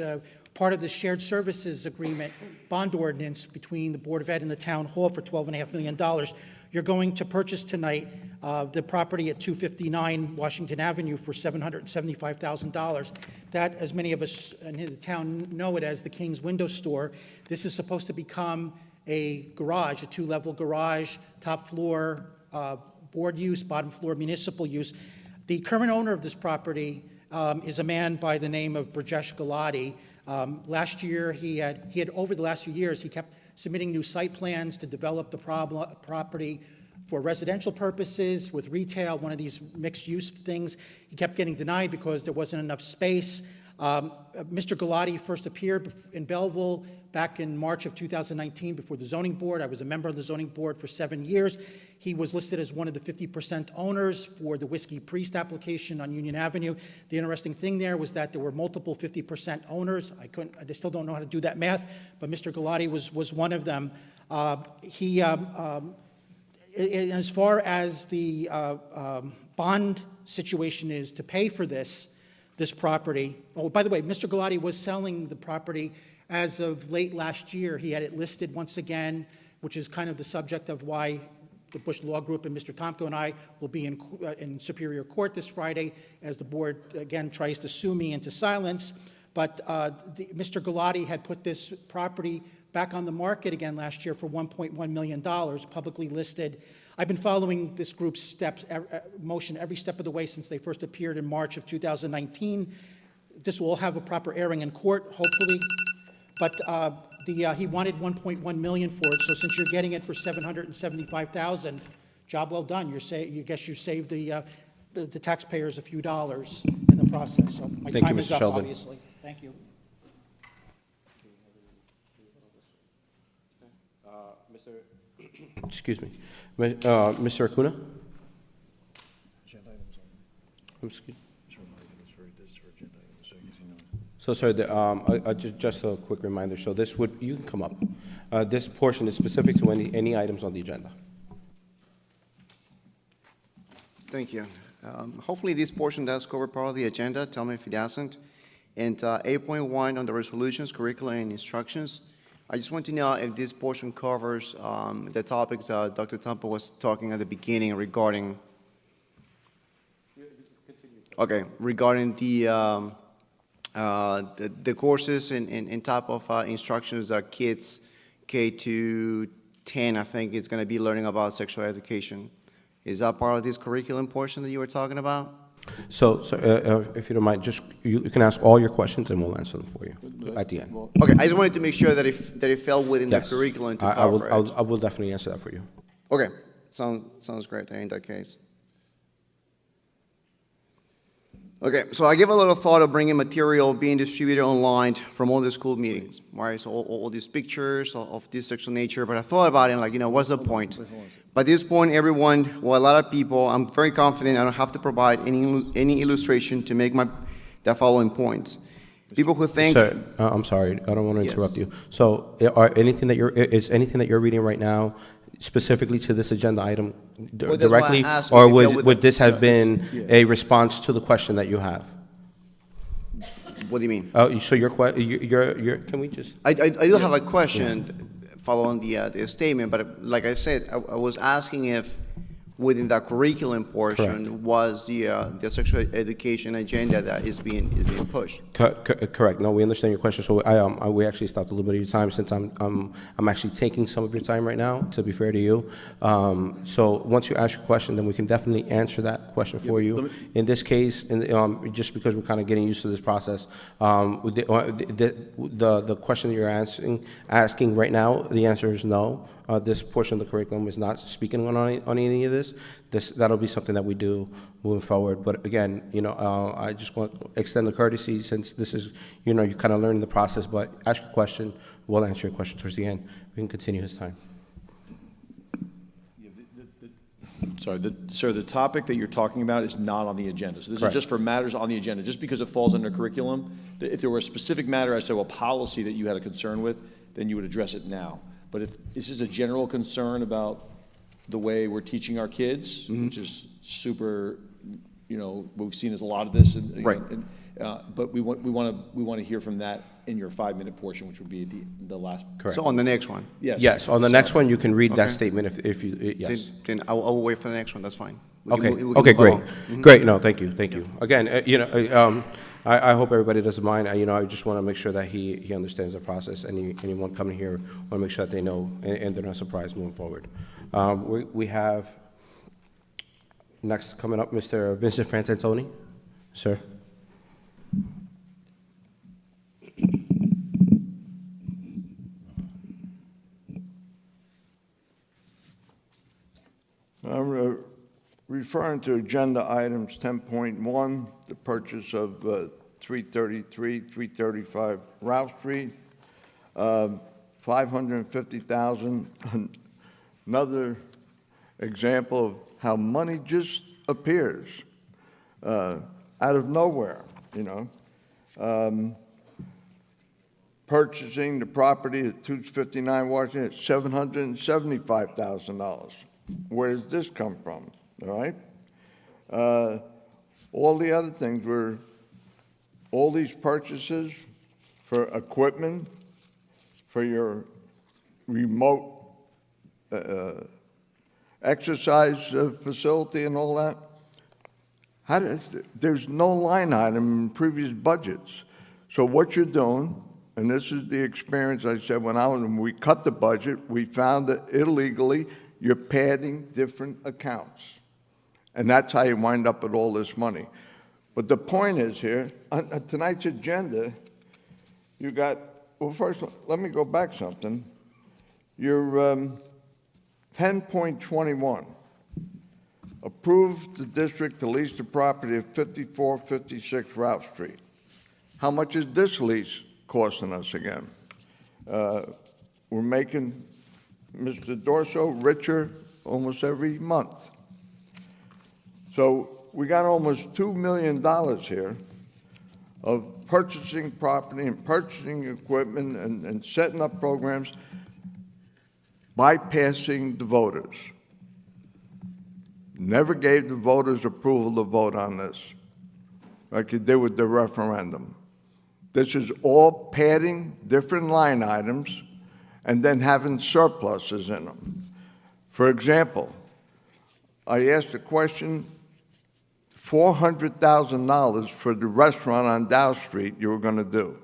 part of the shared services agreement bond ordinance between the Board of Ed and the Town Hall for $12.5 million. You're going to purchase tonight the property at 259 Washington Avenue for $775,000. That, as many of us in the town know it as the King's Window Store, this is supposed to become a garage, a 2-level garage, top floor board use, bottom floor municipal use. The current owner of this property is a man by the name of Brajesh Gulati. Last year, he had over the last few years, he kept submitting new site plans to develop the property for residential purposes with retail, one of these mixed-use things. He kept getting denied because there wasn't enough space. Mr. Gulati first appeared in Belleville back in March of 2019 before the zoning board. I was a member of the zoning board for 7 years. He was listed as one of the 50% owners for the Whiskey Priest application on Union Avenue. The interesting thing there was that there were multiple 50% owners. I still don't know how to do that math, but Mr. Gulati was one of them. As far as the bond situation is to pay for this property. Oh, by the way, Mr. Gulati was selling the property as of late last year. He had it listed once again, which is kind of the subject of why the Bush Law Group and Mr. Tomko and I will be in Superior Court this Friday as the board, again, tries to sue me into silence. But Mr. Gulati had put this property back on the market again last year for $1.1 million, publicly listed. I've been following this group's motion every step of the way since they first appeared in March of 2019. This will all have a proper airing in court, hopefully. But he wanted $1.1 million for it, so since you're getting it for $775,000, job well done. You guess you saved the taxpayers a few dollars in the process. So my Thank time you, is Mr. up, Sheldon. obviously. Thank you. Excuse me. Mr. Acuna? Excuse. So, sorry, just a quick reminder. So this would, you can come up. This portion is specific to any items on the agenda. Thank you. Hopefully this portion does cover part of the agenda. Tell me if it doesn't. And 8.1 on the resolutions, curriculum, and instructions. I just want to know if this portion covers the topics Dr. Tampa was talking at the beginning regarding. Okay, regarding the courses and type of instructions that kids K to 10, I think, is going to be learning about sexual education. Is that part of this curriculum portion that you were talking about? So if you don't mind, just you can ask all your questions and we'll answer them for you at the end. Okay, I just wanted to make sure that it fell within the curriculum to cover it. I will definitely answer that for you. Okay, sounds great in that case. Okay, so I give a little thought of bringing material being distributed online from all the school meetings, right? So all these pictures of this sexual nature, but I thought about it, like, what's the point? By this point, everyone, well, a lot of people, I'm very confident I don't have to provide any illustration to make the following points. People who think... Sir, I'm sorry, I don't want to interrupt you. So is anything that you're reading right now specifically to this agenda item directly, or would this have been a response to the question that you have? What do you mean? So can we just... I do have a question following the statement, but like I said, I was asking if within the curriculum portion was the sexual education agenda that is being pushed. Correct. No, we understand your question. So we actually stopped a little bit of your time since I'm actually taking some of your time right now, to be fair to you. So once you ask your question, then we can definitely answer that question for you. In this case, just because we're kind of getting used to this process, the question that you're asking right now, the answer is no. This portion of the curriculum is not speaking on any of this. That'll be something that we do moving forward. But again, I just want to extend the courtesy, since this is, you're kind of learning the process. But ask your question. We'll answer your question towards the end. We can continue his time. Sorry, sir, the topic that you're talking about is not on the agenda. So this is just for matters on the agenda. Just because it falls under curriculum, if there were a specific matter as to a policy that you had a concern with, then you would address it now. But if this is a general concern about the way we're teaching our kids, which is super, what we've seen is a lot of this, but we want to hear from that in your 5-minute portion, which would be the last. Correct. So on the next one. Yes. On the next one, you can read that statement if you yes. Then I'll wait for the next one. That's fine. Okay, great. Great. No, thank you. Again, I hope everybody doesn't mind. I just want to make sure that he understands the process. Anyone coming here, want to make sure that they know and they're not surprised moving forward. We have next coming up, Mr. Vincent Frantantoni. Sir. I'm referring to agenda items 10.1, the purchase of 333, 335 Ralph Street, $550,000. Another example of how money just appears out of nowhere, Purchasing the property at 259 Washington at $775,000. Where does this come from? All right. All the other things were, all these purchases for equipment, for your remote exercise facility and all that. There's no line item in previous budgets. So what you're doing, and this is the experience I said when we cut the budget, we found that illegally you're padding different accounts. And that's how you wind up with all this money. But the point is here, on tonight's agenda, you got, well, first, let me go back something. Your 10.21, approved the district to lease the property of 5456 Ralph Street. How much is this lease costing us again? We're making Mr. Dorso richer almost every month. So we got almost $2 million here of purchasing property and purchasing equipment and setting up programs, bypassing the voters. Never gave the voters approval to vote on this, like you did with the referendum. This is all padding different line items and then having surpluses in them. For example, I asked a question, $400,000 for the restaurant on Dow Street you were going to do.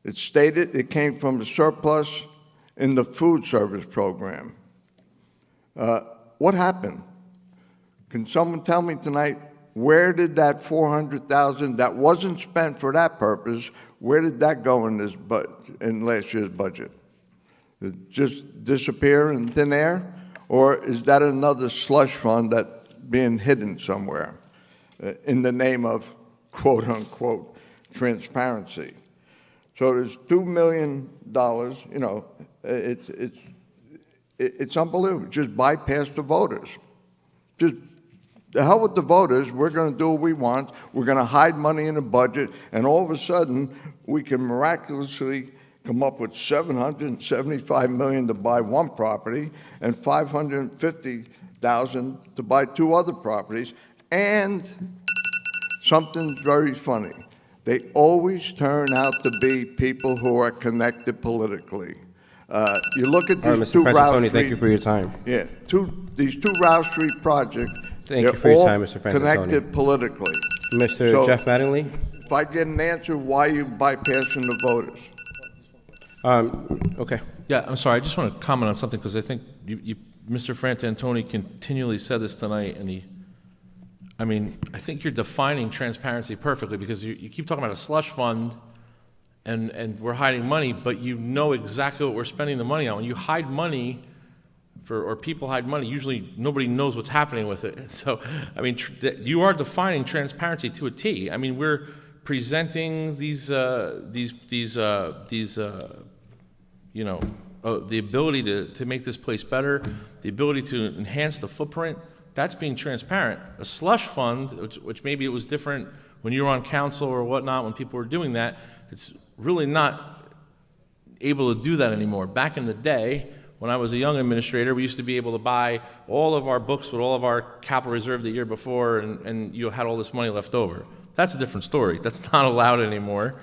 It stated it came from a surplus in the food service program. What happened? Can someone tell me tonight, where did that $400,000 that wasn't spent for that purpose, where did that go in in last year's budget? Did it just disappear in thin air? Or is that another slush fund that's being hidden somewhere in the name of quote unquote transparency? So there's $2 million, you know, it's unbelievable. Just bypass the voters. Just the hell with the voters, we're going to do what we want, we're going to hide money in the budget, and all of a sudden, we can miraculously come up with $775 million to buy one property and $550,000 to buy two other properties, and something very funny. They always turn out to be people who are connected politically. You look at these two Route Street... Thank you for your time. Yeah, these two Route Street projects, Thank you for your time, Mr. Francantoni. Connected politically. Mr. So, Jeff Mattingly? If I get an answer, why are you bypassing the voters? Okay. Yeah, I'm sorry, I just want to comment on something, because I think Mr. Frantantoni continually said this tonight, and I think you're defining transparency perfectly, because you keep talking about a slush fund, and we're hiding money, but you know exactly what we're spending the money on. When you hide money, or people hide money, usually nobody knows what's happening with it. So, you are defining transparency to a T. We're presenting the ability to make this place better, the ability to enhance the footprint. That's being transparent. A slush fund, which maybe it was different when you were on council or whatnot, when people were doing that, it's really not able to do that anymore. Back in the day, when I was a young administrator, we used to be able to buy all of our books with all of our capital reserve the year before, and you had all this money left over. That's a different story. That's not allowed anymore.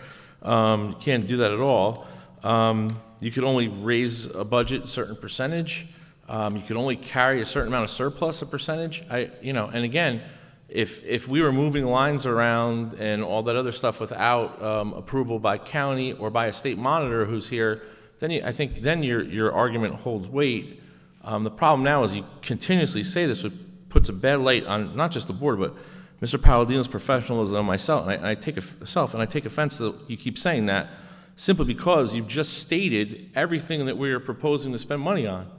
You can't do that at all. You could only raise a budget a certain percentage. You could only carry a certain amount of surplus, a percentage. And again, if we were moving lines around and all that other stuff without approval by county or by a state monitor who's here, then I think your argument holds weight. The problem now is you continuously say this, which puts a bad light on not just the board, but Mr. Palladino's professionalism and myself. And I take offense that you keep saying that, simply because you've just stated everything that we are proposing to spend money on.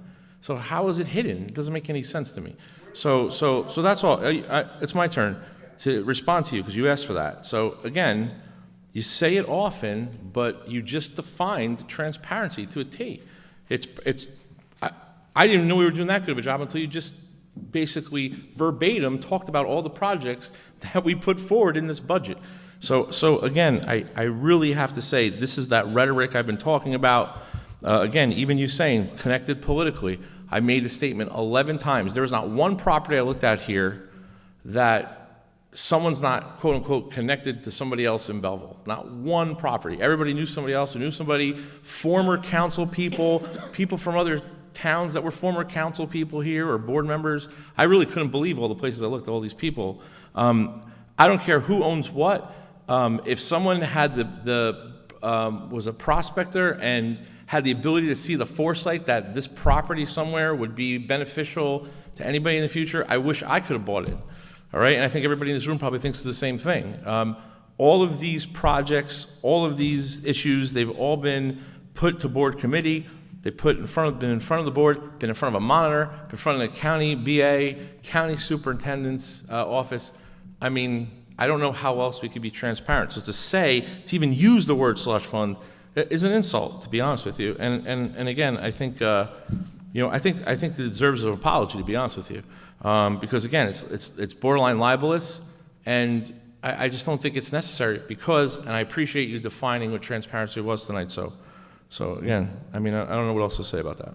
So how is it hidden? It doesn't make any sense to me. So that's all. It's my turn to respond to you, because you asked for that. So again, you say it often, but you just defined transparency to a T. I didn't even know we were doing that good of a job until you just basically verbatim talked about all the projects that we put forward in this budget. So again, I really have to say, this is that rhetoric I've been talking about. Again, even you saying connected politically, I made a statement 11 times. There was not one property I looked at here that someone's not, quote unquote, connected to somebody else in Belleville. Not one property. Everybody knew somebody else who knew somebody, former council people, people from other towns that were former council people here or board members. I really couldn't believe all the places I looked at all these people. I don't care who owns what. If someone had was a prospector and had the ability to see the foresight that this property somewhere would be beneficial to anybody in the future, I wish I could have bought it. All right, and I think everybody in this room probably thinks the same thing. All of these projects, all of these issues, they've all been put to board committee. They been in front of the board, been in front of a monitor, been in front of the county BA, county superintendent's office. I don't know how else we could be transparent. So to even use the word slush fund is an insult, to be honest with you. And again, I think I think it deserves an apology, to be honest with you, because again, it's borderline libelous, and I just don't think it's necessary because, and I appreciate you defining what transparency was tonight. So again, I mean, I don't know what else to say about that.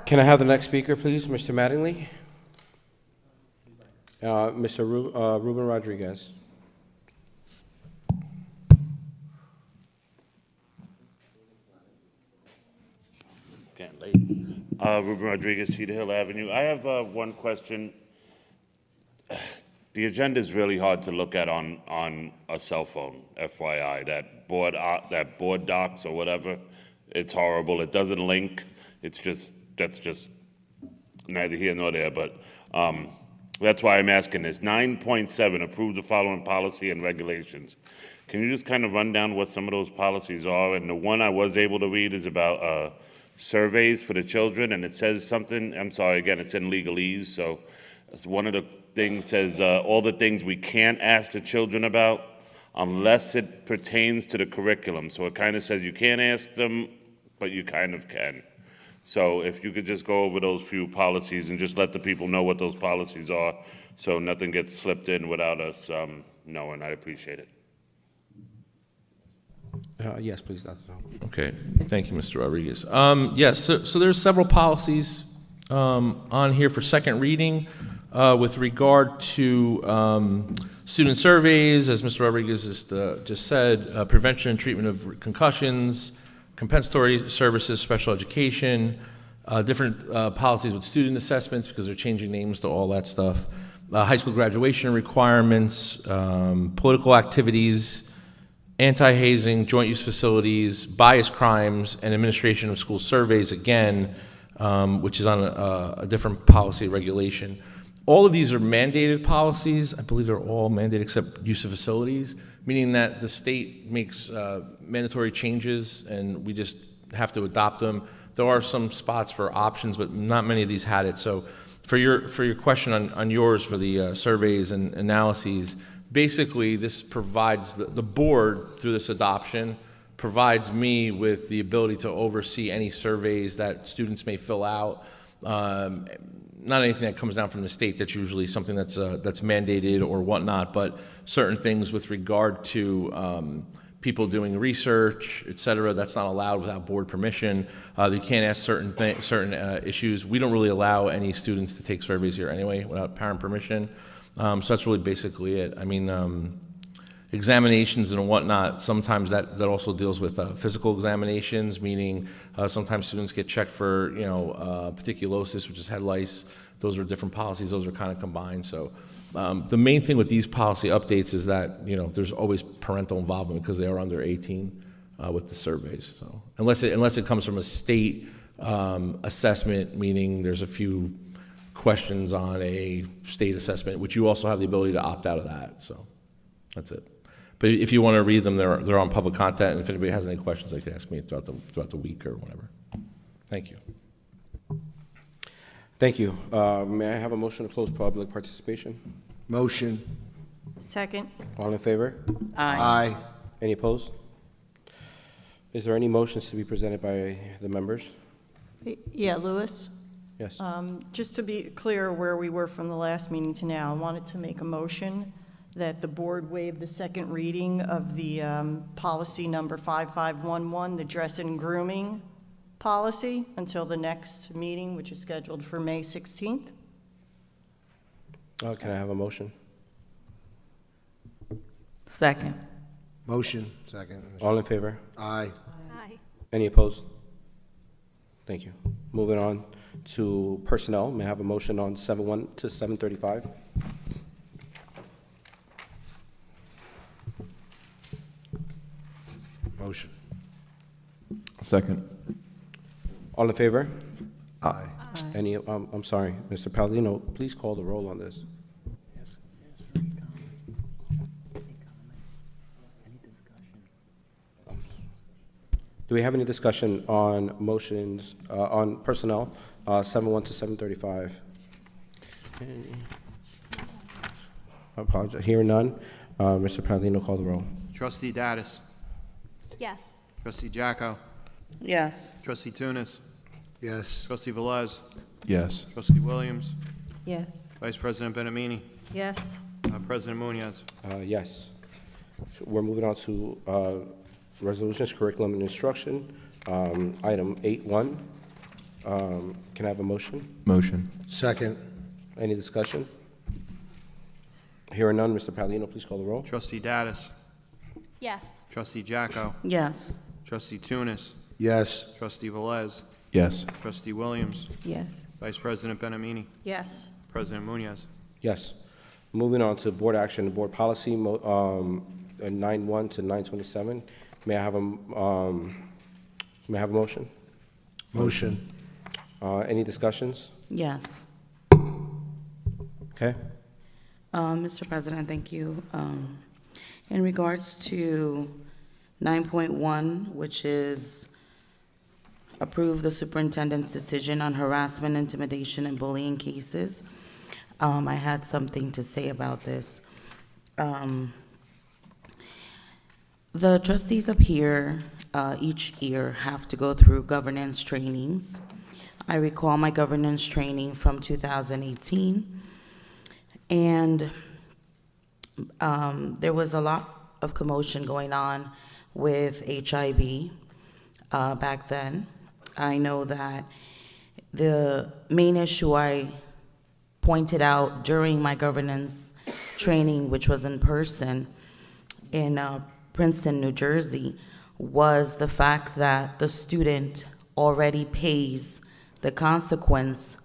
Can I have the next speaker, please, Mr. Mattingly? Mr. Ruben Rodriguez. Can't late. Ruben Rodriguez, Cedar Hill Avenue. I have one question. The agenda is really hard to look at on a cell phone, FYI. That board docs or whatever, it's horrible. It doesn't link. That's just neither here nor there, but that's why I'm asking this. 9.7, approve the following policy and regulations. Can you just kind of run down what some of those policies are? And the one I was able to read is about surveys for the children, and it says something, I'm sorry, again, it's in legalese, so it's one of the things says all the things we can't ask the children about unless it pertains to the curriculum. So it kind of says you can't ask them, but you kind of can. So if you could just go over those few policies and just let the people know what those policies are so nothing gets slipped in without us knowing, I'd appreciate it. Yes, please, Dr. Okay, thank you, Mr. Rodriguez. Yes, so there's several policies on here for second reading with regard to student surveys, as Mr. Rodriguez just said, prevention and treatment of concussions, compensatory services, special education, different policies with student assessments because they're changing names to all that stuff, high school graduation requirements, political activities, anti-hazing, joint use facilities, bias crimes, and administration of school surveys, again, which is on a different policy regulation. All of these are mandated policies. I believe they're all mandated except use of facilities, meaning that the state makes mandatory changes and we just have to adopt them. There are some spots for options, but not many of these had it. So for your question on yours for the surveys and analyses, basically this provides the board, through this adoption, provides me with the ability to oversee any surveys that students may fill out. Not anything that comes down from the state, that's usually something that's mandated or whatnot, but certain things with regard to people doing research, et cetera, that's not allowed without board permission. You can't ask certain issues. We don't really allow any students to take surveys here anyway without parent permission. So that's really basically it. I mean, examinations and whatnot, sometimes that also deals with physical examinations, meaning sometimes students get checked for, pediculosis, which is head lice. Those are different policies. Those are kind of combined. So the main thing with these policy updates is that, there's always parental involvement because they are under 18 with the surveys. So unless it comes from a state assessment, meaning there's a few questions on a state assessment, which you also have the ability to opt out of that. So that's it. But if you want to read them, they're on public content, and if anybody has any questions, they can ask me throughout the week or whatever. Thank you. Thank you. May I have a motion to close public participation? Motion. Second. All in favor? Aye. Aye. Any opposed? Is there any motions to be presented by the members? Yeah, Louis? Yes. Just to be clear where we were from the last meeting to now, I wanted to make a motion that the board waive the second reading of the policy number 5511, the dress and grooming policy, until the next meeting, which is scheduled for May 16th. Can I have a motion? Second. Motion. Second. All in favor? Aye. Aye. Any opposed? Thank you. Moving on to personnel. May I have a motion on 7.1 to 7:35? Motion. Second. All in favor? Aye. Any, I'm sorry, Mr. Palladino, please call the roll on this. Do we have any discussion on motions, on personnel, 7.1 to 7:35? I apologize, hearing none. Mr. Palladino, call the roll. Trustee Dattis. Yes. Trustee Jacko. Yes. Trustee Tunis? Yes. Trustee Velez? Yes. Trustee Williams? Yes. Vice President Benamini? Yes. President Munoz? Yes. So we're moving on to resolutions, curriculum, and instruction. Item 8.1. Can I have a motion? Motion. Second. Any discussion? Hearing none, Mr. Palino, please call the roll. Trustee Dattis? Yes. Trustee Jacko? Yes. Trustee Tunis? Yes. Trustee Velez? Yes. Trustee Williams? Yes. Vice President Benamini? Yes. President Munoz? Yes. Moving on to board action and board policy, 9.1 to 9.27. May I have a motion? Motion. Any discussions? Yes. Okay. Mr. President, thank you. In regards to 9.1, which is approve the superintendent's decision on harassment, intimidation, and bullying cases, I had something to say about this. The trustees up here each year have to go through governance trainings. I recall my governance training from 2018, and there was a lot of commotion going on with HIB back then. I know that the main issue I pointed out during my governance training, which was in person in Princeton, New Jersey, was the fact that the student already pays the consequence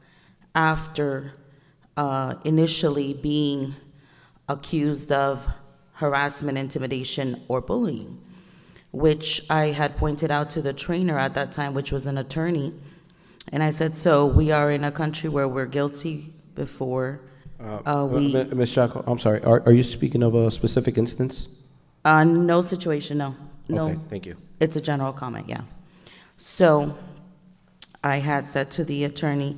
after initially being accused of harassment, intimidation, or bullying, which I had pointed out to the trainer at that time, which was an attorney. And I said, so we are in a country where we're guilty before Ms. Jacko, I'm sorry, are you speaking of a specific instance? No situation, no. No. Okay, thank you. It's a general comment, yeah. So I had said to the attorney,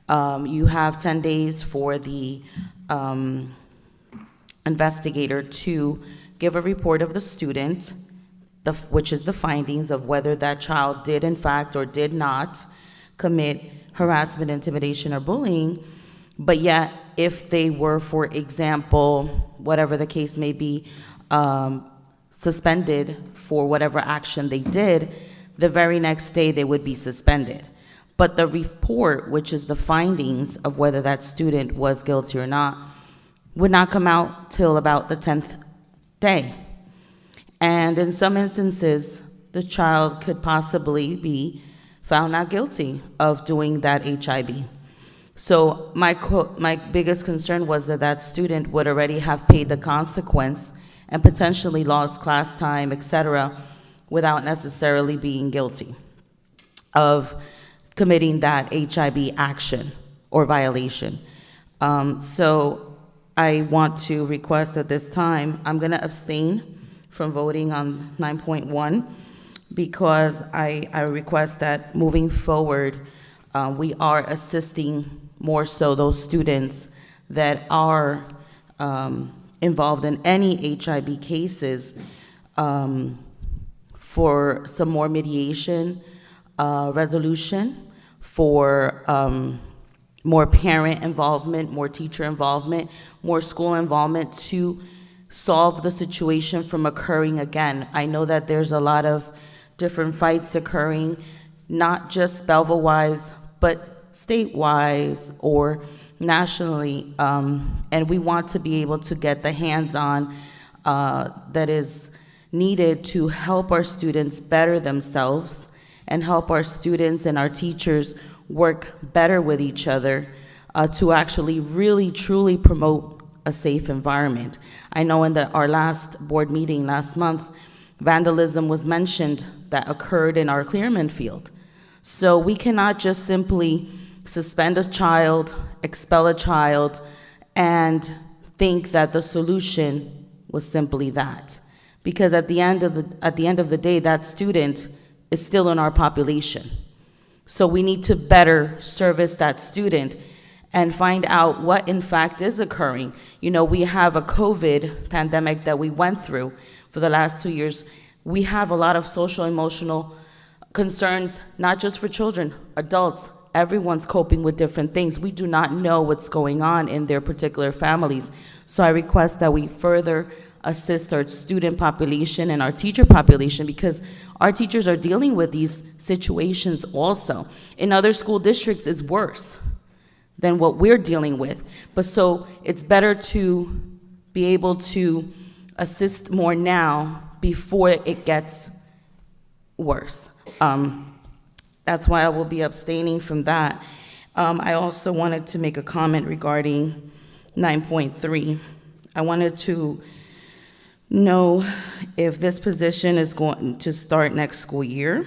you have 10 days for the investigator to give a report of the student, which is the findings of whether that child did in fact or did not commit harassment, intimidation, or bullying. But yet, if they were, for example, whatever the case may be, suspended for whatever action they did, the very next day they would be suspended. But the report, which is the findings of whether that student was guilty or not, would not come out till about the 10th day. And in some instances, the child could possibly be found not guilty of doing that HIB. So my biggest concern was that that student would already have paid the consequence and potentially lost class time, etc., without necessarily being guilty of committing that HIB action or violation. So I want to request at this time, I'm going to abstain from voting on 9.1 because I request that moving forward, we are assisting more so those students that are involved in any HIB cases for some more mediation, resolution, for more parent involvement, more teacher involvement, more school involvement to solve the situation from occurring again. I know that there's a lot of different fights occurring, not just Belleville-wise, but state-wise or nationally, and we want to be able to get the hands-on that is needed to help our students better themselves and help our students and our teachers work better with each other to actually really truly promote a safe environment. I know in our last board meeting last month, vandalism was mentioned that occurred in our Clearman field. So we cannot just simply suspend a child, expel a child, and think that the solution was simply that. Because at the end of the day, that student is still in our population. So we need to better service that student and find out what in fact is occurring. You know, we have a COVID pandemic that we went through for the last 2 years. We have a lot of social emotional concerns, not just for children, adults. Everyone's coping with different things. We do not know what's going on in their particular families. So I request that we further assist our student population and our teacher population, because our teachers are dealing with these situations also. In other school districts, it's worse than what we're dealing with. But so it's better to be able to assist more now before it gets worse. That's why I will be abstaining from that. I also wanted to make a comment regarding 9.3. I wanted to know if this position is going to start next school year.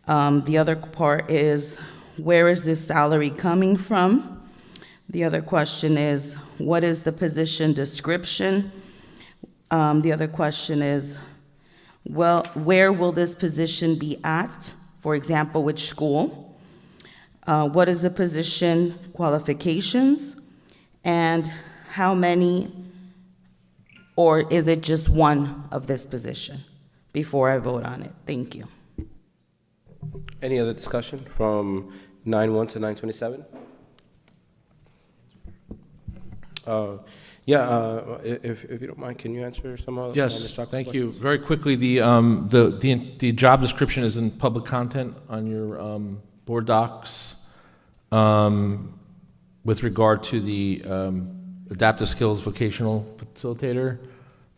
The other part is, where is this salary coming from? The other question is, what is the position description? The other question is, well, where will this position be at? For example, which school? What is the position qualifications? And how many, or is it just one of this position before I vote on it? Thank you. Any other discussion from 9.1 to 9.27? If you don't mind, can you answer some of Yes, thank you. Very quickly, the job description is in public content on your board docs. With regard to the adaptive skills vocational facilitator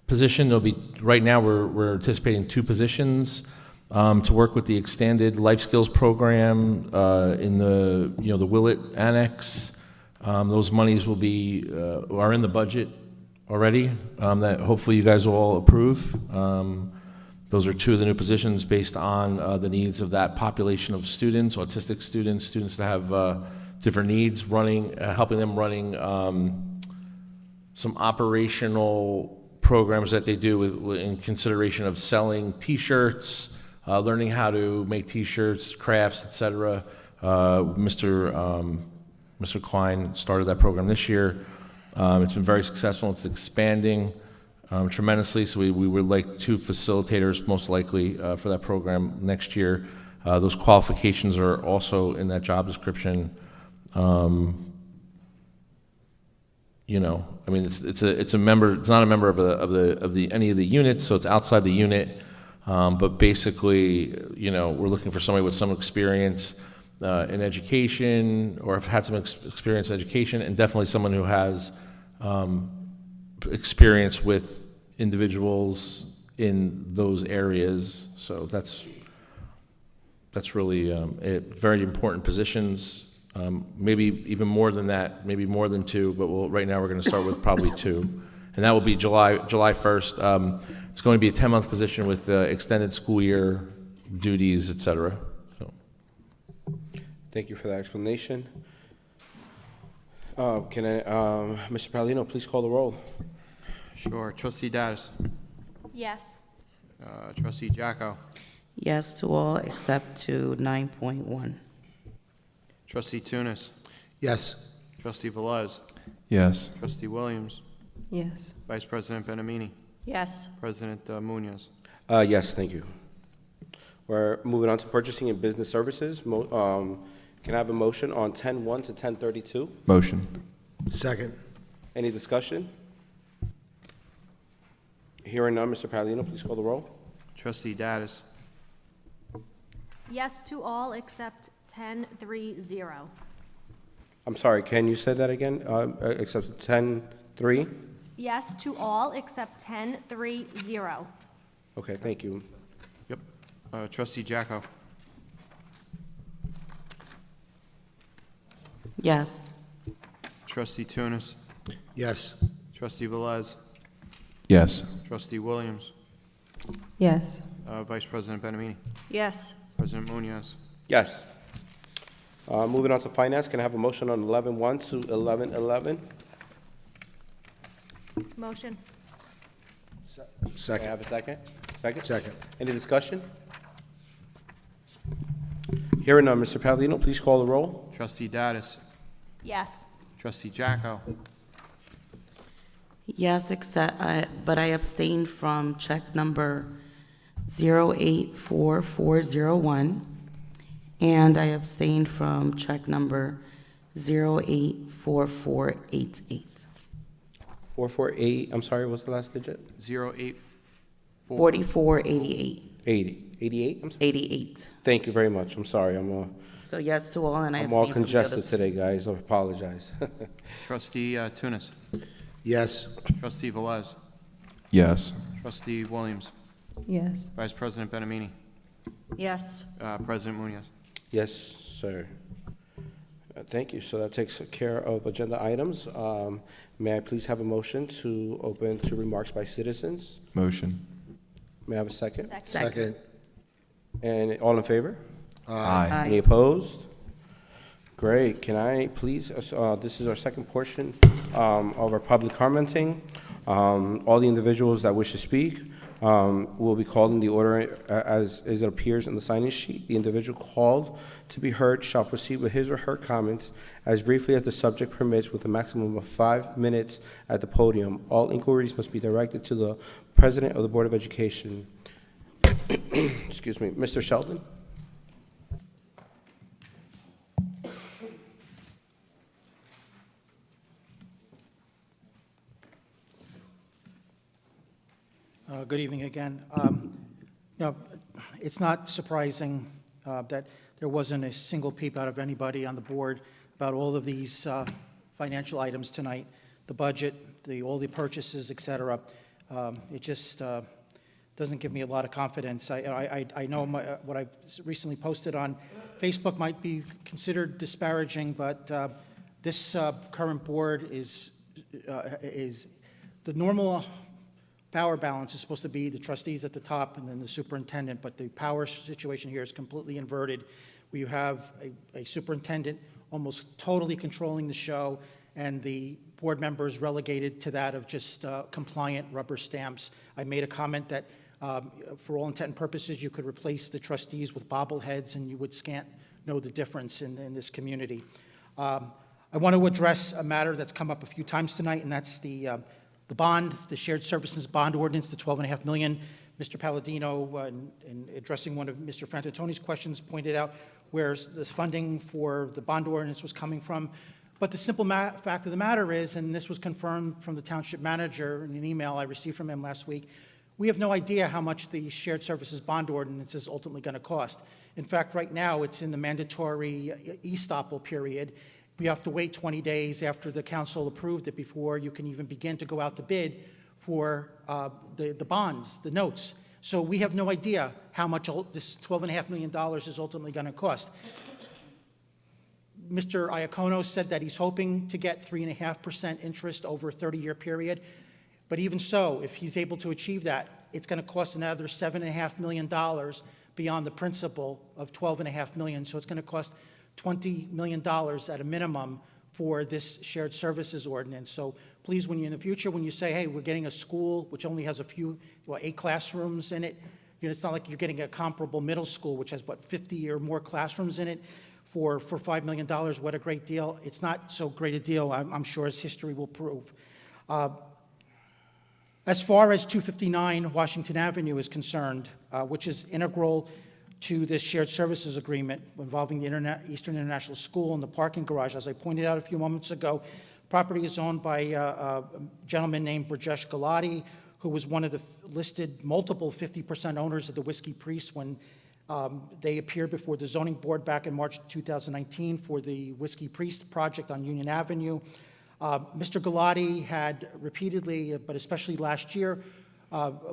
position, there'll be, right now we're anticipating 2 positions to work with the extended life skills program in the the Willett Annex. Those monies will be are in the budget already that hopefully you guys will all approve. Those are 2 of the new positions based on the needs of that population of students, autistic students, students that have different needs, helping them running some operational programs that they do in consideration of selling T-shirts, learning how to make T-shirts, crafts, etc. Mr. Klein started that program this year. It's been very successful. It's expanding tremendously, so we would like 2 facilitators most likely for that program next year. Those qualifications are also in that job description. I mean, it's a member. It's not a member of any of the units, so it's outside the unit. But basically, we're looking for somebody with some experience in education, or have had some experience in education, and definitely someone who has experience with individuals in those areas. So that's really very important positions. Maybe even more than that, maybe more than 2, but right now we're going to start with probably 2. And that will be July 1st. It's going to be a 10-month position with extended school year duties, et cetera. Thank you for that explanation. Mr. Palladino, please call the roll. Sure. Trustee Dattis. Yes. Trustee Jacko. Yes to all except to 9.1. Trustee Tunis. Yes. Trustee Velez. Yes. Trustee Williams. Yes. Vice President Benamini. Yes. President Munoz. Yes, thank you. We're moving on to purchasing and business services. Can I have a motion on 10.1 to 10.32? Motion. Second. Any discussion? Hearing none, Mr. Palladino, please call the roll. Trustee Dattis. Yes to all except 10.3.0. I'm sorry, can you say that again? Except 10.3? Yes to all except 10.3.0. Okay, thank you. Yep. Trustee Jacko. Yes. Trustee Tunis. Yes. Trustee Velez. Yes. Trustee Williams. Yes. Vice President Benamini. Yes. President Munoz. Yes. Moving on to finance, can I have a motion on 11.1 to 11.11? Motion. Can I Second. have a second? Second? Second. Any discussion? Hearing none, Mr. Palladino, please call the roll. Trustee Dattis. Yes. Trustee Jacko. Yes, but I abstained from check number 084401, and I abstained from check number 084488. 448, I'm sorry, what's the last digit? 084. 4488. 88, I'm sorry? 88. Thank you very much, I'm sorry, So yes to all, and I I'm all abstain from the congested others. today, guys, I apologize. Trustee Tunis. Yes. Trustee Velez. Yes. Trustee Williams. Yes. Vice President Benamini. Yes. President Munoz. Yes, sir. Thank you, so that takes care of agenda items. May I please have a motion to open to remarks by citizens? Motion. May I have a second? Second. And all in favor? Aye. Any opposed? Great. Can I please, this is our second portion of our public commenting. All the individuals that wish to speak will be called in the order as it appears in the sign-in sheet. The individual called to be heard shall proceed with his or her comments as briefly as the subject permits, with a maximum of 5 minutes at the podium. All inquiries must be directed to the President of the Board of Education. Excuse me, Mr. Sheldon? Good evening again. It's not surprising that there wasn't a single peep out of anybody on the board about all of these financial items tonight, the budget, all the purchases, et cetera. It just doesn't give me a lot of confidence. I know what I recently posted on Facebook might be considered disparaging, but this current board is the normal power balance is supposed to be the trustees at the top and then the superintendent, but the power situation here is completely inverted. We have a superintendent almost totally controlling the show, and the board members relegated to that of just compliant rubber stamps. I made a comment that for all intent and purposes, you could replace the trustees with bobbleheads and you would scant know the difference in this community. I want to address a matter that's come up a few times tonight, and that's the bond, the shared services bond ordinance, the $12.5 million. Mr. Palladino, in addressing one of Mr. Frantantoni's questions, pointed out where the funding for the bond ordinance was coming from. But the simple fact of the matter is, and this was confirmed from the township manager in an email I received from him last week, we have no idea how much the shared services bond ordinance is ultimately going to cost. In fact, right now, it's in the mandatory estoppel period. We have to wait 20 days after the council approved it before you can even begin to go out to bid for the bonds, the notes. So we have no idea how much this $12.5 million is ultimately going to cost. Mr. Iacono said that he's hoping to get 3.5% interest over a 30-year period. But even so, if he's able to achieve that, it's going to cost another $7.5 million beyond the principal of $12.5 million. So it's going to cost $20 million at a minimum for this shared services ordinance. So please, when you in the future, when you say, hey, we're getting a school which only has 8 classrooms in it, it's not like you're getting a comparable middle school which has, 50 or more classrooms in it for $5 million. What a great deal. It's not so great a deal, I'm sure, as history will prove. As far as 259 Washington Avenue is concerned, which is integral to this shared services agreement involving the Eastern International School and the parking garage, as I pointed out a few moments ago, property is owned by a gentleman named Brajesh Galati, who was one of the listed multiple 50% owners of the Whiskey Priest when they appeared before the zoning board back in March 2019 for the Whiskey Priest project on Union Avenue. Mr. Galati had repeatedly, but especially last year,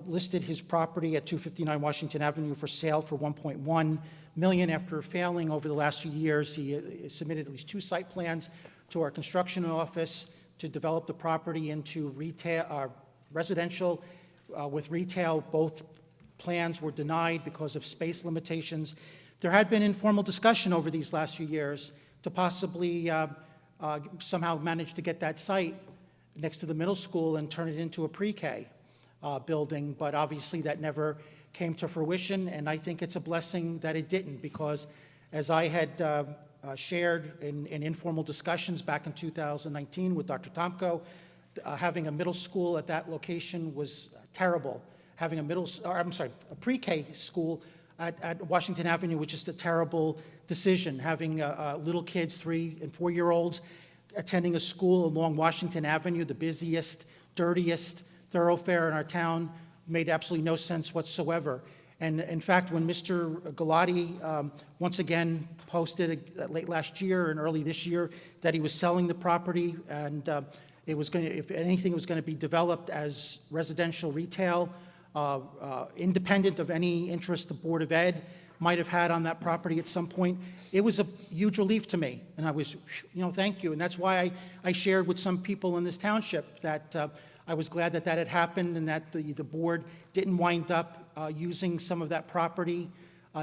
listed his property at 259 Washington Avenue for sale for $1.1 million. After failing over the last few years, he submitted at least 2 site plans to our construction office to develop the property into retail, residential with retail. Both plans were denied because of space limitations. There had been informal discussion over these last few years to possibly somehow manage to get that site next to the middle school and turn it into a pre-K building, but obviously that never came to fruition, and I think it's a blessing that it didn't, because as I had shared in informal discussions back in 2019 with Dr. Tomko, having a middle school at that location was terrible. having a pre-K school at Washington Avenue, which is a terrible decision, having little kids, 3 and 4-year-olds, attending a school along Washington Avenue, the busiest, dirtiest thoroughfare in our town, made absolutely no sense whatsoever. And in fact, when Mr. Galati once again posted late last year and early this year that he was selling the property, and it was going to, if anything, it was going to be developed as residential retail, independent of any interest the Board of Ed might have had on that property at some point, it was a huge relief to me. And I was, thank you. And that's why I shared with some people in this township that I was glad that that had happened and that the board didn't wind up using some of that property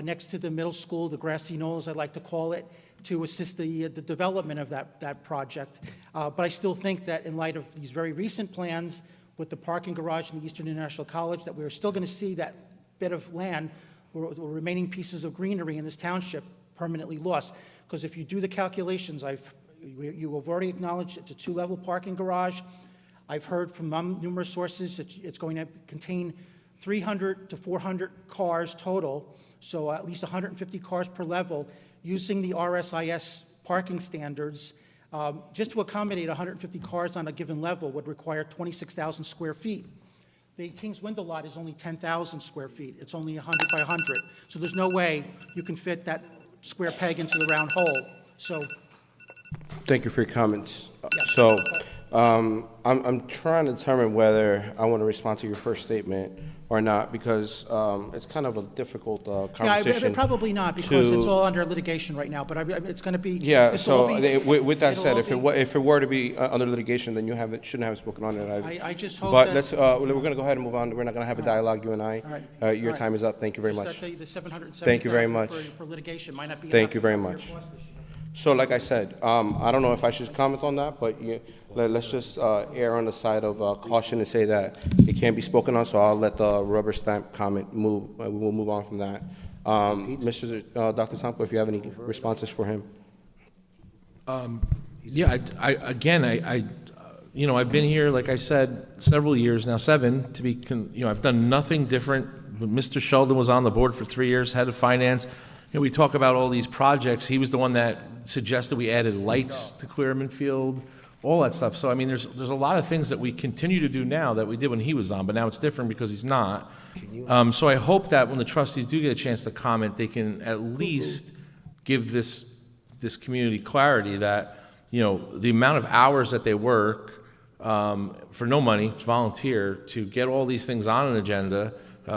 next to the middle school, the grassy knolls, I like to call it, to assist the development of that project. But I still think that in light of these very recent plans with the parking garage in the Eastern International College, that we're still going to see that bit of land or the remaining pieces of greenery in this township permanently lost. Because if you do the calculations, you have already acknowledged it's a 2-level parking garage. I've heard from numerous sources that it's going to contain 300 to 400 cars total, so at least 150 cars per level, using the RSIS parking standards. Just to accommodate 150 cars on a given level would require 26,000 square feet. The King's Window lot is only 10,000 square feet. It's only 100 by 100. So there's no way you can fit that square peg into the round hole. So. Thank you for your comments. Yes. So I'm trying to determine whether I want to respond to your first statement or not, because it's kind of a difficult conversation. Yeah, probably not, because it's all under litigation right now, but it's going to be. Yeah, so with that said, if it were to be under litigation, then you shouldn't have spoken on it. I just hope but that. we're going to go ahead and move on. We're not going to have a dialogue, you and I. All right. Your time is up. Thank you very Just much. that the 770,000 Thank you very much. for litigation might not be. Thank you very enough much. for your cost this year. So like I said, I don't know if I should comment on that, but let's just err on the side of caution and say that it can't be spoken on, so I'll let the rubber stamp comment move. We'll move on from that. Dr. Tomko, if you have any responses for him. Yeah, I've been here, like I said, several years now, 7, to be, I've done nothing different. Mr. Sheldon was on the board for 3 years, head of finance. We talk about all these projects. He was the one that suggested we added lights to Clearman Field, all that stuff. So, I mean, there's a lot of things that we continue to do now that we did when he was on, but now it's different because he's not. So I hope that when the trustees do get a chance to comment, they can at least give this community clarity that, the amount of hours that they work for no money, it's volunteer, to get all these things on an agenda,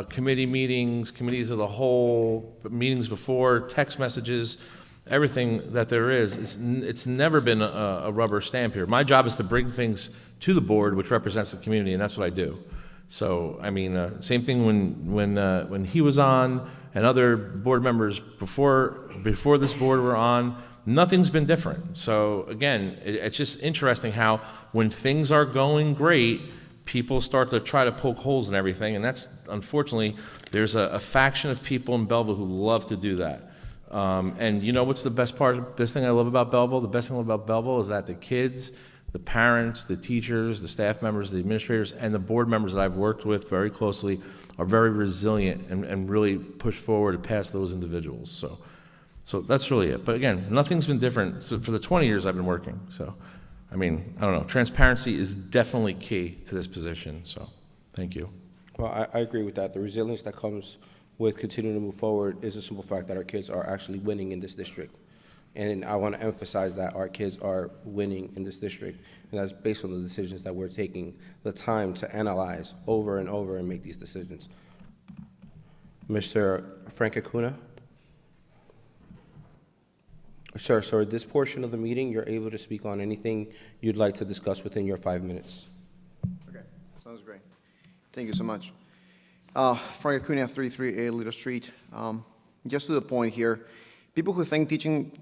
committee meetings, committees of the whole, meetings before, text messages, everything that there is. It's never been a rubber stamp here. My job is to bring things to the board, which represents the community, and that's what I do. So, I mean, same thing when he was on and other board members before this board were on, nothing's been different. So, again, it's just interesting how when things are going great, people start to try to poke holes in everything, and that's, unfortunately, there's a faction of people in Belleville who love to do that. And you know what's the best thing I love about Belleville? The best thing I love about Belleville is that the kids, the parents, the teachers, the staff members, the administrators, and the board members that I've worked with very closely are very resilient and really push forward and past those individuals. So that's really it. But again, nothing's been different for the 20 years I've been working. So, I mean, I don't know. Transparency is definitely key to this position. So, thank you. Well, I agree with that. The resilience that comes with continuing to move forward is a simple fact that our kids are actually winning in this district. And I want to emphasize that our kids are winning in this district. And that's based on the decisions that we're taking the time to analyze over and over and make these decisions. Mr. Frank Acuna? Sir, so at this portion of the meeting, you're able to speak on anything you'd like to discuss within your 5 minutes. Okay, sounds great. Thank you so much. Frank Acuna, 33A Little Street. Just to the point here, people who think teaching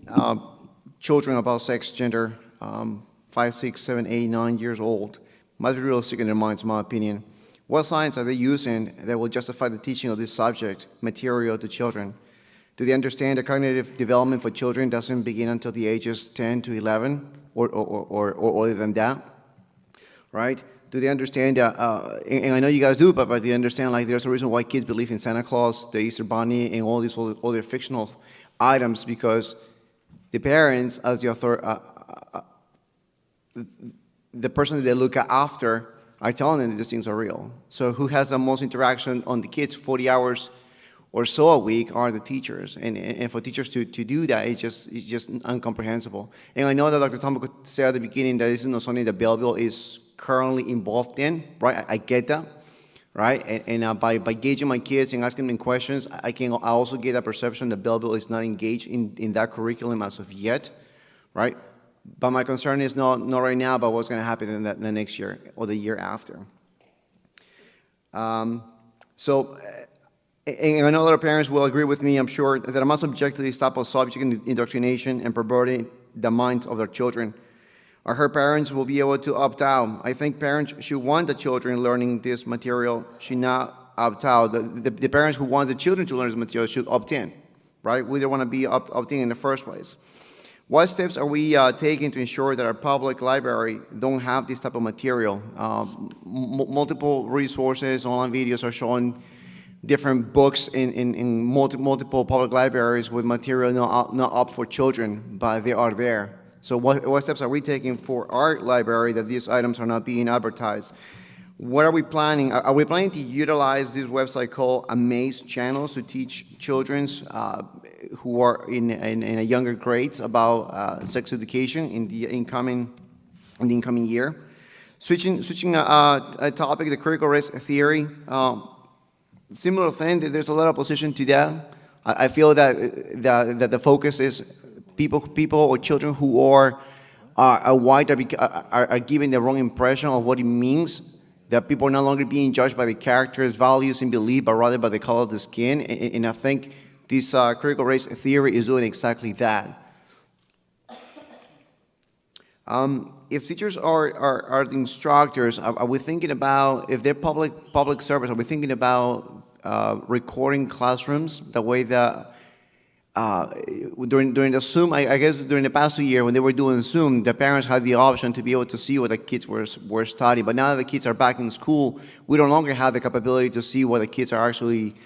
children about sex, gender, 5, 6, 7, 8, 9 years old, must be realistic in their minds, in my opinion. What science are they using that will justify the teaching of this subject material to children? Do they understand that cognitive development for children doesn't begin until the ages 10 to 11 or older than that, right? do they understand that, and I know you guys do, but do you understand, like, there's a reason why kids believe in Santa Claus, the Easter Bunny, and all these other fictional items, because the parents, as the person that they look at after, are telling them that these things are real. So who has the most interaction on the kids 40 hours or so a week are the teachers. And for teachers to do that, it's just incomprehensible. And I know that Dr. Tomko said at the beginning that this is not something that Belleville is currently involved in, right? I get that, right? And by gauging my kids and asking them questions, I also get that perception that Belleville is not engaged in that curriculum as of yet, right? But my concern is not right now, but what's going to happen in the next year or the year after. So, and I know other parents will agree with me, I'm sure, that I must object to this type of subject indoctrination and perverting the minds of their children. I heard parents will be able to opt out. I think parents should want the children learning this material, should not opt out. The parents who want the children to learn this material should opt in, right? We don't want to be opting in the first place. What steps are we taking to ensure that our public library don't have this type of material? Multiple resources, online videos are showing different books in multiple public libraries with material not up for children, but they are there. So what steps are we taking for our library that these items are not being advertised? What are we planning? Are we planning to utilize this website called Amaze Channels to teach children who are in a younger grades about sex education in the incoming year? Switching a topic, the critical race theory. Similar thing. There's a lot of opposition to that. I feel that the focus is people or children who are white are given the wrong impression of what it means. That people are no longer being judged by the characters, values, and belief, but rather by the color of the skin. And I think this critical race theory is doing exactly that. If teachers are the instructors, are we thinking about, if they're public service, are we thinking about recording classrooms the way that during the Zoom, I guess during the past 2 years when they were doing Zoom, the parents had the option to be able to see what the kids were studying. But now that the kids are back in school, we no longer have the capability to see what the kids are actually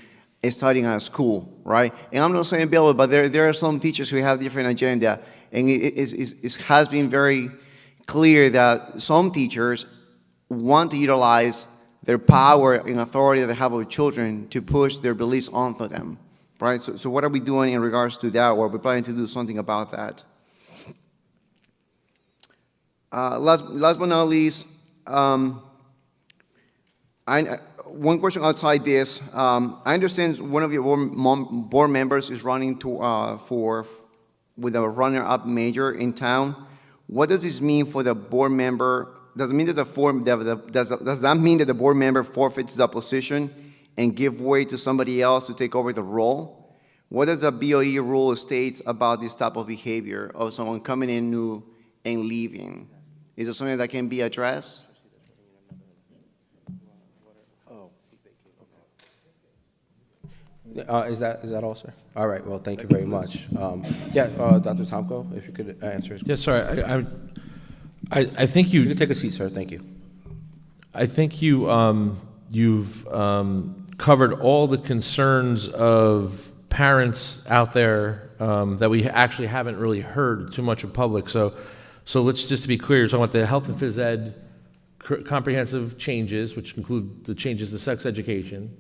studying at school, right? And I'm not saying Bill, but there are some teachers who have different agenda. And it has been very clear that some teachers want to utilize their power and authority that they have over children to push their beliefs onto them. Right, so what are we doing in regards to that, or are we planning to do something about that? Last but not least, one question outside this. I understand one of your board members is running with a runner-up major in town. What does this mean for the board member? Does it mean that does that mean that the board member forfeits the position and give way to somebody else to take over the role? What does the BOE rule states about this type of behavior of someone coming in new and leaving? Is it something that can be addressed? Is that all, sir? All right, well, thank you very much. Dr. Tomko, if you could answer his question. Yes, sir. I think you... You can take a seat, sir. Thank you. I think you've covered all the concerns of parents out there that we actually haven't really heard too much in public. So let's just to be clear, you're talking about the health and phys ed comprehensive changes, which include the changes to sex education.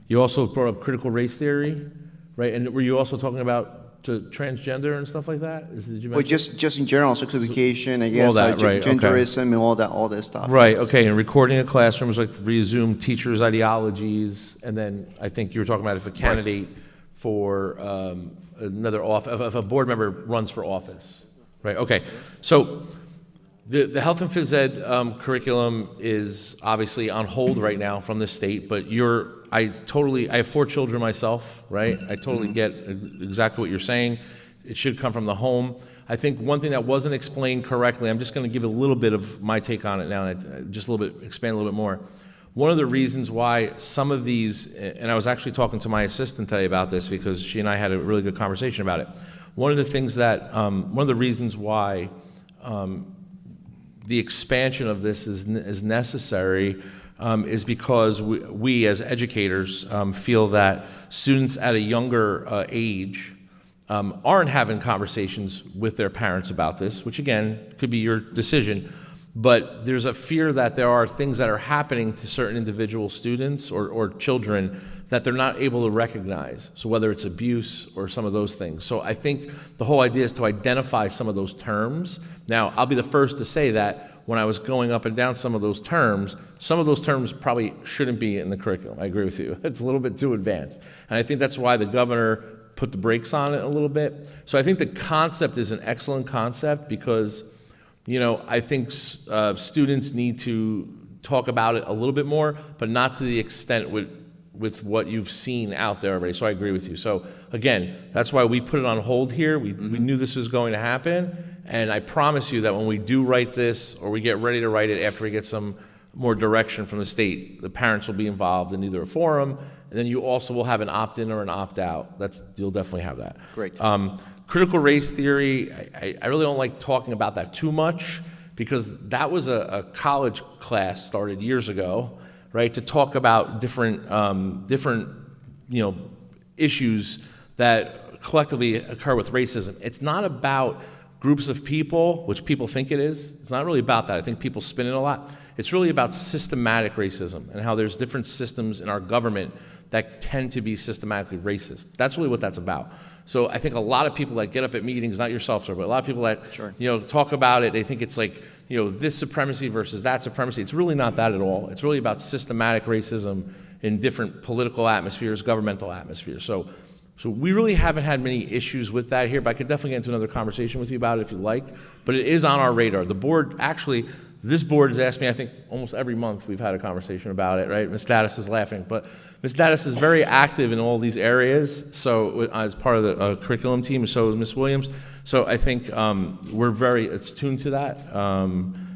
You also brought up critical race theory, right? And were you also talking about to transgender and stuff like that? Well, just in general, sex education, I guess, all that, right, genderism, okay. And all that stuff. Right. Okay. And recording of classrooms, like resume teachers' ideologies, and then I think you were talking about if a candidate for another office, if a board member runs for office, right? Okay. So the health and phys ed curriculum is obviously on hold right now from the state, but I have 4 children myself, right? I totally get exactly what you're saying. It should come from the home. I think one thing that wasn't explained correctly, I'm just going to give a little bit of my take on it now, and just a little bit, expand a little bit more. One of the reasons why some of these, and I was actually talking to my assistant today about this because she and I had a really good conversation about it. One of the things that, one of the reasons why the expansion of this is necessary is because we as educators feel that students at a younger age aren't having conversations with their parents about this, which again, could be your decision, but there's a fear that there are things that are happening to certain individual students or children that they're not able to recognize. So whether it's abuse or some of those things. So I think the whole idea is to identify some of those terms. Now, I'll be the first to say that when I was going up and down some of those terms probably shouldn't be in the curriculum. I agree with you. It's a little bit too advanced. And I think that's why the governor put the brakes on it a little bit. So I think the concept is an excellent concept because, I think students need to talk about it a little bit more, but not to the extent with what you've seen out there already. So I agree with you. So again, that's why we put it on hold here. We knew this was going to happen. And I promise you that when we do write this, or we get ready to write it after we get some more direction from the state, the parents will be involved in either a forum, and then you also will have an opt-in or an opt-out. You'll definitely have that. Great. Critical race theory, I really don't like talking about that too much because that was a college class started years ago, right, to talk about different issues that collectively occur with racism. It's not about groups of people, which people think it is. It's not really about that. I think people spin it a lot. It's really about systematic racism and how there's different systems in our government that tend to be systematically racist. That's really what that's about. So I think a lot of people that get up at meetings, not yourself, sir, but a lot of people that talk about it, they think it's like this supremacy versus that supremacy. It's really not that at all. It's really about systematic racism in different political atmospheres, governmental atmospheres. So we really haven't had many issues with that here, but I could definitely get into another conversation with you about it if you like. But it is on our radar. The board, actually, this board has asked me, I think almost every month we've had a conversation about it, right? Ms. Daddis is laughing, but Ms. Daddis is very active in all these areas, so as part of the curriculum team, so is Ms. Williams. So I think we're very attuned to that.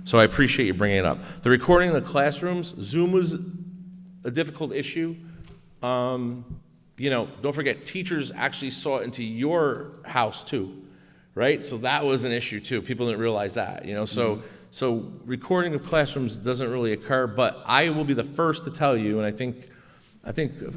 So I appreciate you bringing it up. The recording in the classrooms, Zoom was a difficult issue. Don't forget, teachers actually saw into your house too, right? So that was an issue too. People didn't realize that, So recording of classrooms doesn't really occur, but I will be the first to tell you, and I think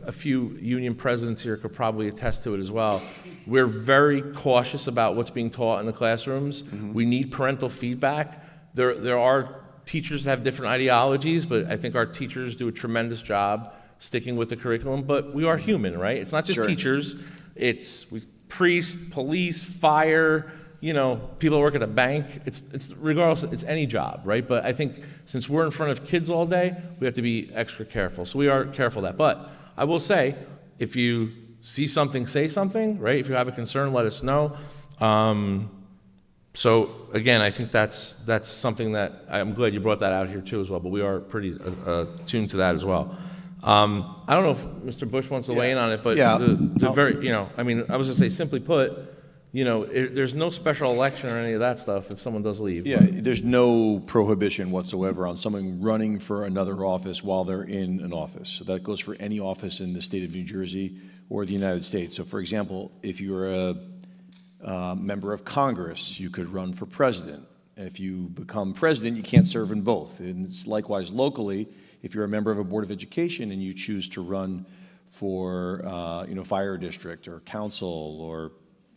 a few union presidents here could probably attest to it as well. We're very cautious about what's being taught in the classrooms. We need parental feedback. There are teachers that have different ideologies, but I think our teachers do a tremendous job sticking with the curriculum. But we are human, right? It's not just teachers. It's priests, police, fire, people that work at a bank. It's regardless, it's any job, right? But I think since we're in front of kids all day, we have to be extra careful. So we are careful of that. But I will say, if you see something, say something, right? If you have a concern, let us know. So again, I think that's something that I'm glad you brought that out here too as well. But we are pretty tuned to that as well. I don't know if Mr. Bush wants to weigh in on it, but I was gonna say, simply put, there's no special election or any of that stuff if someone does leave. Yeah, there's no prohibition whatsoever on someone running for another office while they're in an office. So that goes for any office in the state of New Jersey or the United States. So for example, if you're a member of Congress, you could run for president. If you become president, you can't serve in both. And it's likewise locally, if you're a member of a board of education and you choose to run for fire district or council or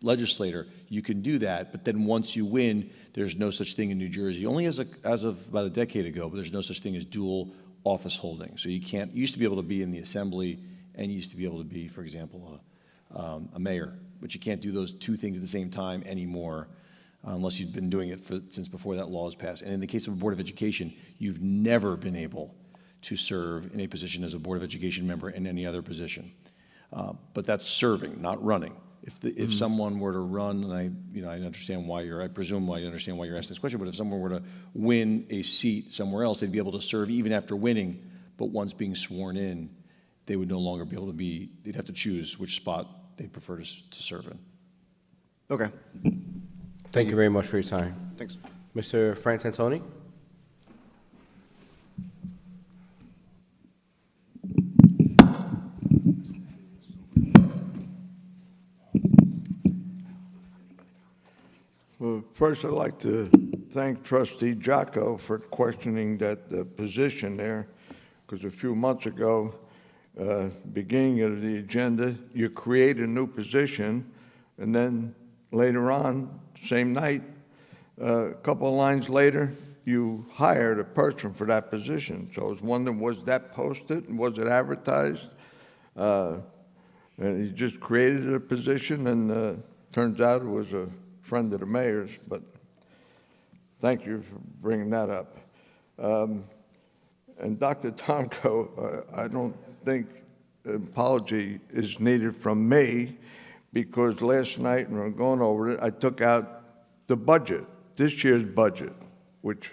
legislator, you can do that. But then once you win, there's no such thing in New Jersey, only as of about a decade ago, but there's no such thing as dual office holding. So you used to be able to be in the assembly and you used to be able to be, for example, a mayor, but you can't do those two things at the same time anymore unless you've been doing it since before that law was passed. And in the case of a board of education, you've never been able to serve in a position as a board of education member in any other position. But that's serving, not running. If someone were to run, and I understand why I presume why you understand why you're asking this question, but if someone were to win a seat somewhere else, they'd be able to serve even after winning, but once being sworn in, they would no longer be able to be, they'd have to choose which spot they'd prefer to serve in. Okay. Thank you very much for your time. Thanks. Mr. Frank Antoni? Well, first, I'd like to thank Trustee Jocko for questioning that position there, because a few months ago, beginning of the agenda, you create a new position, and then later on, same night, a couple of lines later, you hired a person for that position. So I was wondering, was that posted and was it advertised? And he just created a position, and turns out it was a friend of the mayor's, but thank you for bringing that up. And Dr. Tomko, I don't think an apology is needed from me, because last night when we were going over it, I took out the budget, this year's budget, which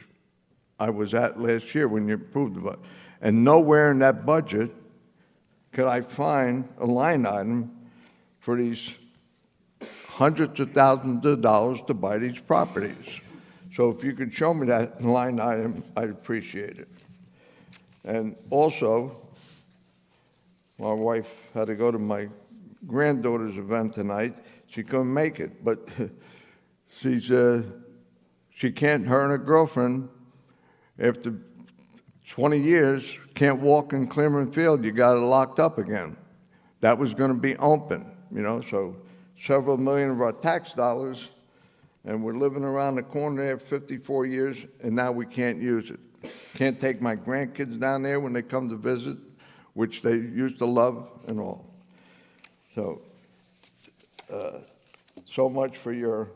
I was at last year when you approved the budget. And nowhere in that budget could I find a line item for these hundreds of thousands of dollars to buy these properties. So if you could show me that line item, I'd appreciate it. And also, my wife had to go to my granddaughter's event tonight. She couldn't make it, but she can't, her and her girlfriend, after 20 years, can't walk in Cleveland Field. You got it locked up again. That was going to be open, you know, so several million of our tax dollars, and we're living around the corner there 54 years, and now we can't use it. Can't take my grandkids down there when they come to visit, which they used to love and all. So, so much for your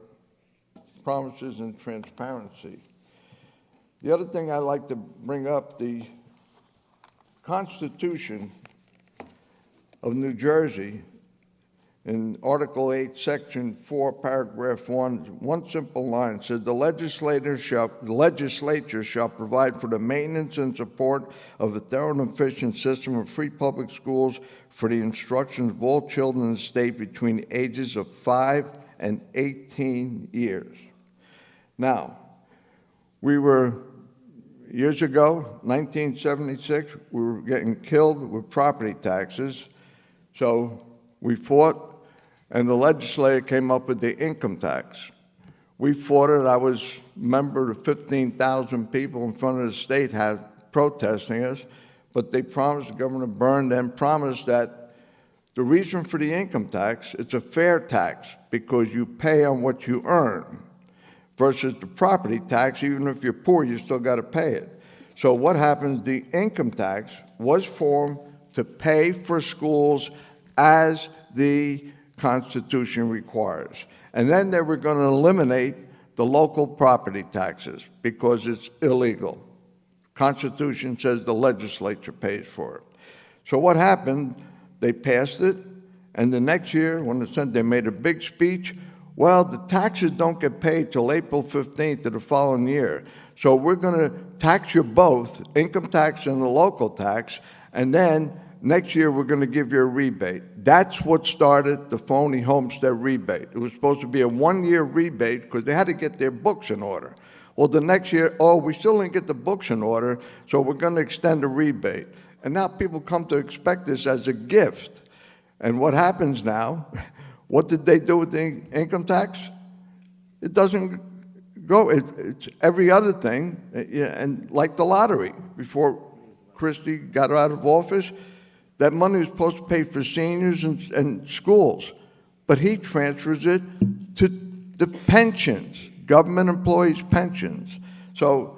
promises and transparency. The other thing I'd like to bring up, the Constitution of New Jersey, in Article 8, Section 4, Paragraph 1, one simple line says, the legislature shall provide for the maintenance and support of a thorough and efficient system of free public schools for the instruction of all children in the state between the ages of 5 and 18 years. Now, we were, years ago, 1976, we were getting killed with property taxes, so we fought, and the legislature came up with the income tax. We fought it. I was a member of 15,000 people in front of the State House protesting us, but they promised, Governor Byrne then promised that the reason for the income tax, it's a fair tax because you pay on what you earn, versus the property tax, even if you're poor, you still got to pay it. So what happens, the income tax was formed to pay for schools as the Constitution requires. And then they were going to eliminate the local property taxes because it's illegal. Constitution says the legislature pays for it. So what happened, they passed it, and the next year, when they made a big speech, well, the taxes don't get paid till April 15th of the following year. So we're going to tax you both, income tax and the local tax, and then next year we're going to give you a rebate. That's what started the phony homestead rebate. It was supposed to be a one-year rebate because they had to get their books in order. Well, the next year, oh, we still didn't get the books in order, so we're going to extend the rebate. And now people come to expect this as a gift. And what happens now, what did they do with the income tax? It doesn't go, it's every other thing, and like the lottery. Before Christie got out of office, that money was supposed to pay for seniors and schools, but he transfers it to the pensions, government employees' pensions. So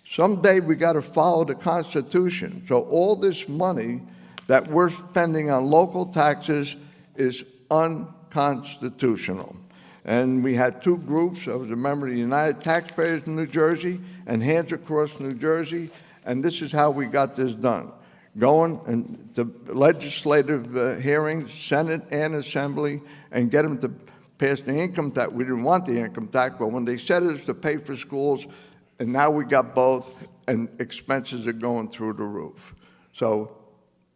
someday we got to follow the Constitution. So all this money that we're spending on local taxes is unconstitutional. And we had two groups. I was a member of the United Taxpayers in New Jersey and Hands Across New Jersey, and this is how we got this done. Going and the legislative hearings, Senate and Assembly, and get them to pass the income tax. We didn't want the income tax, but when they said it was to pay for schools, and now we got both, and expenses are going through the roof. So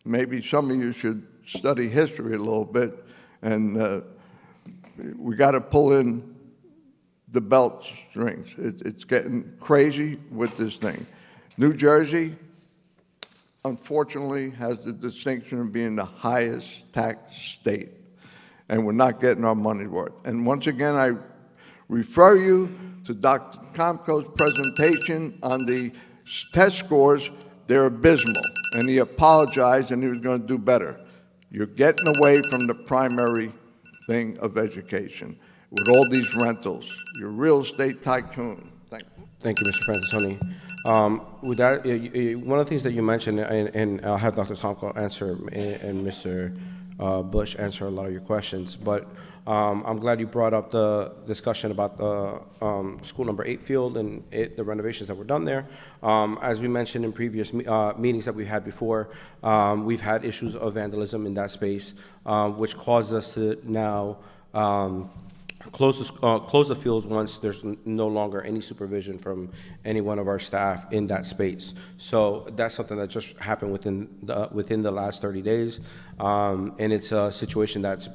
maybe some of you should study history a little bit, and we got to pull in the belt strings. It's getting crazy with this thing. New Jersey, unfortunately, has the distinction of being the highest tax state, and we're not getting our money worth. And once again, I refer you to Dr. Comco's presentation on the test scores. They're abysmal, and he apologized and he was going to do better. You're getting away from the primary thing of education with all these rentals. You're a real estate tycoon. Thank you. Thank you, Mr. Francisoni. With that, one of the things that you mentioned, and I'll have Dr. Tomko answer and Mr. Bush answer a lot of your questions, but I'm glad you brought up the discussion about the school number 8 field and the renovations that were done there. As we mentioned in previous meetings that we had before, we've had issues of vandalism in that space, which caused us to now close the fields once there's no longer any supervision from any one of our staff in that space. So that's something that just happened within the last 30 days, and it's a situation that's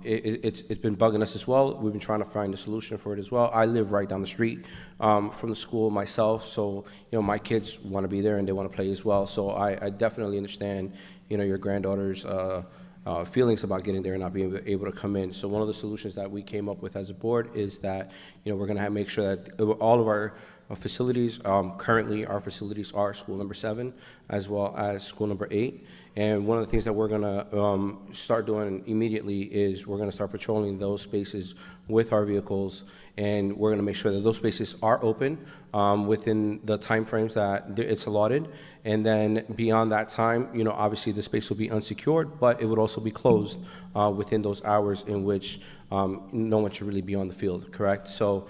it's been bugging us as well. We've been trying to find a solution for it as well. I live right down the street from the school myself, so my kids want to be there and they want to play as well. So I definitely understand your granddaughter's feelings about getting there and not being able to come in. So one of the solutions that we came up with as a board is that we're going to make sure that all of our facilities, currently our facilities are school number 7 as well as school number 8. And one of the things that we're going to start doing immediately is we're going to start patrolling those spaces with our vehicles, and we're going to make sure that those spaces are open within the time frames that it's allotted. And then beyond that time, obviously the space will be unsecured, but it would also be closed within those hours in which no one should really be on the field, correct? So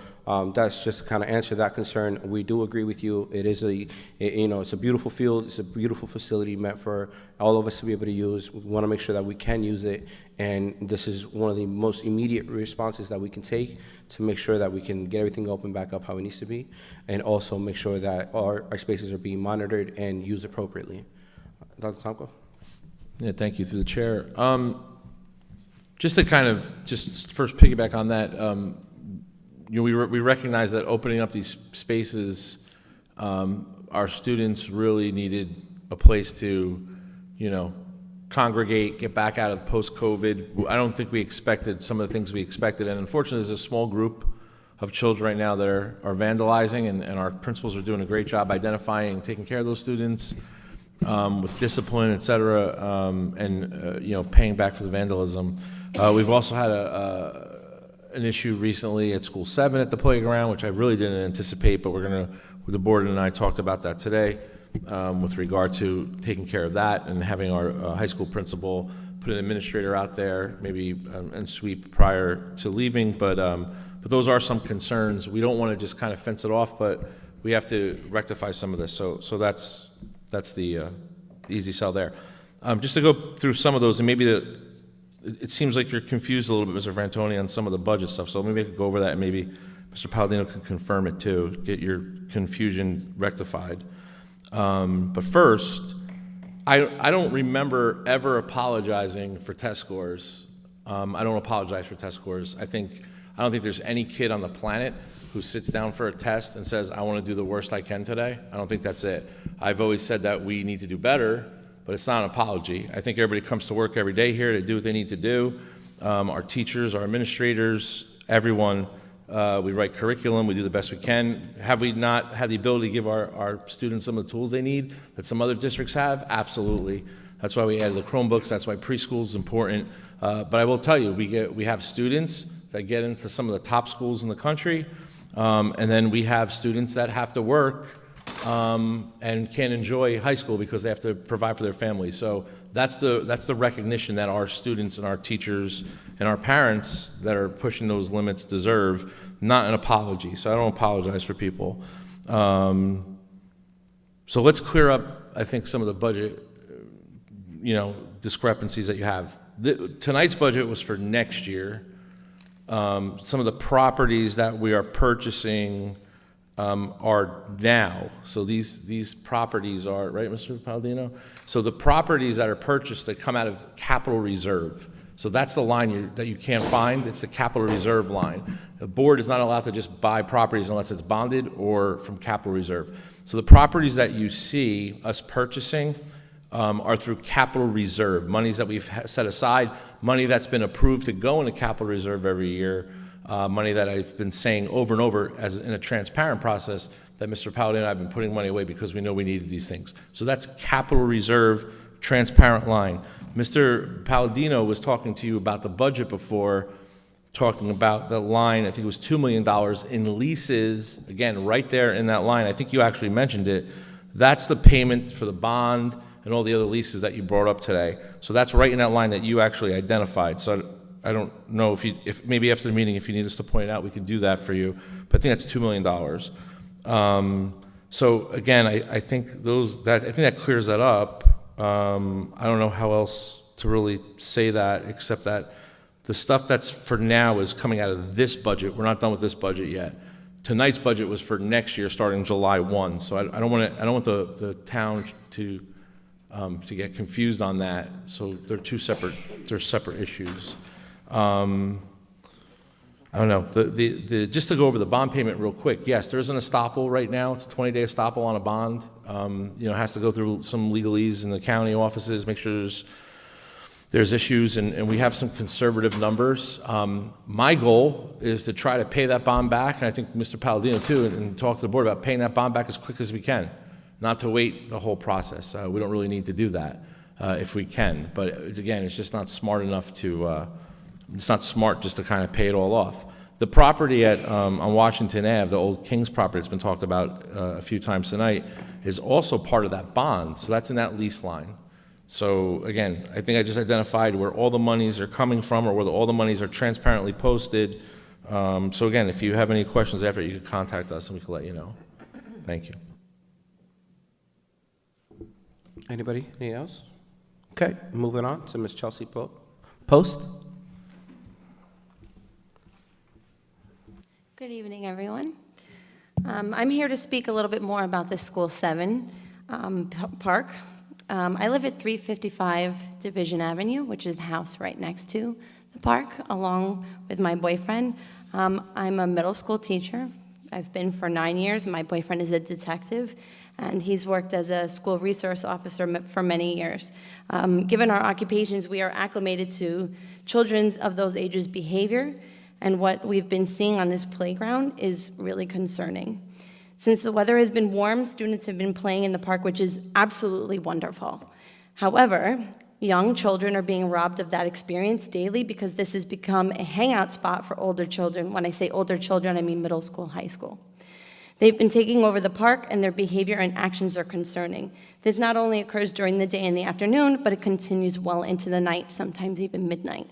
that's just to kind of answer that concern. We do agree with you. It is it's a beautiful field. It's a beautiful facility meant for all of us to be able to use. We want to make sure that we can use it, and this is one of the most immediate responses that we can take to make sure that we can get everything open back up how it needs to be, and also make sure that our spaces are being monitored and used appropriately. Dr. Tomko? Yeah, thank you, through the chair. Just to kind of first piggyback on that, we recognize that opening up these spaces, our students really needed a place to, congregate, get back out of post-COVID. I don't think we expected some of the things we expected, and unfortunately, there's a small group of children right now that are vandalizing, and our principals are doing a great job identifying and taking care of those students with discipline, et cetera, and paying back for the vandalism. We've also had an issue recently at School 7 at the playground, which I really didn't anticipate, but the board and I talked about that today with regard to taking care of that and having our high school principal put an administrator out there, maybe and sweep prior to leaving. But those are some concerns. We don't want to just kind of fence it off, but we have to rectify some of this. So that's the easy sell there. Just to go through some of those, and maybe it seems like you're confused a little bit, Mr. Frantoni, on some of the budget stuff. So maybe I could go over that, and maybe Mr. Palladino can confirm it too, get your confusion rectified. But first, I don't remember ever apologizing for test scores. I don't apologize for test scores. I don't think there's any kid on the planet who sits down for a test and says, I want to do the worst I can today. I don't think that's it. I've always said that we need to do better, but it's not an apology. I think everybody comes to work every day here to do what they need to do. Our teachers, our administrators, everyone, we write curriculum, we do the best we can. Have we not had the ability to give our students some of the tools they need that some other districts have? Absolutely. That's why we added the Chromebooks, that's why preschool is important. But I will tell you, we have students that get into some of the top schools in the country, and then we have students that have to work and can't enjoy high school because they have to provide for their families. So that's the recognition that our students and our teachers and our parents that are pushing those limits deserve, not an apology. So I don't apologize for people. So let's clear up, I think, some of the budget, discrepancies that you have. Tonight's budget was for next year. Some of the properties that we are purchasing are now. So these properties are, right, Mr. Palladino? So the properties that are purchased that come out of capital reserve. So that's the line that you can't find. It's the capital reserve line. The board is not allowed to just buy properties unless it's bonded or from capital reserve. So the properties that you see us purchasing are through capital reserve, monies that we've set aside, money that's been approved to go into capital reserve every year. money that I've been saying over and over as in a transparent process that Mr. Palladino and I have been putting money away because we know we needed these things. So that's capital reserve, transparent line. Mr. Palladino was talking to you about the budget before, talking about the line, I think it was $2 million in leases, again, right there in that line. I think you actually mentioned it. That's the payment for the bond and all the other leases that you brought up today. So that's right in that line that you actually identified. So I don't know if maybe after the meeting, if you need us to point it out, we can do that for you. But I think that's $2 million. So again, I think that clears that up. I don't know how else to really say that, except that the stuff that's for now is coming out of this budget. We're not done with this budget yet. Tonight's budget was for next year, starting July 1. So I don't want the town to get confused on that. So they're separate issues. I don't know. Just to go over the bond payment real quick. Yes, there is an estoppel right now. It's a 20-day estoppel on a bond. It has to go through some legalese in the county offices, make sure there's issues, and we have some conservative numbers. My goal is to try to pay that bond back, and I think Mr. Palladino too, and talk to the board about paying that bond back as quick as we can, not to wait the whole process. We don't really need to do that if we can, but again, it's just not smart enough to, it's not smart just to kind of pay it all off. The property on Washington Ave, the old King's property that's been talked about a few times tonight, is also part of that bond, so that's in that lease line. So again, I think I just identified where all the monies are coming from, or where all the monies are transparently posted. So again, if you have any questions after, you can contact us and we can let you know. Thank you. Anybody? Anything else? Okay, moving on to Ms. Chelsea Post. Good evening, everyone. I'm here to speak a little bit more about the School 7 park. I live at 355 Division Avenue, which is the house right next to the park, along with my boyfriend. I'm a middle school teacher. I've been for 9 years. My boyfriend is a detective, and he's worked as a school resource officer for many years. Given our occupations, we are acclimated to children of those ages' behavior, and what we've been seeing on this playground is really concerning. Since the weather has been warm, students have been playing in the park, which is absolutely wonderful. However, young children are being robbed of that experience daily because this has become a hangout spot for older children. When I say older children, I mean middle school, high school. They've been taking over the park, and their behavior and actions are concerning. This not only occurs during the day and the afternoon, but it continues well into the night, sometimes even midnight.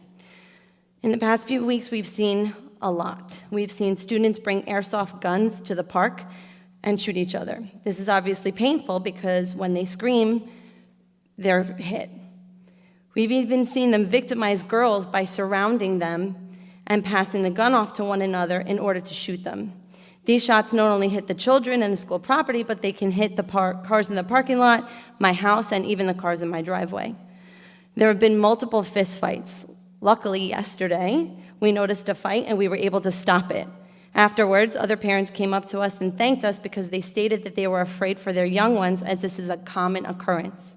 In the past few weeks, we've seen a lot. We've seen students bring airsoft guns to the park and shoot each other. This is obviously painful because when they scream, they're hit. We've even seen them victimize girls by surrounding them and passing the gun off to one another in order to shoot them. These shots not only hit the children and the school property, but they can hit the cars in the parking lot, my house, and even the cars in my driveway. There have been multiple fistfights. Luckily, yesterday, we noticed a fight and we were able to stop it. Afterwards, other parents came up to us and thanked us because they stated that they were afraid for their young ones, as this is a common occurrence.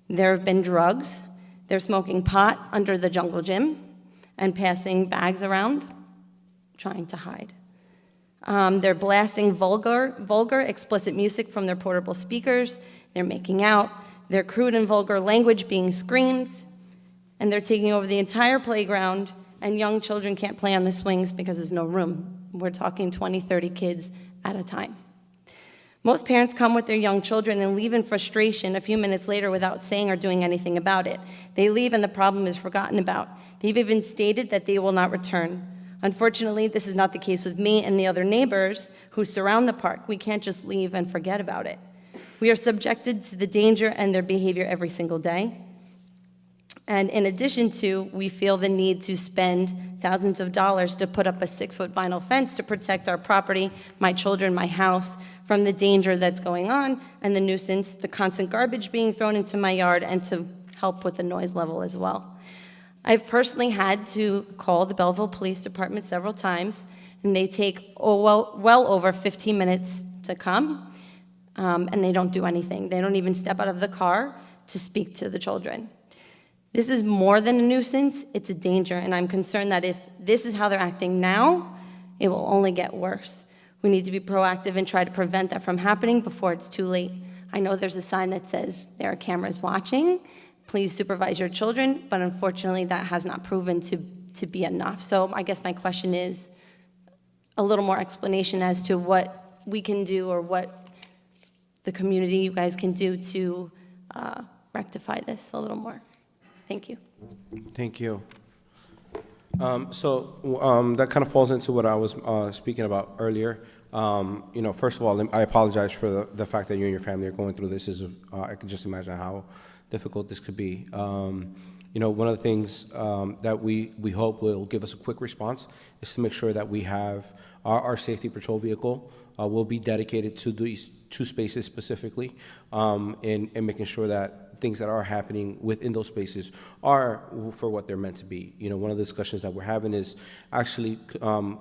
There have been drugs. They're smoking pot under the jungle gym and passing bags around, trying to hide. They're blasting vulgar, explicit music from their portable speakers. They're making out. They're crude and vulgar language being screamed. And they're taking over the entire playground, and young children can't play on the swings because there's no room. We're talking 20, 30 kids at a time. Most parents come with their young children and leave in frustration a few minutes later without saying or doing anything about it. They leave and the problem is forgotten about. They've even stated that they will not return. Unfortunately, this is not the case with me and the other neighbors who surround the park. We can't just leave and forget about it. We are subjected to the danger and their behavior every single day. And in addition to, we feel the need to spend thousands of dollars to put up a 6-foot vinyl fence to protect our property, my children, my house, from the danger that's going on and the nuisance, the constant garbage being thrown into my yard, and to help with the noise level as well. I've personally had to call the Belleville Police Department several times, and they take well over 15 minutes to come, and they don't do anything. They don't even step out of the car to speak to the children. This is more than a nuisance, it's a danger, and I'm concerned that if this is how they're acting now, it will only get worse. We need to be proactive and try to prevent that from happening before it's too late. I know there's a sign that says there are cameras watching, please supervise your children, but unfortunately that has not proven to be enough. So I guess my question is a little more explanation as to what we can do or what the community, you guys can do to rectify this a little more. Thank you. Thank you. That kind of falls into what I was speaking about earlier. First of all, I apologize for the fact that you and your family are going through this. I can just imagine how difficult this could be. One of the things that we hope will give us a quick response is to make sure that we have our safety patrol vehicle will be dedicated to these 2 spaces specifically, and making sure that things that are happening within those spaces are for what they're meant to be. One of the discussions that we're having is actually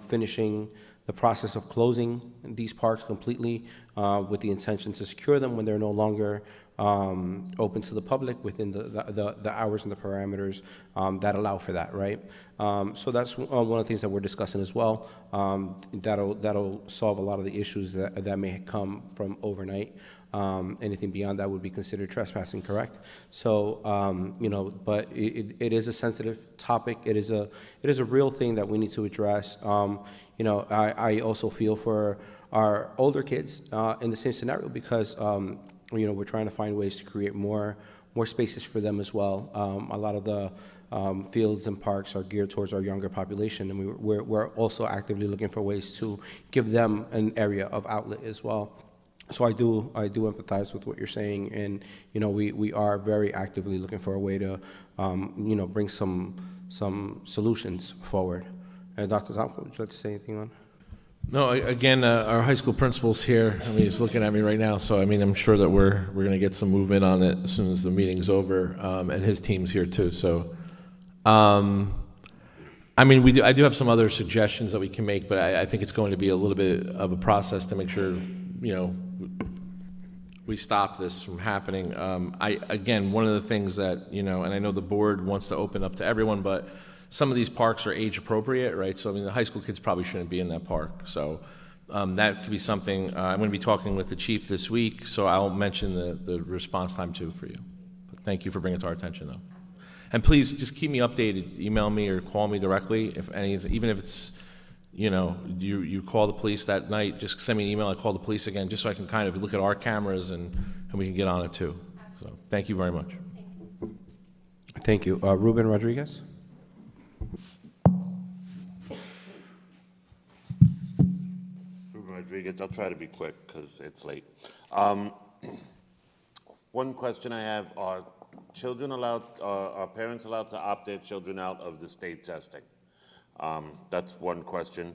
finishing the process of closing these parks completely with the intention to secure them when they're no longer open to the public within the hours and the parameters that allow for that, right? So that's one of the things that we're discussing as well. That'll solve a lot of the issues that may come from overnight. Anything beyond that would be considered trespassing, correct? So, but it is a sensitive topic. It is a real thing that we need to address. I also feel for our older kids in the same scenario because, we're trying to find ways to create more spaces for them as well. A lot of the fields and parks are geared towards our younger population, and we're also actively looking for ways to give them an area of outlet as well. So I do empathize with what you're saying, and we are very actively looking for a way to bring some solutions forward. Dr. Tomko, would you like to say anything on? No, again, our high school principal's here. He's looking at me right now, so I'm sure that we're going to get some movement on it as soon as the meeting's over, and his team's here too. So, I do have some other suggestions that we can make, but I think it's going to be a little bit of a process to make sure we stop this from happening. Again, one of the things that, and I know the board wants to open up to everyone, but some of these parks are age appropriate, right? So, the high school kids probably shouldn't be in that park. So that could be something. I'm going to be talking with the chief this week, so I'll mention the response time too for you. But thank you for bringing it to our attention, though. And please just keep me updated. Email me or call me directly, even if it's, you call the police that night, just send me an email, I call the police again, just so I can kind of look at our cameras and we can get on it too. So thank you very much. Thank you. Ruben Rodriguez? Ruben Rodriguez, I'll try to be quick because it's late. One question I have, are parents allowed to opt their children out of the state testing? That's one question.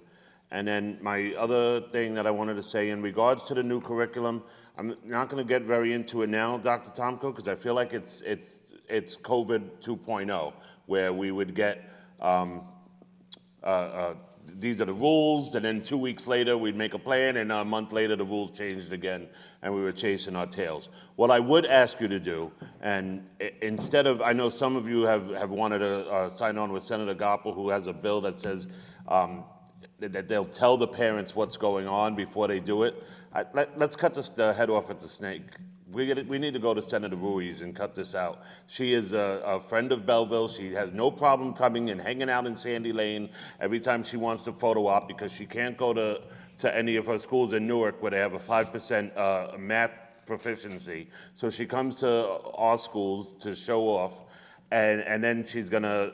And then my other thing that I wanted to say in regards to the new curriculum, I'm not going to get very into it now, Dr. Tomko, because I feel like it's COVID 2.0, where we would get these are the rules, and then 2 weeks later we'd make a plan, and a month later the rules changed again, and we were chasing our tails. What I would ask you to do, and instead of, I know some of you have wanted to sign on with Senator Goppel, who has a bill that says that they'll tell the parents what's going on before they do it. Let's cut the head off at the snake. We need to go to Senator Ruiz and cut this out. She is a friend of Belleville. She has no problem coming and hanging out in Sandy Lane every time she wants to photo op, because she can't go to any of her schools in Newark where they have a 5% math proficiency. So she comes to our schools to show off, and then she's gonna,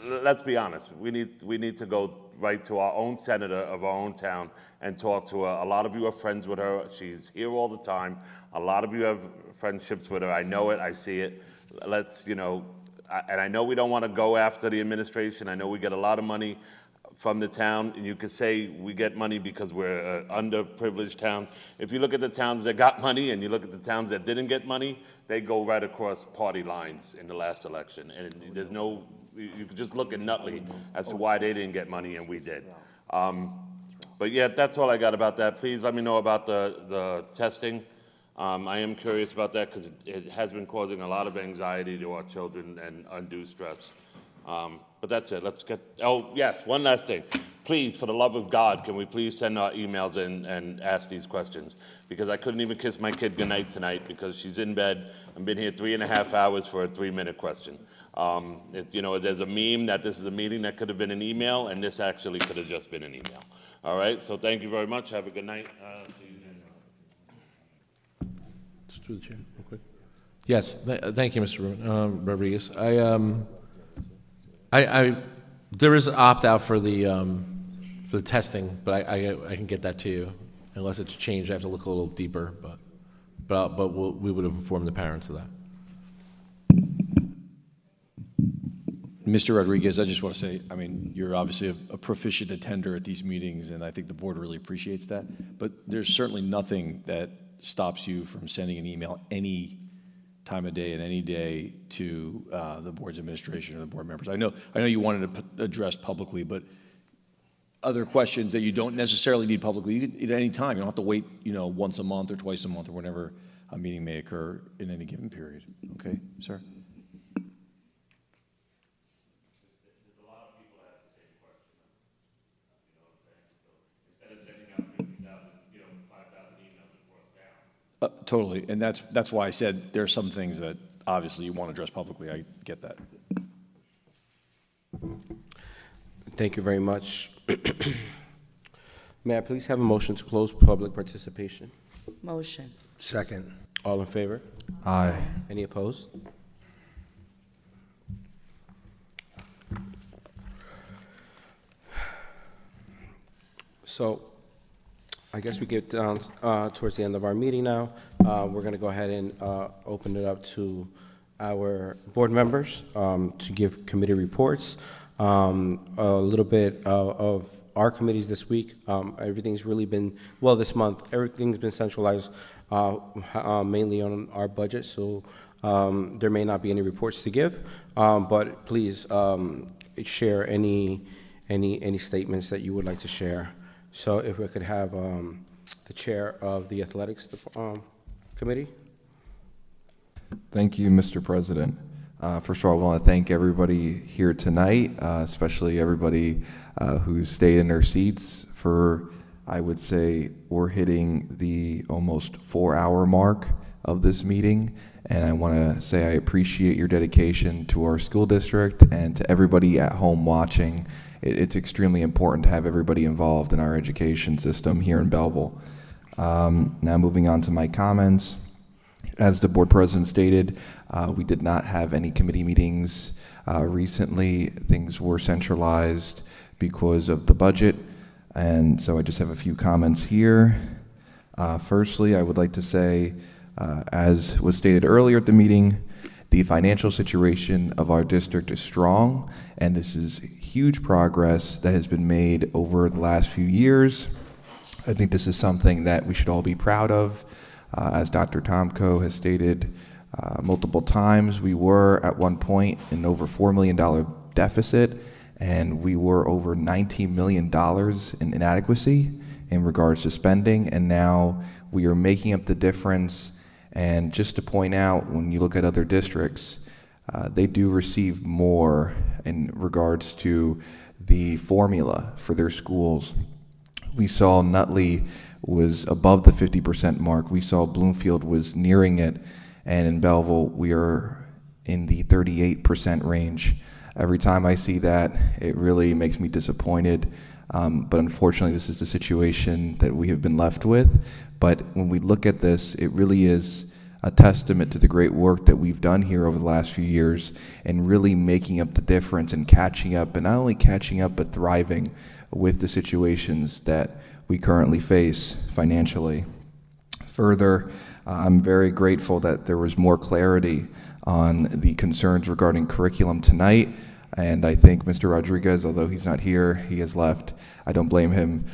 let's be honest, we need to go right to our own senator of our own town and talk to her. A lot of you are friends with her. She's here all the time. A lot of you have friendships with her. I know it. I see it. Let's, and I know we don't want to go after the administration. I know we get a lot of money from the town, and you could say we get money because we're an underprivileged town. If you look at the towns that got money and you look at the towns that didn't get money, they go right across party lines in the last election. And there's no, you could just look at Nutley as to why they didn't get money and we did. But yeah, that's all I got about that. Please let me know about the testing. I am curious about that because it has been causing a lot of anxiety to our children and undue stress. But that's it. Let's get, oh, yes, one last thing. Please, for the love of God, can we please send our emails in and ask these questions? Because I couldn't even kiss my kid goodnight tonight because she's in bed. I've been here 3.5 hours for a 3-minute question. There's a meme that this is a meeting that could have been an email, and this actually could have just been an email. All right, so thank you very much. Have a good night. See you then. Just through the chair, real quick. Yes, thank you, Mr. Rodriguez. There is an opt-out for the testing, but I can get that to you. Unless it's changed, I have to look a little deeper, but we would inform the parents of that. Mr. Rodriguez, I just want to say, I mean, you're obviously a proficient attender at these meetings, and I think the board really appreciates that. But there's certainly nothing that stops you from sending an email any time of day and any day to the board's administration or the board members. I know you wanted to address publicly, but other questions that you don't necessarily need publicly, you can, at any time. You don't have to wait, once a month or twice a month or whenever a meeting may occur in any given period. Okay, sir? Totally, and that's why I said there are some things that obviously you want to address publicly. I get that. Thank you very much. May I please have a motion to close public participation? Motion. Second. All in favor? Aye. Any opposed? So, I guess we get down towards the end of our meeting now. We're going to go ahead and open it up to our board members to give committee reports. A little bit of our committees this week. Everything's really been, well, this month, everything's been centralized mainly on our budget, so there may not be any reports to give, but please share any statements that you would like to share. So if we could have the chair of the athletics committee. Thank you, Mr. President. First of all, I want to thank everybody here tonight, especially everybody who stayed in their seats for, I would say, we're hitting the almost 4-hour mark of this meeting. And I want to say I appreciate your dedication to our school district and to everybody at home watching. It's extremely important to have everybody involved in our education system here in Belleville. Now moving on to my comments. As the board president stated, we did not have any committee meetings recently. Things were centralized because of the budget, and so I just have a few comments here. Firstly, I would like to say, as was stated earlier at the meeting, the financial situation of our district is strong, and this is huge progress that has been made over the last few years. I think this is something that we should all be proud of. As Dr. Tomko has stated multiple times, we were at one point in over $4 million deficit, and we were over $19 million in inadequacy in regards to spending, and now we are making up the difference. And just to point out, when you look at other districts, they do receive more in regards to the formula for their schools. We saw Nutley was above the 50% mark. We saw Bloomfield was nearing it, and in Belleville, we are in the 38% range. Every time I see that, it really makes me disappointed, but unfortunately, this is the situation that we have been left with. But when we look at this, it really is a testament to the great work that we've done here over the last few years and really making up the difference and catching up, and not only catching up, but thriving with the situations that we currently face financially. Further, I'm very grateful that there was more clarity on the concerns regarding curriculum tonight, and I think Mr. Rodriguez, although he's not here, he has left. I don't blame him.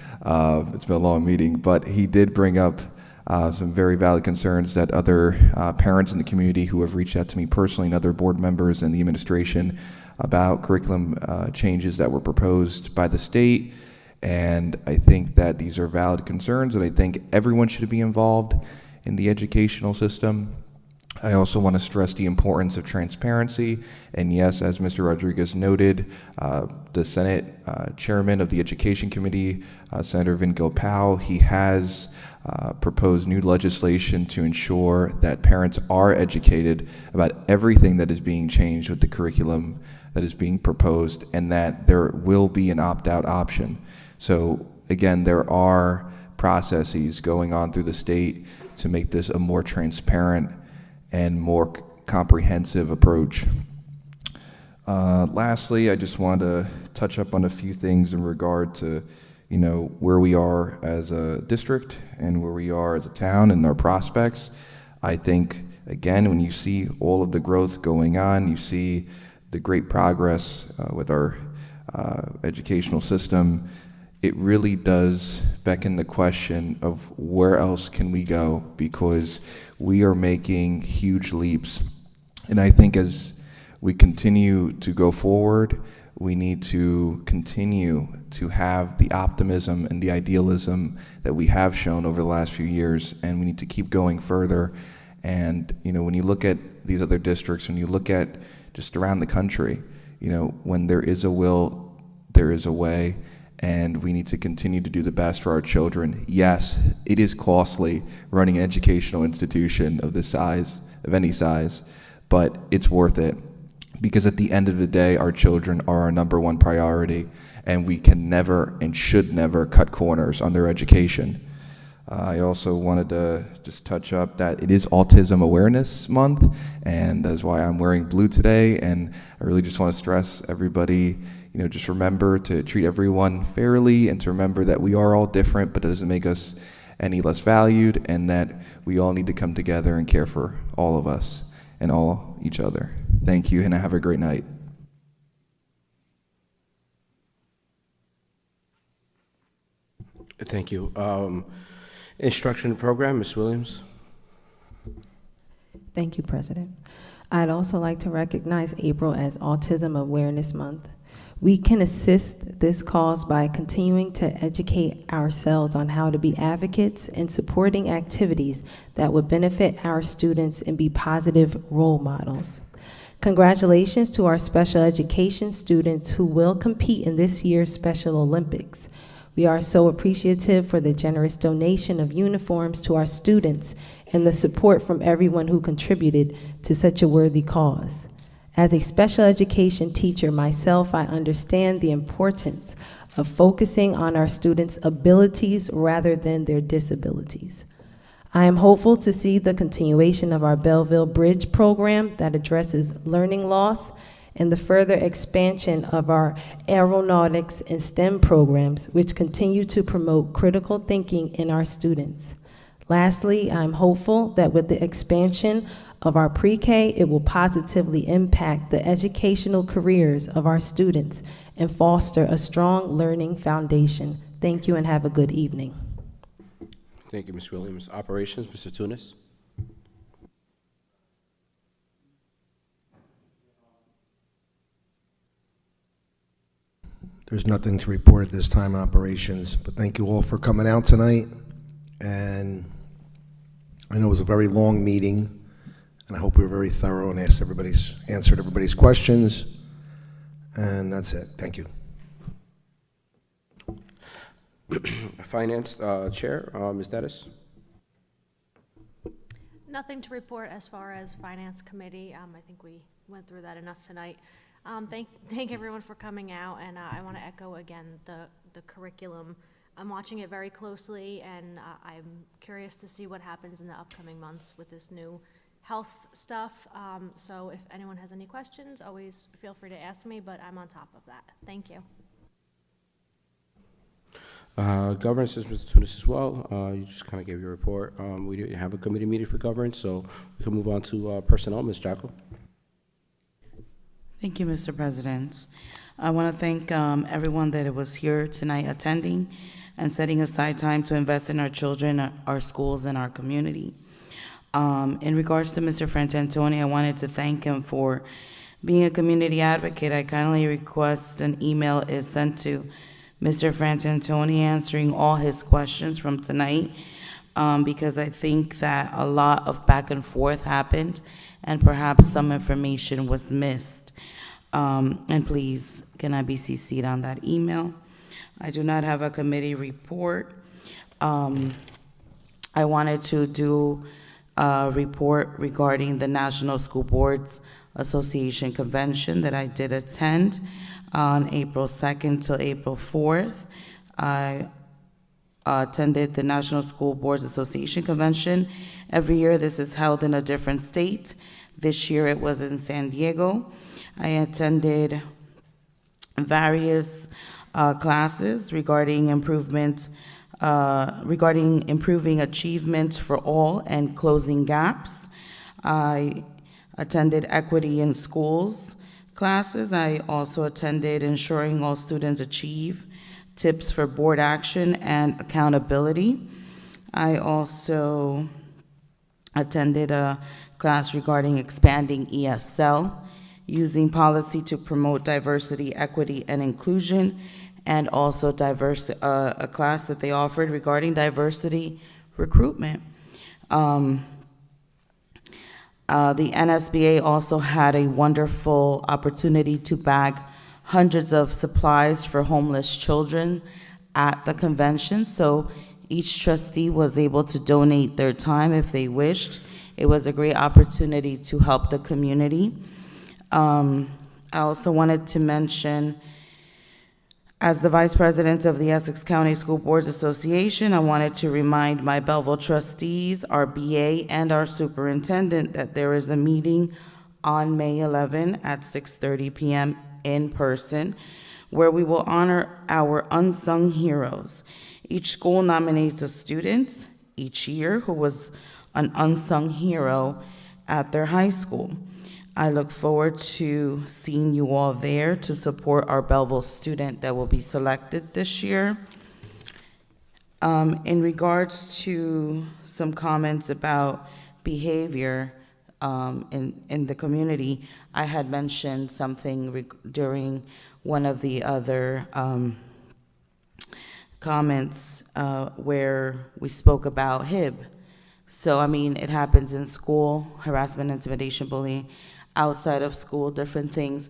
It's been a long meeting, but he did bring up some very valid concerns that other parents in the community who have reached out to me personally and other board members and the administration about curriculum changes that were proposed by the state. And I think that these are valid concerns, and I think everyone should be involved in the educational system. I also want to stress the importance of transparency. And yes, as Mr. Rodriguez noted, the Senate chairman of the Education Committee, Senator Vin Gopal, he has proposed new legislation to ensure that parents are educated about everything that is being changed with the curriculum that is being proposed, and that there will be an opt-out option. So again, there are processes going on through the state to make this a more transparent and more comprehensive approach. Lastly, I just want to touch up on a few things in regard to, where we are as a district and where we are as a town and our prospects. I think, again, when you see all of the growth going on, you see the great progress with our educational system, it really does beckon the question of where else can we go, because we are making huge leaps. And I think as we continue to go forward, we need to continue to have the optimism and the idealism that we have shown over the last few years, and we need to keep going further. And when you look at these other districts, when you look at just around the country, when there is a will, there is a way. And we need to continue to do the best for our children. Yes, it is costly running an educational institution of this size, of any size, but it's worth it, because at the end of the day, our children are our #1 priority, and we can never and should never cut corners on their education. I also wanted to just touch up that it is Autism Awareness Month, and that's why I'm wearing blue today. And I really just want to stress everybody, just remember to treat everyone fairly, and to remember that we are all different, but it doesn't make us any less valued, and that we all need to come together and care for all of us and all each other. Thank you, and have a great night. Thank you. Instruction program, Ms. Williams. Thank you, President. I'd also like to recognize April as Autism Awareness Month. We can assist this cause by continuing to educate ourselves on how to be advocates and supporting activities that would benefit our students and be positive role models. Congratulations to our special education students who will compete in this year's Special Olympics. We are so appreciative for the generous donation of uniforms to our students and the support from everyone who contributed to such a worthy cause. As a special education teacher myself, I understand the importance of focusing on our students' abilities rather than their disabilities. I am hopeful to see the continuation of our Belleville Bridge program that addresses learning loss, and the further expansion of our aeronautics and STEM programs, which continue to promote critical thinking in our students. Lastly, I'm hopeful that with the expansion of our pre-K, it will positively impact the educational careers of our students and foster a strong learning foundation. Thank you and have a good evening. Thank you, Ms. Williams. Operations, Mr. Tunis. There's nothing to report at this time in operations, but thank you all for coming out tonight. And I know it was a very long meeting, and I hope we were very thorough and answered everybody's questions. And that's it. Thank you. Finance Chair, Ms. Dennis. Nothing to report as far as Finance Committee. I think we went through that enough tonight. Thank everyone for coming out, and I want to echo again the curriculum. I'm watching it very closely, and I'm curious to see what happens in the upcoming months with this new health stuff. So if anyone has any questions, always feel free to ask me, but I'm on top of that. Thank you. Governance is Mr. Tunis as well. You just kind of gave your report. We didn't have a committee meeting for governance, so we can move on to personnel. Ms. Jackal. Thank you, Mr. President. I want to thank everyone that was here tonight attending and setting aside time to invest in our children, our schools, and our community. In regards to Mr. Frantantoni, I wanted to thank him for being a community advocate. I kindly request an email is sent to Mr. Frantantoni answering all his questions from tonight. because I think that a lot of back and forth happened and perhaps some information was missed. And please, can I be CC'd on that email? I do not have a committee report. I wanted to do a report regarding the National School Boards Association Convention that I did attend on April 2nd till April 4th. I attended the National School Boards Association Convention. Every year this is held in a different state. This year it was in San Diego. I attended various classes regarding improving achievement for all and closing gaps. I attended equity in schools classes. I also attended ensuring all students achieve, tips for board action and accountability. I also attended a class regarding expanding ESL, using policy to promote diversity, equity, and inclusion, and also a class that they offered regarding diversity recruitment. The NSBA also had a wonderful opportunity to bag hundreds of supplies for homeless children at the convention, so each trustee was able to donate their time if they wished. It was a great opportunity to help the community. I also wanted to mention, as the Vice President of the Essex County School Boards Association, I wanted to remind my Belleville trustees, our BA, and our superintendent that there is a meeting on May 11 at 6:30 p.m. in person, where we will honor our unsung heroes. Each school nominates a student each year who was an unsung hero at their high school. I look forward to seeing you all there to support our Belleville student that will be selected this year. In regards to some comments about behavior in the community, I had mentioned something during one of the other comments where we spoke about HIB. So, I mean, it happens in school, harassment, intimidation, bullying, outside of school, different things.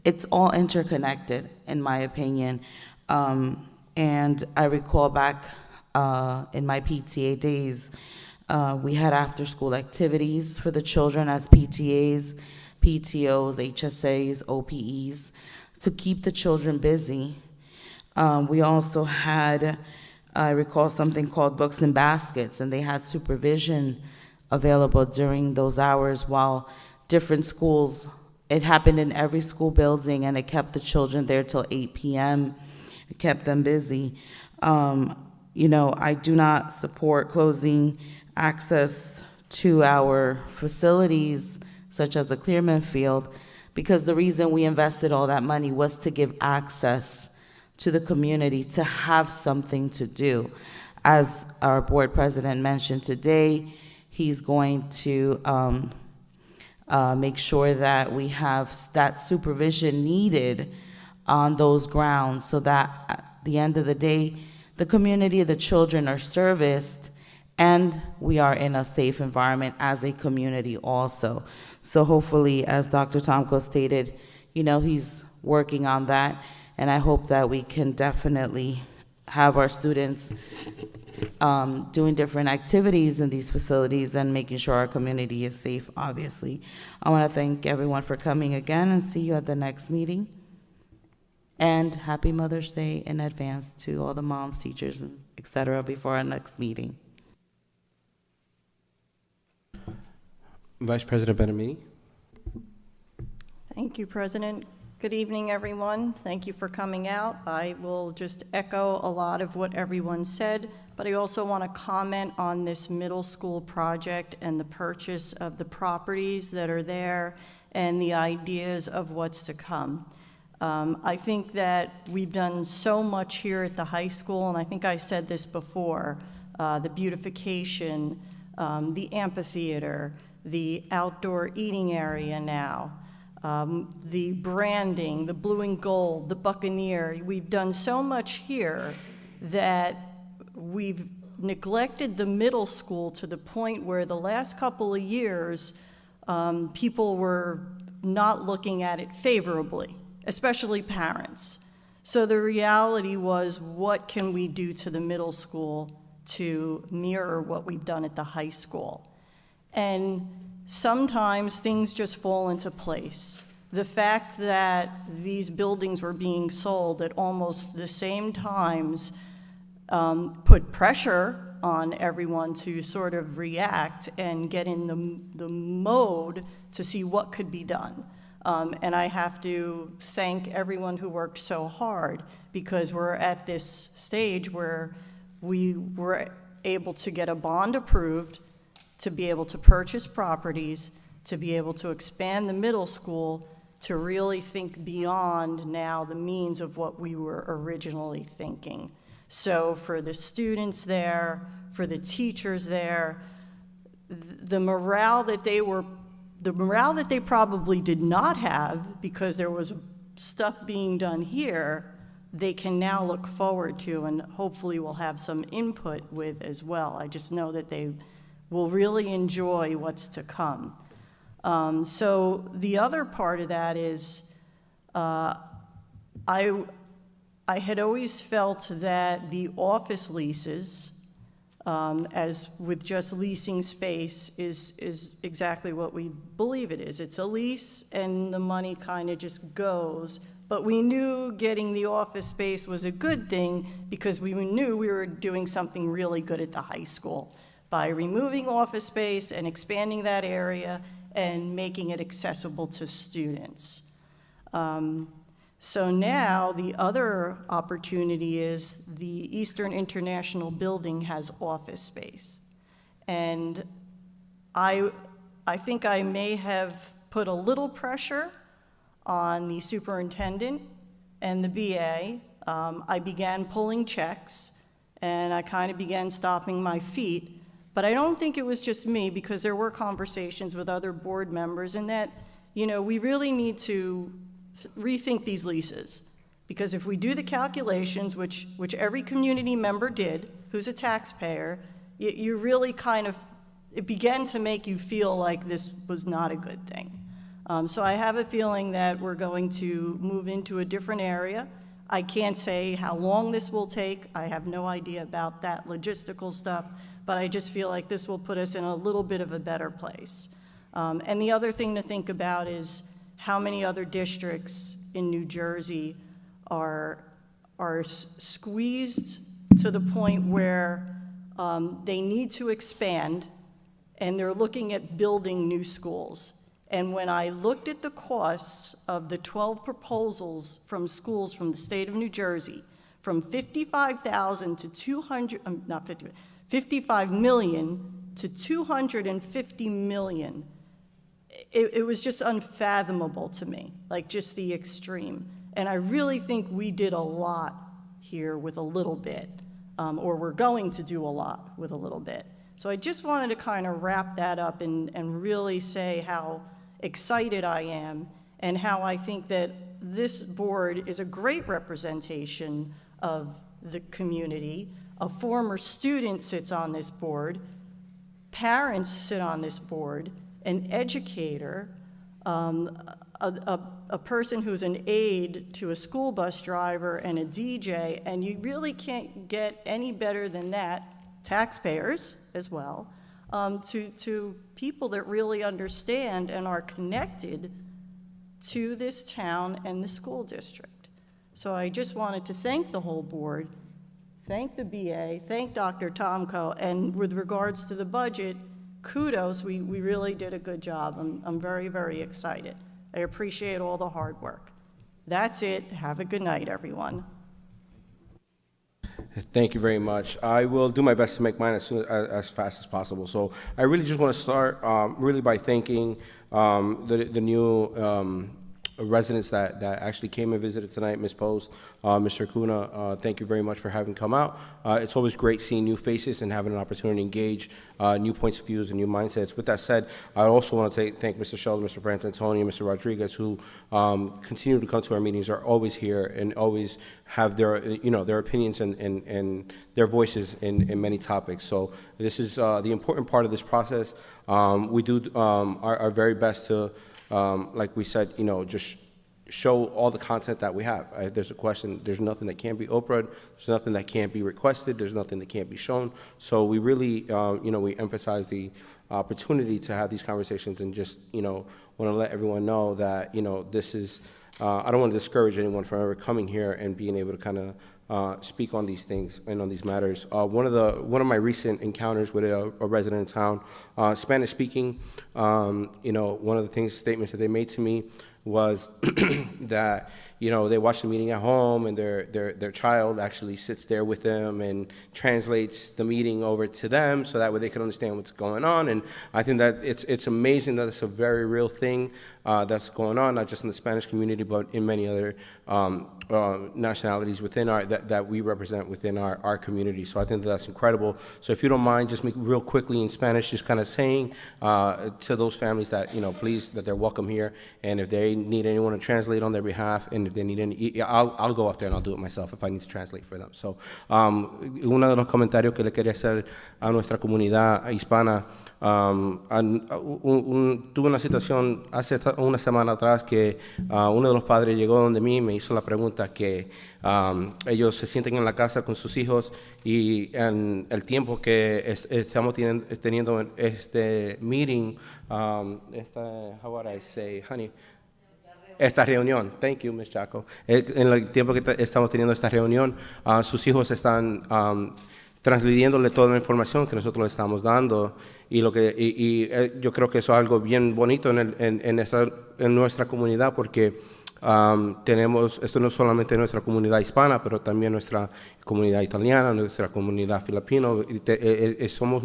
It's all interconnected, in my opinion. And I recall back in my PTA days, we had after-school activities for the children as PTAs, PTOs, HSAs, OPEs, to keep the children busy. We also had, I recall something called Books and Baskets, and they had supervision available during those hours while different schools, it happened in every school building, and it kept the children there till 8 p.m. It kept them busy. You know, I do not support closing access to our facilities, such as the Clearman Field, because the reason we invested all that money was to give access to the community to have something to do. As our board president mentioned today, he's going to make sure that we have that supervision needed on those grounds so that at the end of the day, the community, the children are serviced, and we are in a safe environment as a community also. So hopefully, as Dr. Tomko stated, you know, he's working on that, and I hope that we can definitely have our students doing different activities in these facilities and making sure our community is safe, obviously. I want to thank everyone for coming again and see you at the next meeting. And happy Mother's Day in advance to all the moms, teachers, et cetera, before our next meeting. Vice President Benamitni. Thank you, President. Good evening, everyone. Thank you for coming out. I will just echo a lot of what everyone said, but I also want to comment on this middle school project and the purchase of the properties that are there and the ideas of what's to come. I think that we've done so much here at the high school, and I think I said this before, the beautification, the amphitheater, the outdoor eating area now, the branding, the blue and gold, the Buccaneer. We've done so much here that we've neglected the middle school to the point where the last couple of years, people were not looking at it favorably, especially parents. So the reality was, what can we do to the middle school to mirror what we've done at the high school? And sometimes things just fall into place. The fact that these buildings were being sold at almost the same times put pressure on everyone to sort of react and get in the mode to see what could be done. And I have to thank everyone who worked so hard, because we're at this stage where we were able to get a bond approved to be able to purchase properties, to be able to expand the middle school, to really think beyond now the means of what we were originally thinking. So for the students there, for the teachers there, the morale that they probably did not have, because there was stuff being done here, they can now look forward to, and hopefully will have some input with as well. I just know that they will really enjoy what's to come. So the other part of that is, I had always felt that the office leases, as with just leasing space, is exactly what we believe it is. It's a lease and the money kind of just goes. But we knew getting the office space was a good thing, because we knew we were doing something really good at the high school by removing office space and expanding that area and making it accessible to students. So now the other opportunity is the Eastern International Building has office space. And I think I may have put a little pressure on the superintendent and the BA. I began pulling checks, and I kind of began stomping my feet. But I don't think it was just me, because there were conversations with other board members, and that, we really need to rethink these leases. Because if we do the calculations, which every community member did, who's a taxpayer, you really it began to make you feel like this was not a good thing. So I have a feeling that we're going to move into a different area. I can't say how long this will take. I have no idea about that logistical stuff, but I just feel like this will put us in a little bit of a better place. And the other thing to think about is how many other districts in New Jersey are squeezed to the point where they need to expand, and they're looking at building new schools. And when I looked at the costs of the 12 proposals from schools from the state of New Jersey, from $55,000 to $55 million to $250 million, it was just unfathomable to me, like just the extreme. And I really think we did a lot here with a little bit, or we're going to do a lot with a little bit. So I just wanted to kind of wrap that up and really say how excited I am, and how I think that this board is a great representation of the community. A former student sits on this board, parents sit on this board, an educator, a person who's an aide to a school bus driver and a DJ, and you really can't get any better than that, taxpayers as well, to people that really understand and are connected to this town and the school district. So I just wanted to thank the whole board, thank the BA, thank Dr. Tomko, and with regards to the budget, kudos, we really did a good job. I'm very, very excited. I appreciate all the hard work. That's it. Have a good night, everyone. Thank you very much. I will do my best to make mine as fast as possible. So I really just want to start really by thanking the new residents that actually came and visited tonight, Ms. Post, Mr. Kuna, thank you very much for having come out. It's always great seeing new faces and having an opportunity to engage new points of views and new mindsets. With that said, I also want to thank Mr. Sheldon, Mr. Frantantoni, and Mr. Rodriguez, who continue to come to our meetings, are always here, and always have their, their opinions and their voices in many topics. So this is the important part of this process. We do our very best to, like we said, just show all the content that we have. If there's a question, there's nothing that can't be Oprah'd, there's nothing that can't be requested, there's nothing that can't be shown. So we really, we emphasize the opportunity to have these conversations, and just, want to let everyone know that, this is, I don't want to discourage anyone from ever coming here and being able to kind of speak on these things and on these matters. One of my recent encounters with a resident in town, Spanish speaking, one of the statements that they made to me was that, they watch the meeting at home, and their child actually sits there with them and translates the meeting over to them, so that way they can understand what's going on. And I think that it's amazing that it's a very real thing that's going on, not just in the Spanish community, but in many other nationalities within that we represent within our community. So I think that's incredible. So if you don't mind, just make real quickly in Spanish, just kind of saying to those families that, please, that they're welcome here, and if they need anyone to translate on their behalf, and if they need any, I'll go up there and I'll do it myself if I need to translate for them. So uno de los comentarios que le quería hacer a nuestra comunidad hispana, tuve una situación hace una semana atrás que uno de los padres llegó donde mí y me hizo la pregunta que ellos se sienten en la casa con sus hijos, y en el tiempo que estamos teniendo este meeting, how would I say, honey? Esta reunión, thank you, Ms. Chaco. En el tiempo que estamos teniendo esta reunión, sus hijos están transmitiéndole toda la información que nosotros le estamos dando, y yo creo que eso es algo bien bonito en nuestra comunidad, porque tenemos, esto no es solamente nuestra comunidad hispana, pero también nuestra comunidad italiana, nuestra comunidad filipina. Somos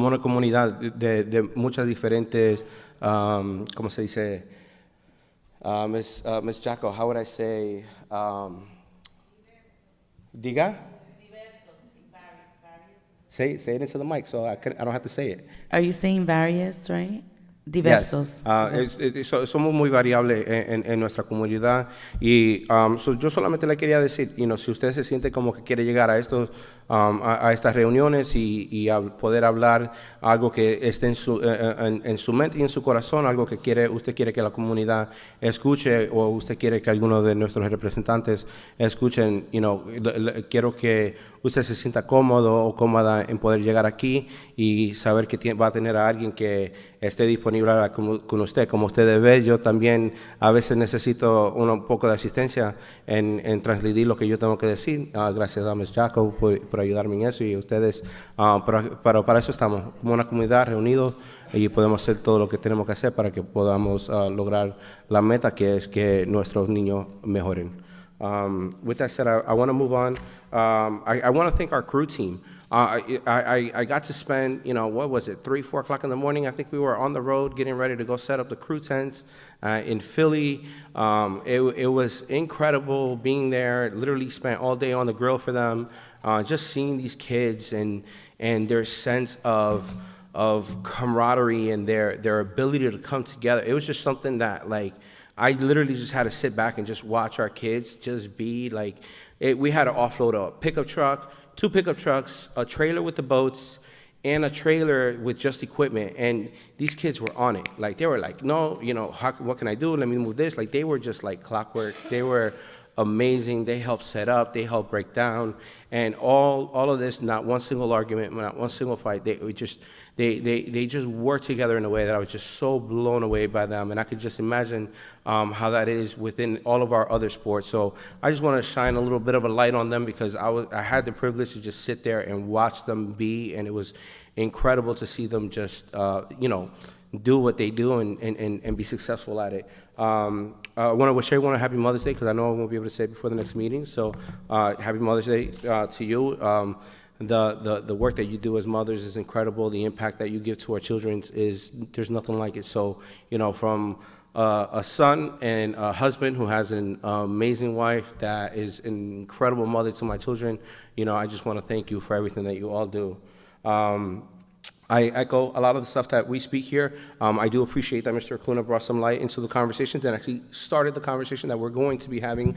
una comunidad de muchas diferentes, ¿cómo se dice? Ms. Jaco, how would I say? Diga? Say it into the mic, so I don't have to say it. Are you saying various, right? Diversos. Yes. Somos muy variables en nuestra comunidad, y yo solamente le quería decir, si usted se siente como que quiere llegar a estas reuniones y a poder hablar algo que esté en su mente y en su corazón, algo que usted quiere que la comunidad escuche, o usted quiere que alguno de nuestros representantes escuchen, quiero que usted se sienta cómodo o cómoda en poder llegar aquí y saber que va a tener a alguien que esté disponible con usted. Como ustedes ven, yo también a veces necesito un poco de asistencia en transmitir lo que yo tengo que decir. Gracias a Ms. Jaco por ayudarme en eso, y ustedes, pero para eso estamos, como una comunidad reunidos, y podemos hacer todo lo que tenemos que hacer para que podamos lograr la meta, que es que nuestros niños mejoren. With that said, I want to move on. I want to thank our crew team. I got to spend, what was it, 3, 4 o'clock in the morning? I think we were on the road getting ready to go set up the crew tents in Philly. It was incredible being there. Literally spent all day on the grill for them, just seeing these kids and their sense of camaraderie and their ability to come together. It was just something that, I literally just had to sit back and just watch our kids just be we had to offload a pickup truck, 2 pickup trucks, a trailer with the boats, and a trailer with just equipment. And these kids were on it. They were like, no, what can I do? Let me move this. They were just like clockwork. They were amazing. They helped set up. They helped break down. And all of this, not one single argument, not one single fight. They just worked together in a way that I was just so blown away by them. And I could just imagine how that is within all of our other sports. So I just want to shine a little bit of a light on them, because I had the privilege to just sit there and watch them be, and it was incredible to see them just, do what they do and be successful at it. I want to wish everyone a happy Mother's Day, because I know I won't be able to say it before the next meeting. So happy Mother's Day to you. The work that you do as mothers is incredible. The impact that you give to our children there's nothing like it. So, from a son and a husband who has an amazing wife that is an incredible mother to my children. I just want to thank you for everything that you all do. I echo a lot of the stuff that we speak here. I do appreciate that Mr. Acuna brought some light into the conversations and actually started the conversation that we're going to be having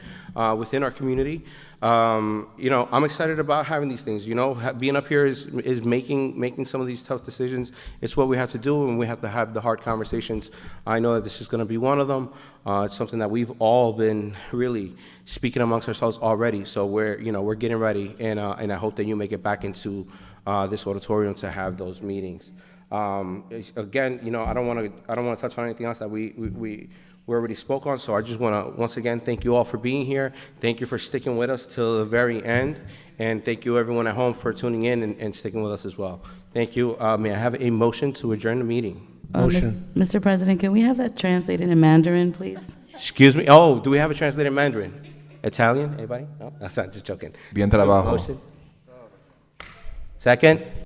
within our community. I'm excited about having these things. Being up here is making some of these tough decisions. It's what we have to do, and we have to have the hard conversations. I know that this is going to be one of them. It's something that we've all been really speaking amongst ourselves already. So we're getting ready, and I hope that you make it back into this auditorium to have those meetings. Again, I don't want to touch on anything else that we already spoke on. So I just want to once again thank you all for being here. Thank you for sticking with us till the very end, and thank you everyone at home for tuning in and sticking with us as well. Thank you. May I have a motion to adjourn the meeting? Motion. Mr. President, can we have that translated in Mandarin, please? Excuse me. Oh, do we have a translated Mandarin? Italian? Anybody? No, that's not just joking. Bien trabajo. Motion. Second.